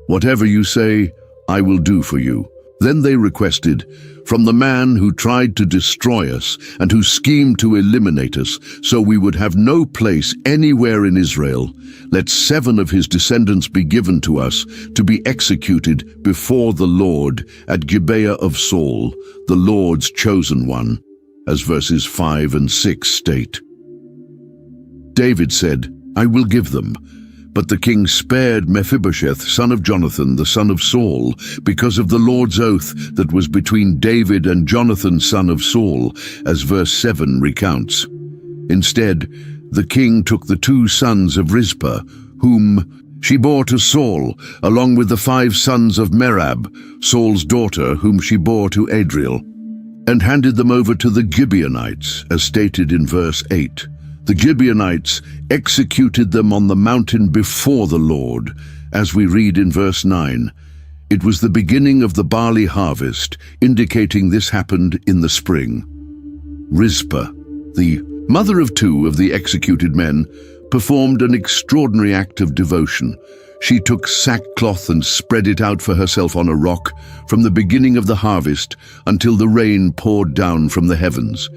"Whatever you say, I will do for you." Then they requested, "From the man who tried to destroy us and who schemed to eliminate us, so we would have no place anywhere in Israel, let 7 of his descendants be given to us to be executed before the Lord at Gibeah of Saul, the Lord's chosen one," as verses 5 and 6 state. David said, "I will give them." But the king spared Mephibosheth, son of Jonathan, the son of Saul, because of the Lord's oath that was between David and Jonathan, son of Saul, as verse 7 recounts. Instead, the king took the 2 sons of Rizpah, whom she bore to Saul, along with the 5 sons of Merab, Saul's daughter, whom she bore to Adriel, and handed them over to the Gibeonites, as stated in verse 8. The Gibeonites executed them on the mountain before the Lord, as we read in verse 9. It was the beginning of the barley harvest, indicating this happened in the spring. Rizpah, the mother of 2 of the executed men, performed an extraordinary act of devotion. She took sackcloth and spread it out for herself on a rock from the beginning of the harvest until the rain poured down from the heavens.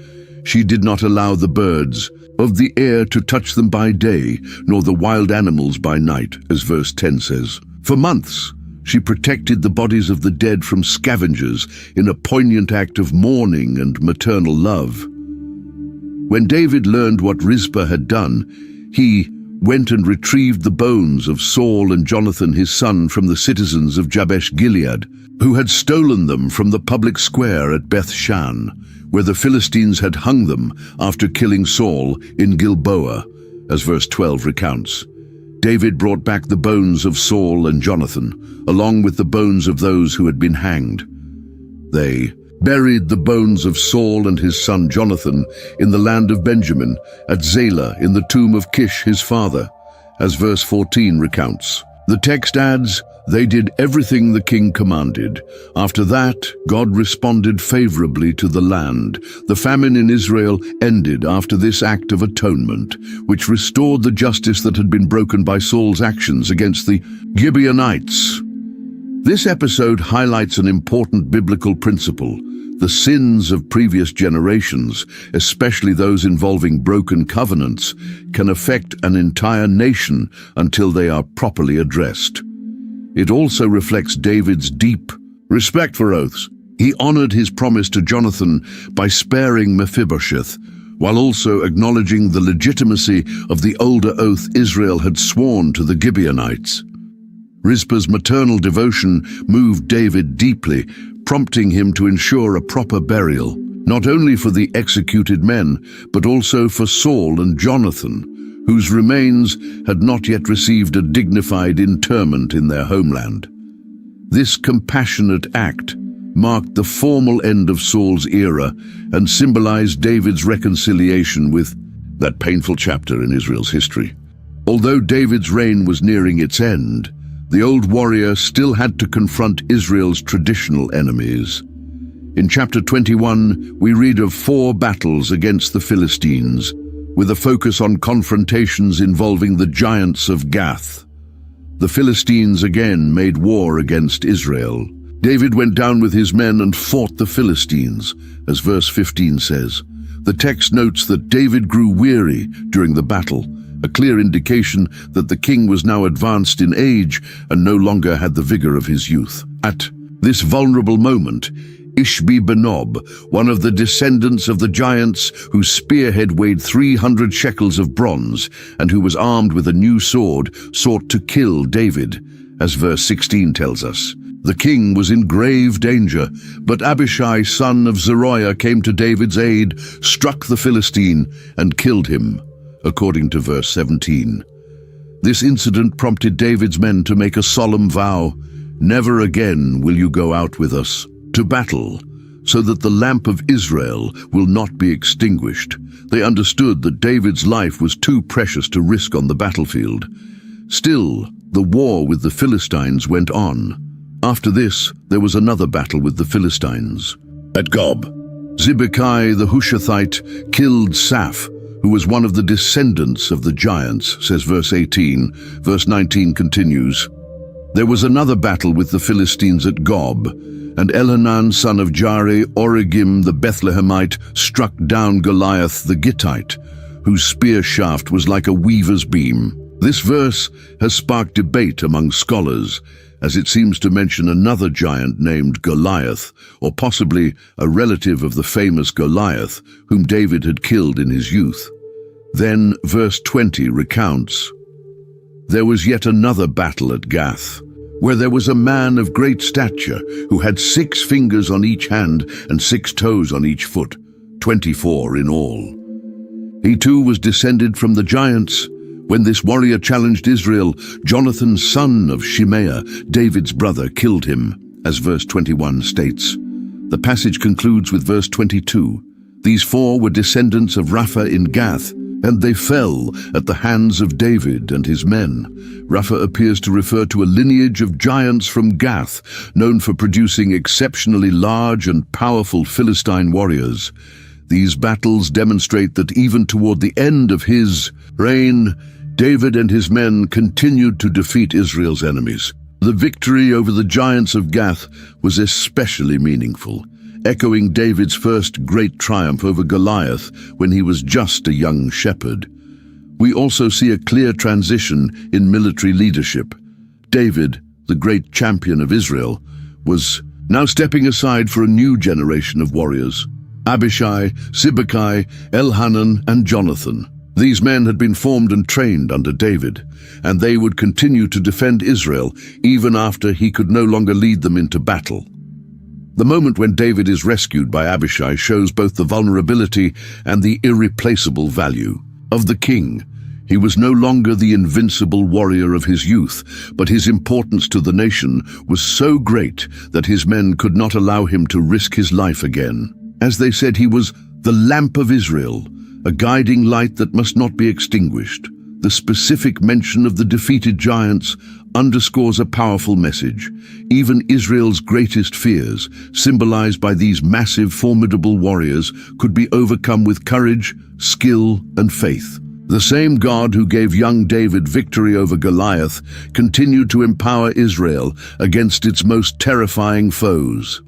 She did not allow the birds of the air to touch them by day, nor the wild animals by night, as verse 10 says. For months, she protected the bodies of the dead from scavengers in a poignant act of mourning and maternal love. When David learned what Rizpah had done, he went and retrieved the bones of Saul and Jonathan his son from the citizens of Jabesh-Gilead, who had stolen them from the public square at Beth-shan, where the Philistines had hung them after killing Saul in Gilboa, as verse 12 recounts. David brought back the bones of Saul and Jonathan, along with the bones of those who had been hanged. They buried the bones of Saul and his son Jonathan in the land of Benjamin, at Zelah in the tomb of Kish his father, as verse 14 recounts. The text adds, "They did everything the king commanded. After that, God responded favorably to the land. The famine in Israel ended after this act of atonement, which restored the justice that had been broken by Saul's actions against the Gibeonites." This episode highlights an important biblical principle. The sins of previous generations, especially those involving broken covenants, can affect an entire nation until they are properly addressed. It also reflects David's deep respect for oaths. He honored his promise to Jonathan by sparing Mephibosheth, while also acknowledging the legitimacy of the older oath Israel had sworn to the Gibeonites. Rizpah's maternal devotion moved David deeply, prompting him to ensure a proper burial, not only for the executed men, but also for Saul and Jonathan, whose remains had not yet received a dignified interment in their homeland. This compassionate act marked the formal end of Saul's era and symbolized David's reconciliation with that painful chapter in Israel's history. Although David's reign was nearing its end, the old warrior still had to confront Israel's traditional enemies. In chapter 21, we read of 4 battles against the Philistines, with a focus on confrontations involving the giants of Gath. The Philistines again made war against Israel. David went down with his men and fought the Philistines, as verse 15 says. The text notes that David grew weary during the battle, a clear indication that the king was now advanced in age and no longer had the vigor of his youth. At this vulnerable moment, Ishbi-Benob, one of the descendants of the giants whose spearhead weighed 300 shekels of bronze and who was armed with a new sword, sought to kill David, as verse 16 tells us. The king was in grave danger, but Abishai, son of Zeruiah, came to David's aid, struck the Philistine, and killed him, according to verse 17. This incident prompted David's men to make a solemn vow, "Never again will you go out with us to battle, so that the lamp of Israel will not be extinguished." They understood that David's life was too precious to risk on the battlefield. Still, the war with the Philistines went on. After this, there was another battle with the Philistines. At Gob, Zibekai the Hushathite killed Saph, who was one of the descendants of the giants, says verse 18. Verse 19 continues, There was another battle with the Philistines at Gob, and Elhanan son of Jaare-Oregim the Bethlehemite struck down Goliath the Gittite, whose spear shaft was like a weaver's beam. This verse has sparked debate among scholars, as it seems to mention another giant named Goliath, or possibly a relative of the famous Goliath, whom David had killed in his youth. Then verse 20 recounts, "There was yet another battle at Gath, where there was a man of great stature, who had 6 fingers on each hand and 6 toes on each foot, 24 in all. He too was descended from the giants. When this warrior challenged Israel, Jonathan, son of Shimeah, David's brother, killed him," as verse 21 states. The passage concludes with verse 22. "These 4 were descendants of Rapha in Gath, and they fell at the hands of David and his men." Rapha appears to refer to a lineage of giants from Gath, known for producing exceptionally large and powerful Philistine warriors. These battles demonstrate that even toward the end of his reign, David and his men continued to defeat Israel's enemies. The victory over the giants of Gath was especially meaningful, echoing David's first great triumph over Goliath when he was just a young shepherd. We also see a clear transition in military leadership. David, the great champion of Israel, was now stepping aside for a new generation of warriors: Abishai, Sibbecai, Elhanan, and Jonathan. These men had been formed and trained under David, and they would continue to defend Israel even after he could no longer lead them into battle. The moment when David is rescued by Abishai shows both the vulnerability and the irreplaceable value of the king. He was no longer the invincible warrior of his youth, but his importance to the nation was so great that his men could not allow him to risk his life again. As they said, he was the lamp of Israel, a guiding light that must not be extinguished. The specific mention of the defeated giants underscores a powerful message. Even Israel's greatest fears, symbolized by these massive, formidable warriors, could be overcome with courage, skill, and faith. The same God who gave young David victory over Goliath continued to empower Israel against its most terrifying foes.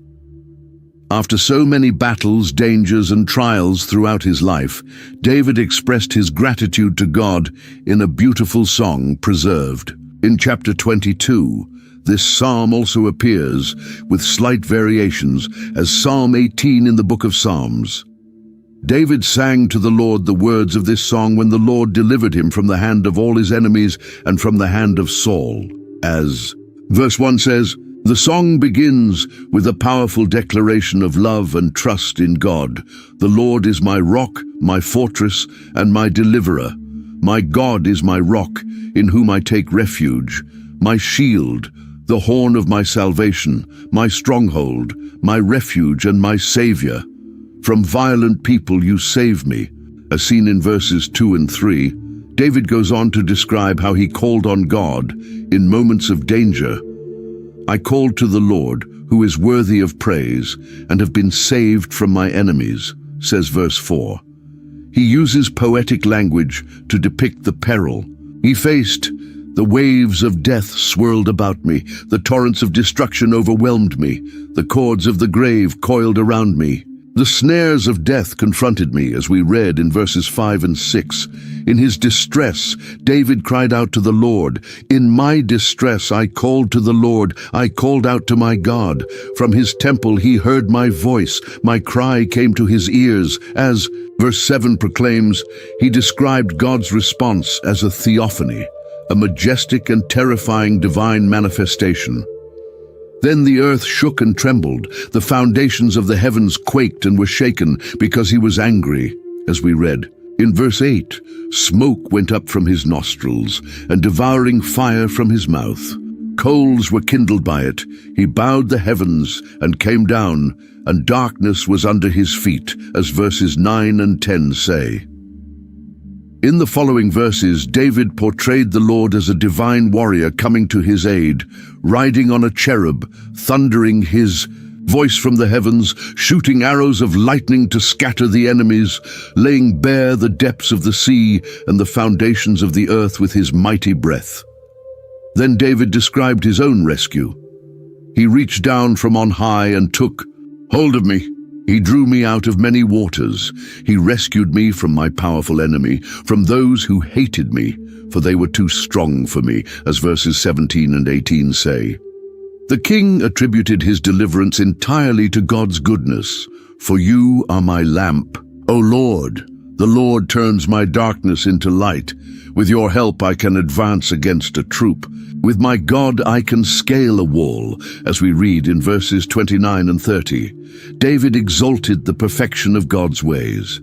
After so many battles, dangers, and trials throughout his life, David expressed his gratitude to God in a beautiful song preserved. In chapter 22, this psalm also appears, with slight variations, as Psalm 18 in the book of Psalms. David sang to the Lord the words of this song when the Lord delivered him from the hand of all his enemies and from the hand of Saul. As verse 1 says, the song begins with a powerful declaration of love and trust in God. "The Lord is my rock, my fortress, and my deliverer. My God is my rock, in whom I take refuge, my shield, the horn of my salvation, my stronghold, my refuge and my Savior. From violent people you save me," as seen in verses 2 and 3. David goes on to describe how he called on God in moments of danger. "I called to the Lord, who is worthy of praise, and have been saved from my enemies," says verse 4. He uses poetic language to depict the peril he faced. "The waves of death swirled about me, the torrents of destruction overwhelmed me, the cords of the grave coiled around me. The snares of death confronted me," as we read in verses 5 and 6. In his distress, David cried out to the Lord. "In my distress I called to the Lord, I called out to my God. From his temple he heard my voice, my cry came to his ears." As verse 7 proclaims, he described God's response as a theophany, a majestic and terrifying divine manifestation. "Then the earth shook and trembled, the foundations of the heavens quaked and were shaken, because he was angry," as we read. In verse 8, "Smoke went up from his nostrils, and devouring fire from his mouth. Coals were kindled by it. He bowed the heavens and came down, and darkness was under his feet," as verses 9 and 10 say. In the following verses, David portrayed the Lord as a divine warrior coming to his aid, riding on a cherub, thundering his voice from the heavens, shooting arrows of lightning to scatter the enemies, laying bare the depths of the sea and the foundations of the earth with his mighty breath. Then David described his own rescue. He reached down from on high and took hold of me. He drew me out of many waters. He rescued me from my powerful enemy, from those who hated me, for they were too strong for me, as verses 17 and 18 say. The king attributed his deliverance entirely to God's goodness. For you are my lamp, O Lord. The Lord turns my darkness into light. With your help I can advance against a troop. With my God I can scale a wall, as we read in verses 29 and 30. David exalted the perfection of God's ways.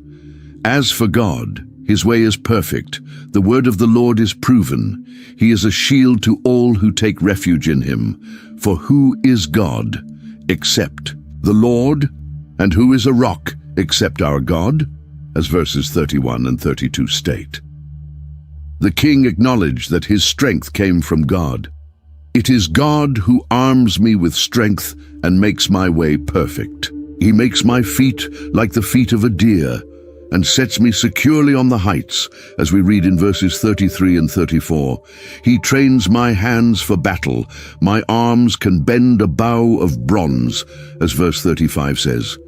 As for God, his way is perfect. The word of the Lord is proven. He is a shield to all who take refuge in him. For who is God except the Lord? And who is a rock except our God? As verses 31 and 32 state. The king acknowledged that his strength came from God. It is God who arms me with strength and makes my way perfect. He makes my feet like the feet of a deer and sets me securely on the heights, as we read in verses 33 and 34. He trains my hands for battle. My arms can bend a bow of bronze, as verse 35 says.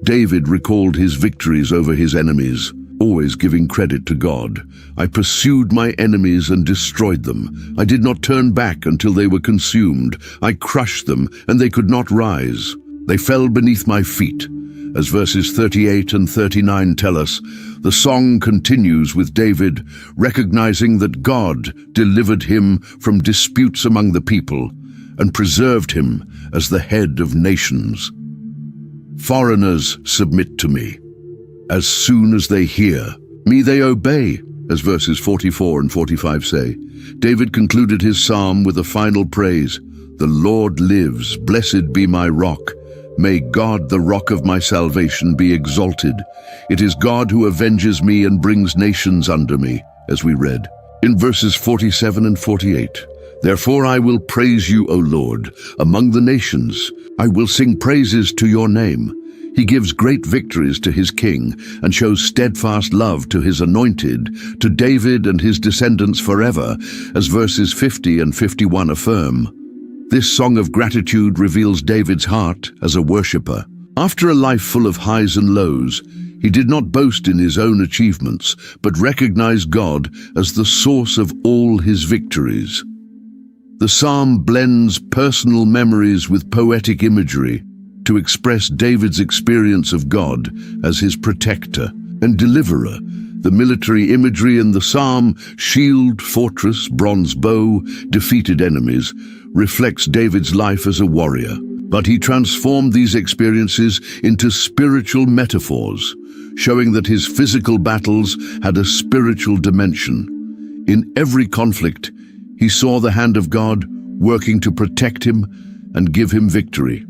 David recalled his victories over his enemies, always giving credit to God. I pursued my enemies and destroyed them. I did not turn back until they were consumed. I crushed them, and they could not rise. They fell beneath my feet. As verses 38 and 39 tell us, the song continues with David recognizing that God delivered him from disputes among the people and preserved him as the head of nations. Foreigners submit to me. As soon as they hear me, they obey, as verses 44 and 45 say. David concluded his psalm with a final praise. The Lord lives, blessed be my rock. May God, the rock of my salvation, be exalted. It is God who avenges me and brings nations under me, as we read in verses 47 and 48. Therefore I will praise you, O Lord, among the nations. I will sing praises to your name. He gives great victories to his king and shows steadfast love to his anointed, to David and his descendants forever, as verses 50 and 51 affirm. This song of gratitude reveals David's heart as a worshipper. After a life full of highs and lows, he did not boast in his own achievements, but recognized God as the source of all his victories. The psalm blends personal memories with poetic imagery to express David's experience of God as his protector and deliverer. The military imagery in the psalm, shield, fortress, bronze bow, defeated enemies, reflects David's life as a warrior. But he transformed these experiences into spiritual metaphors, showing that his physical battles had a spiritual dimension. In every conflict, he saw the hand of God working to protect him and give him victory.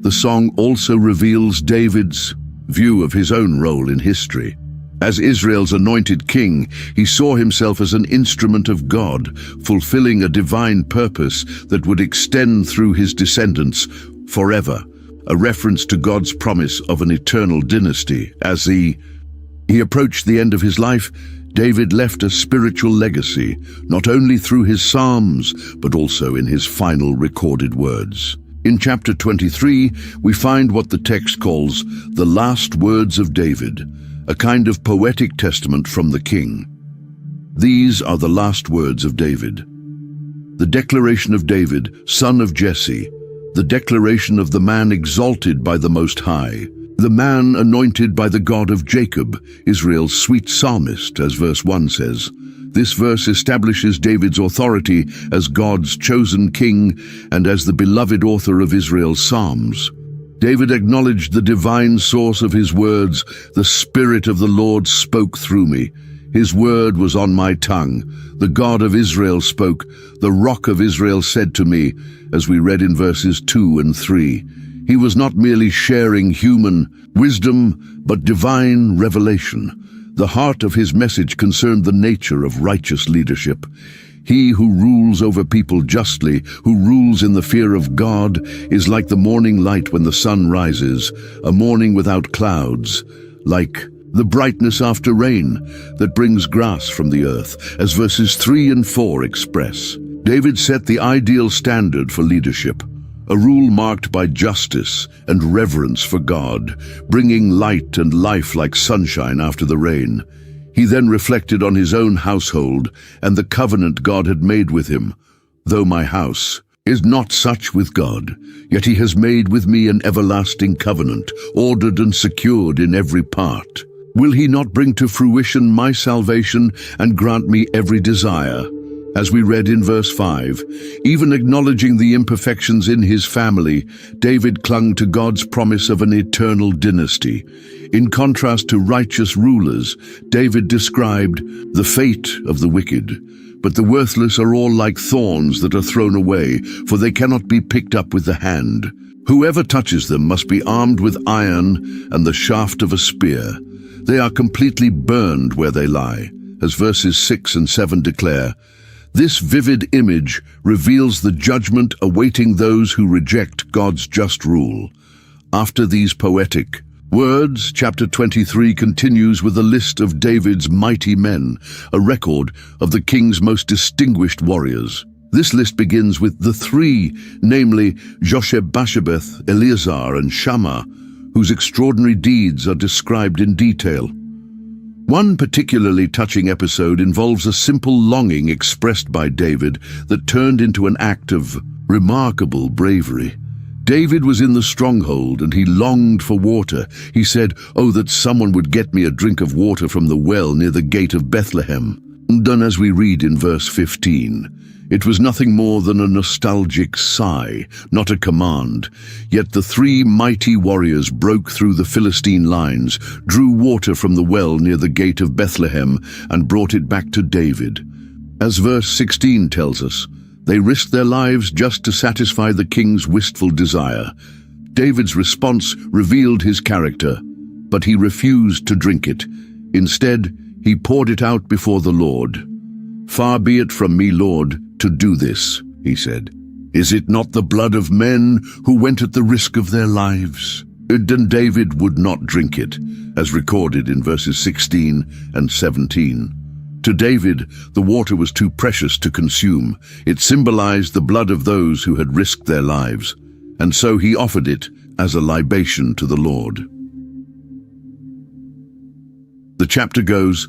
The song also reveals David's view of his own role in history. As Israel's anointed king, he saw himself as an instrument of God, fulfilling a divine purpose that would extend through his descendants forever, a reference to God's promise of an eternal dynasty. As he approached the end of his life, David left a spiritual legacy, not only through his psalms, but also in his final recorded words. In chapter 23, we find what the text calls the last words of David, a kind of poetic testament from the king. These are the last words of David. The declaration of David, son of Jesse, the declaration of the man exalted by the Most High, the man anointed by the God of Jacob, Israel's sweet psalmist, as verse 1 says. This verse establishes David's authority as God's chosen king and as the beloved author of Israel's psalms. David acknowledged the divine source of his words. The Spirit of the Lord spoke through me. His word was on my tongue. The God of Israel spoke. The Rock of Israel said to me, as we read in verses 2 and 3. He was not merely sharing human wisdom, but divine revelation. The heart of his message concerned the nature of righteous leadership. He who rules over people justly, who rules in the fear of God, is like the morning light when the sun rises, a morning without clouds, like the brightness after rain that brings grass from the earth, as verses 3 and 4 express. David set the ideal standard for leadership, a rule marked by justice and reverence for God, bringing light and life like sunshine after the rain. He then reflected on his own household and the covenant God had made with him. Though my house is not such with God, yet he has made with me an everlasting covenant, ordered and secured in every part. Will he not bring to fruition my salvation and grant me every desire? As we read in verse 5, even acknowledging the imperfections in his family, David clung to God's promise of an eternal dynasty. In contrast to righteous rulers, David described the fate of the wicked. But the worthless are all like thorns that are thrown away, for they cannot be picked up with the hand. Whoever touches them must be armed with iron and the shaft of a spear. They are completely burned where they lie, as verses 6 and 7 declare. This vivid image reveals the judgment awaiting those who reject God's just rule. After these poetic words, chapter 23 continues with a list of David's mighty men, a record of the king's most distinguished warriors. This list begins with the three, namely Josheb-Basshebeth, Eleazar, and Shammah, whose extraordinary deeds are described in detail. One particularly touching episode involves a simple longing expressed by David that turned into an act of remarkable bravery. David was in the stronghold and he longed for water. He said, "Oh, that someone would get me a drink of water from the well near the gate of Bethlehem." And then, as we read in verse 15, it was nothing more than a nostalgic sigh, not a command. Yet the three mighty warriors broke through the Philistine lines, drew water from the well near the gate of Bethlehem, and brought it back to David. As verse 16 tells us, they risked their lives just to satisfy the king's wistful desire. David's response revealed his character, but he refused to drink it. Instead, he poured it out before the Lord. "Far be it from me, Lord, to do this," he said. "Is it not the blood of men who went at the risk of their lives?" Then David would not drink it, as recorded in verses 16 and 17. To David, the water was too precious to consume. It symbolized the blood of those who had risked their lives, and so he offered it as a libation to the Lord. The chapter goes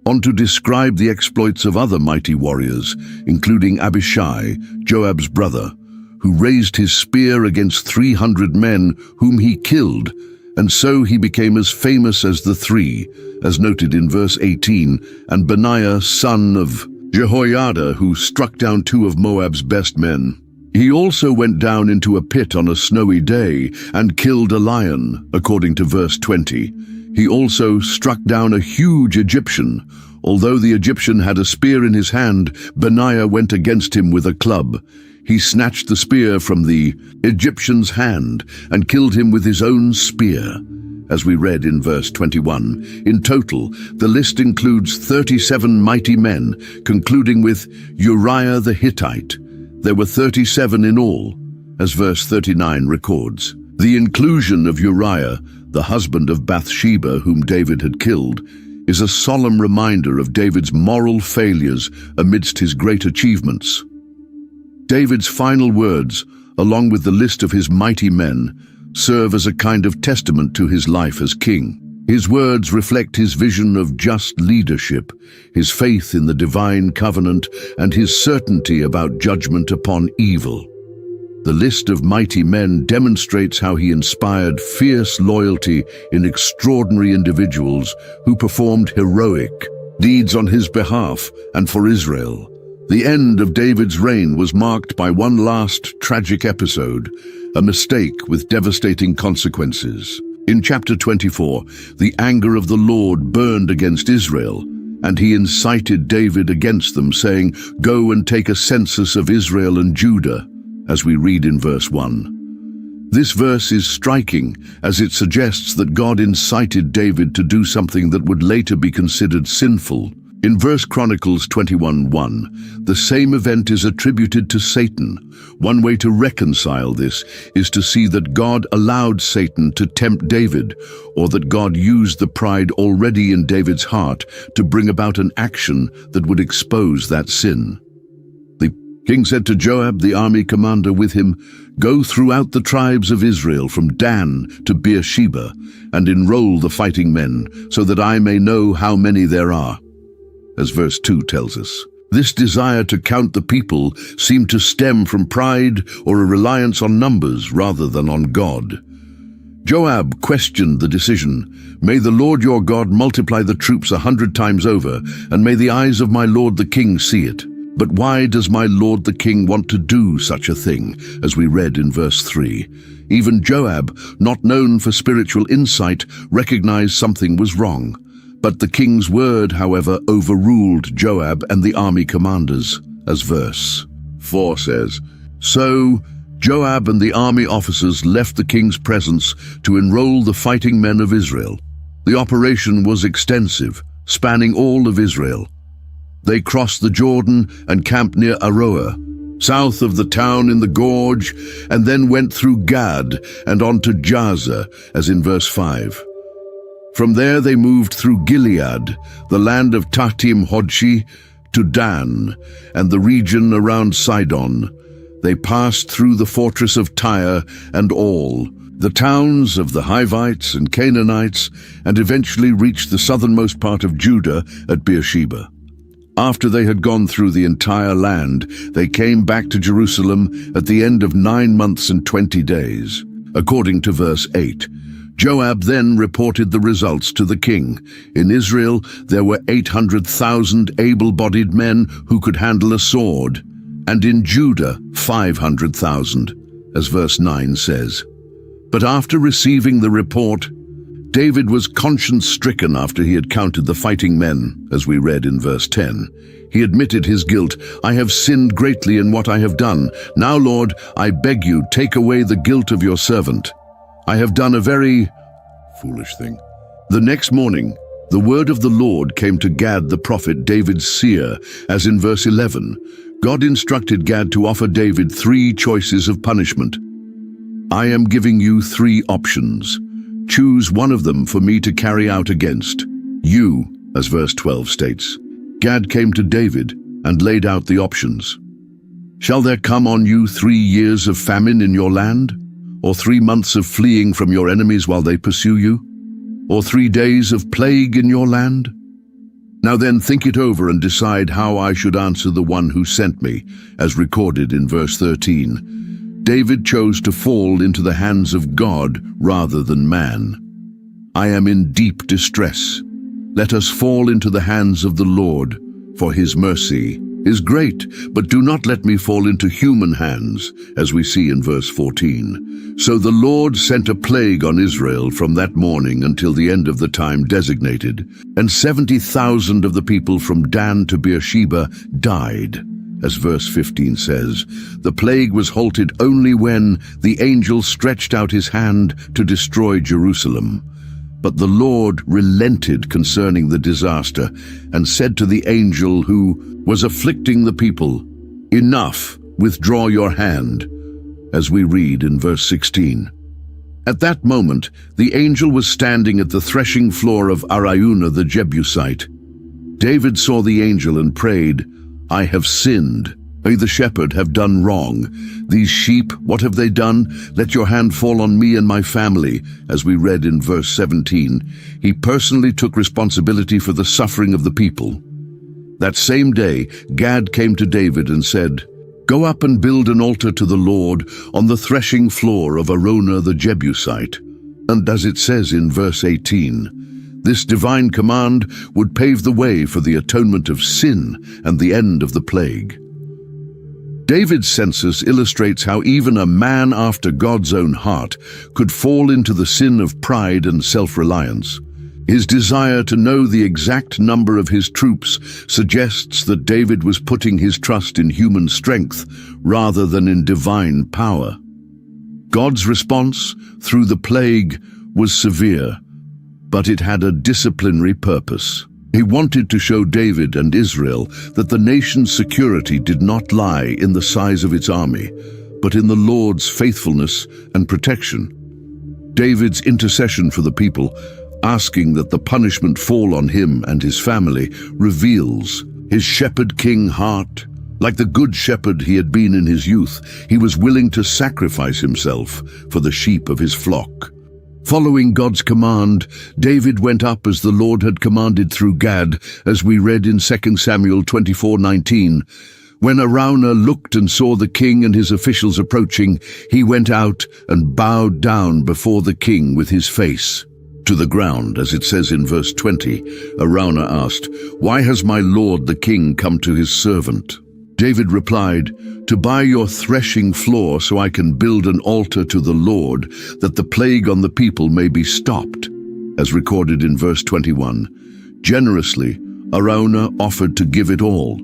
on to describe the exploits of other mighty warriors, including Abishai, Joab's brother, who raised his spear against 300 men whom he killed, and so he became as famous as the three, as noted in verse 18, and Benaiah, son of Jehoiada, who struck down 2 of Moab's best men. He also went down into a pit on a snowy day and killed a lion, according to verse 20. He also struck down a huge Egyptian. Although the Egyptian had a spear in his hand, Benaiah went against him with a club. He snatched the spear from the Egyptian's hand and killed him with his own spear, as we read in verse 21. In total, the list includes 37 mighty men, concluding with Uriah the Hittite. There were 37 in all, as verse 39 records. The inclusion of Uriah, the husband of Bathsheba whom David had killed, is a solemn reminder of David's moral failures amidst his great achievements. David's final words, along with the list of his mighty men, serve as a kind of testament to his life as king. His words reflect his vision of just leadership, his faith in the divine covenant, and his certainty about judgment upon evil. The list of mighty men demonstrates how he inspired fierce loyalty in extraordinary individuals who performed heroic deeds on his behalf and for Israel. The end of David's reign was marked by one last tragic episode, a mistake with devastating consequences. In chapter 24, the anger of the Lord burned against Israel, and he incited David against them, saying, "Go and take a census of Israel and Judah," as we read in verse 1. This verse is striking, as it suggests that God incited David to do something that would later be considered sinful. In First Chronicles 21:1, the same event is attributed to Satan. One way to reconcile this is to see that God allowed Satan to tempt David, or that God used the pride already in David's heart to bring about an action that would expose that sin. The king said to Joab, the army commander with him, "Go throughout the tribes of Israel from Dan to Beersheba, and enroll the fighting men, so that I may know how many there are." As verse 2 tells us, this desire to count the people seemed to stem from pride or a reliance on numbers rather than on God. Joab questioned the decision. "May the Lord your God multiply the troops 100 times over, and may the eyes of my lord the king see it. But why does my lord the king want to do such a thing?" as we read in verse 3. Even Joab, not known for spiritual insight, recognized something was wrong. But the king's word, however, overruled Joab and the army commanders, as verse 4 says. So Joab and the army officers left the king's presence to enroll the fighting men of Israel. The operation was extensive, spanning all of Israel. They crossed the Jordan and camped near Aroer, south of the town in the gorge, and then went through Gad and on to Jazer, as in verse 5. From there they moved through Gilead, the land of Tahtim Hodshi, to Dan, and the region around Sidon. They passed through the fortress of Tyre and all, the towns of the Hivites and Canaanites, and eventually reached the southernmost part of Judah at Beersheba. After they had gone through the entire land, they came back to Jerusalem at the end of 9 months and 20 days, according to verse 8. Joab then reported the results to the king. In Israel, there were 800,000 able-bodied men who could handle a sword, and in Judah, 500,000, as verse 9 says. But after receiving the report, David was conscience-stricken after he had counted the fighting men, as we read in verse 10. He admitted his guilt. "I have sinned greatly in what I have done. Now, Lord, I beg you, take away the guilt of your servant. I have done a very foolish thing." The next morning, the word of the Lord came to Gad the prophet, David's seer, as in verse 11. God instructed Gad to offer David 3 choices of punishment. "I am giving you 3 options. Choose one of them for me to carry out against you," as verse 12 states. Gad came to David and laid out the options. "Shall there come on you 3 years of famine in your land? Or 3 months of fleeing from your enemies while they pursue you? Or 3 days of plague in your land? Now then, think it over and decide how I should answer the one who sent me," as recorded in verse 13. David chose to fall into the hands of God rather than man. "I am in deep distress. Let us fall into the hands of the Lord, for his mercy is great, but do not let me fall into human hands," as we see in verse 14. So the Lord sent a plague on Israel from that morning until the end of the time designated, and 70,000 of the people from Dan to Beersheba died, as verse 15 says. The plague was halted only when the angel stretched out his hand to destroy Jerusalem. But the Lord relented concerning the disaster and said to the angel who was afflicting the people, "Enough, withdraw your hand," as we read in verse 16. At that moment, the angel was standing at the threshing floor of Araunah the Jebusite. David saw the angel and prayed, "I have sinned. May the shepherd have done wrong. These sheep, what have they done? Let your hand fall on me and my family," as we read in verse 17. He personally took responsibility for the suffering of the people. That same day, Gad came to David and said, "Go up and build an altar to the Lord on the threshing floor of Araunah the Jebusite." And as it says in verse 18, this divine command would pave the way for the atonement of sin and the end of the plague. David's census illustrates how even a man after God's own heart could fall into the sin of pride and self-reliance. His desire to know the exact number of his troops suggests that David was putting his trust in human strength rather than in divine power. God's response through the plague was severe, but it had a disciplinary purpose. He wanted to show David and Israel that the nation's security did not lie in the size of its army, but in the Lord's faithfulness and protection. David's intercession for the people, asking that the punishment fall on him and his family, reveals his shepherd-king heart. Like the good shepherd he had been in his youth, he was willing to sacrifice himself for the sheep of his flock. Following God's command, David went up as the Lord had commanded through Gad, as we read in 2 Samuel 24:19. When Araunah looked and saw the king and his officials approaching, he went out and bowed down before the king with his face to the ground, as it says in verse 20. Araunah asked, "Why has my lord the king come to his servant?" David replied, "To buy your threshing floor so I can build an altar to the Lord, that the plague on the people may be stopped," as recorded in verse 21. Generously, Araunah offered to give it all.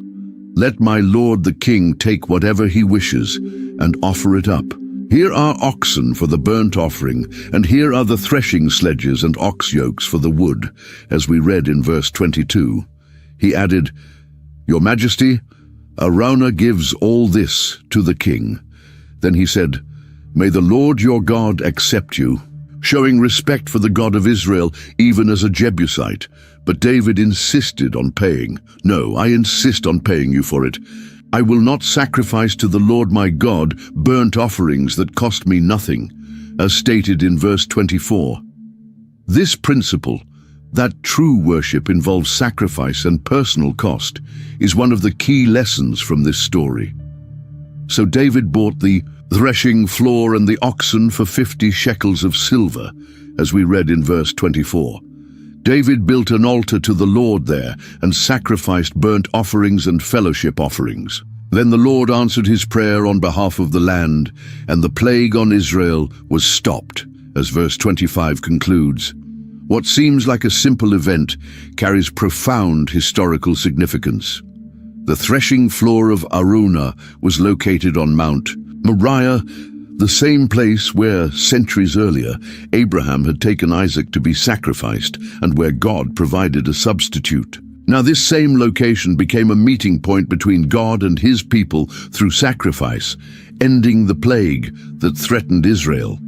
"Let my lord the king take whatever he wishes and offer it up. Here are oxen for the burnt offering, and here are the threshing sledges and ox yokes for the wood," as we read in verse 22. He added, "Your Majesty, Araunah gives all this to the king." Then he said, "May the Lord your God accept you," showing respect for the God of Israel even as a Jebusite. But David insisted on paying. "No, I insist on paying you for it. I will not sacrifice to the Lord my God burnt offerings that cost me nothing," as stated in verse 24. This principle, that true worship involves sacrifice and personal cost, is one of the key lessons from this story. So David bought the threshing floor and the oxen for 50 shekels of silver, as we read in verse 24. David built an altar to the Lord there and sacrificed burnt offerings and fellowship offerings. Then the Lord answered his prayer on behalf of the land, and the plague on Israel was stopped, as verse 25 concludes. What seems like a simple event carries profound historical significance. The threshing floor of Araunah was located on Mount Moriah, the same place where, centuries earlier, Abraham had taken Isaac to be sacrificed and where God provided a substitute. Now this same location became a meeting point between God and his people through sacrifice, ending the plague that threatened Israel.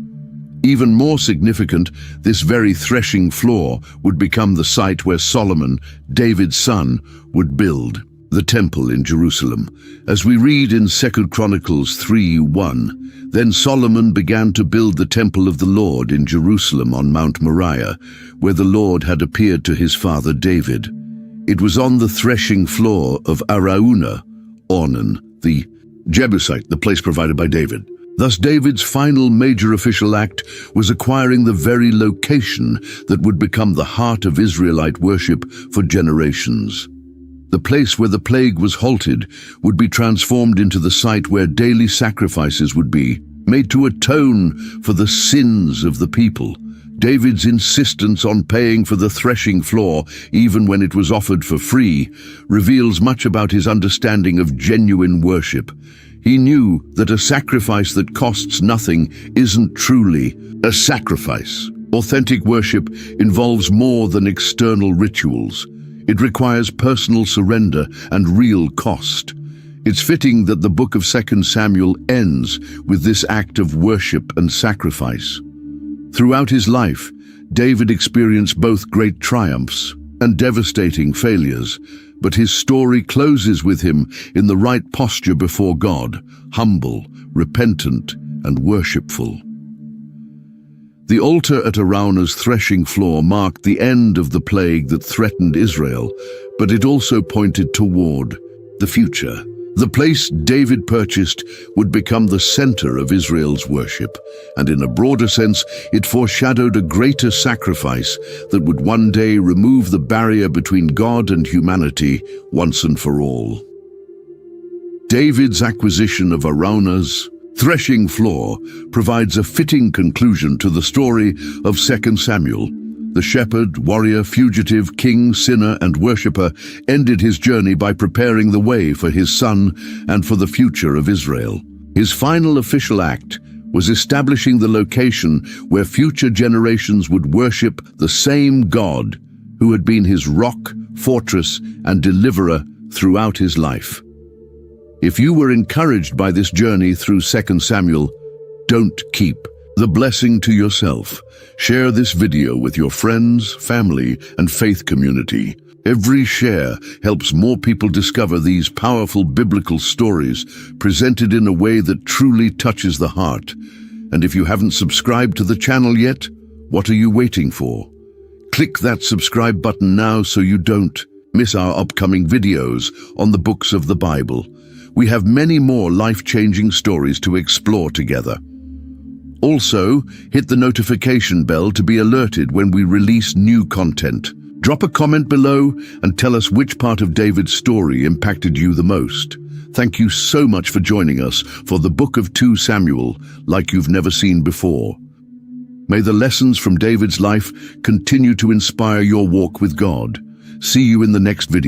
Even more significant, this very threshing floor would become the site where Solomon, David's son, would build the temple in Jerusalem. As we read in 2 Chronicles 3:1, "Then Solomon began to build the temple of the Lord in Jerusalem on Mount Moriah, where the Lord had appeared to his father David. It was on the threshing floor of Araunah, Ornan, the Jebusite, the place provided by David." Thus David's final major official act was acquiring the very location that would become the heart of Israelite worship for generations. The place where the plague was halted would be transformed into the site where daily sacrifices would be made to atone for the sins of the people. David's insistence on paying for the threshing floor, even when it was offered for free, reveals much about his understanding of genuine worship. He knew that a sacrifice that costs nothing isn't truly a sacrifice. Authentic worship involves more than external rituals. It requires personal surrender and real cost. It's fitting that the book of 2 Samuel ends with this act of worship and sacrifice. Throughout his life, David experienced both great triumphs and devastating failures, but his story closes with him in the right posture before God, humble, repentant, and worshipful. The altar at Araunah's threshing floor marked the end of the plague that threatened Israel, but it also pointed toward the future. The place David purchased would become the center of Israel's worship, and in a broader sense, it foreshadowed a greater sacrifice that would one day remove the barrier between God and humanity once and for all. David's acquisition of Araunah's threshing floor provides a fitting conclusion to the story of 2 Samuel. The shepherd, warrior, fugitive, king, sinner, and worshipper ended his journey by preparing the way for his son and for the future of Israel. His final official act was establishing the location where future generations would worship the same God who had been his rock, fortress, and deliverer throughout his life. If you were encouraged by this journey through 2 Samuel, don't keep the blessing to yourself. Share this video with your friends, family, and faith community. Every share helps more people discover these powerful biblical stories presented in a way that truly touches the heart. And if you haven't subscribed to the channel yet, what are you waiting for? Click that subscribe button now so you don't miss our upcoming videos on the books of the Bible. We have many more life-changing stories to explore together. Also, hit the notification bell to be alerted when we release new content. Drop a comment below and tell us which part of David's story impacted you the most. Thank you so much for joining us for the book of 2 Samuel like you've never seen before. May the lessons from David's life continue to inspire your walk with God. See you in the next video.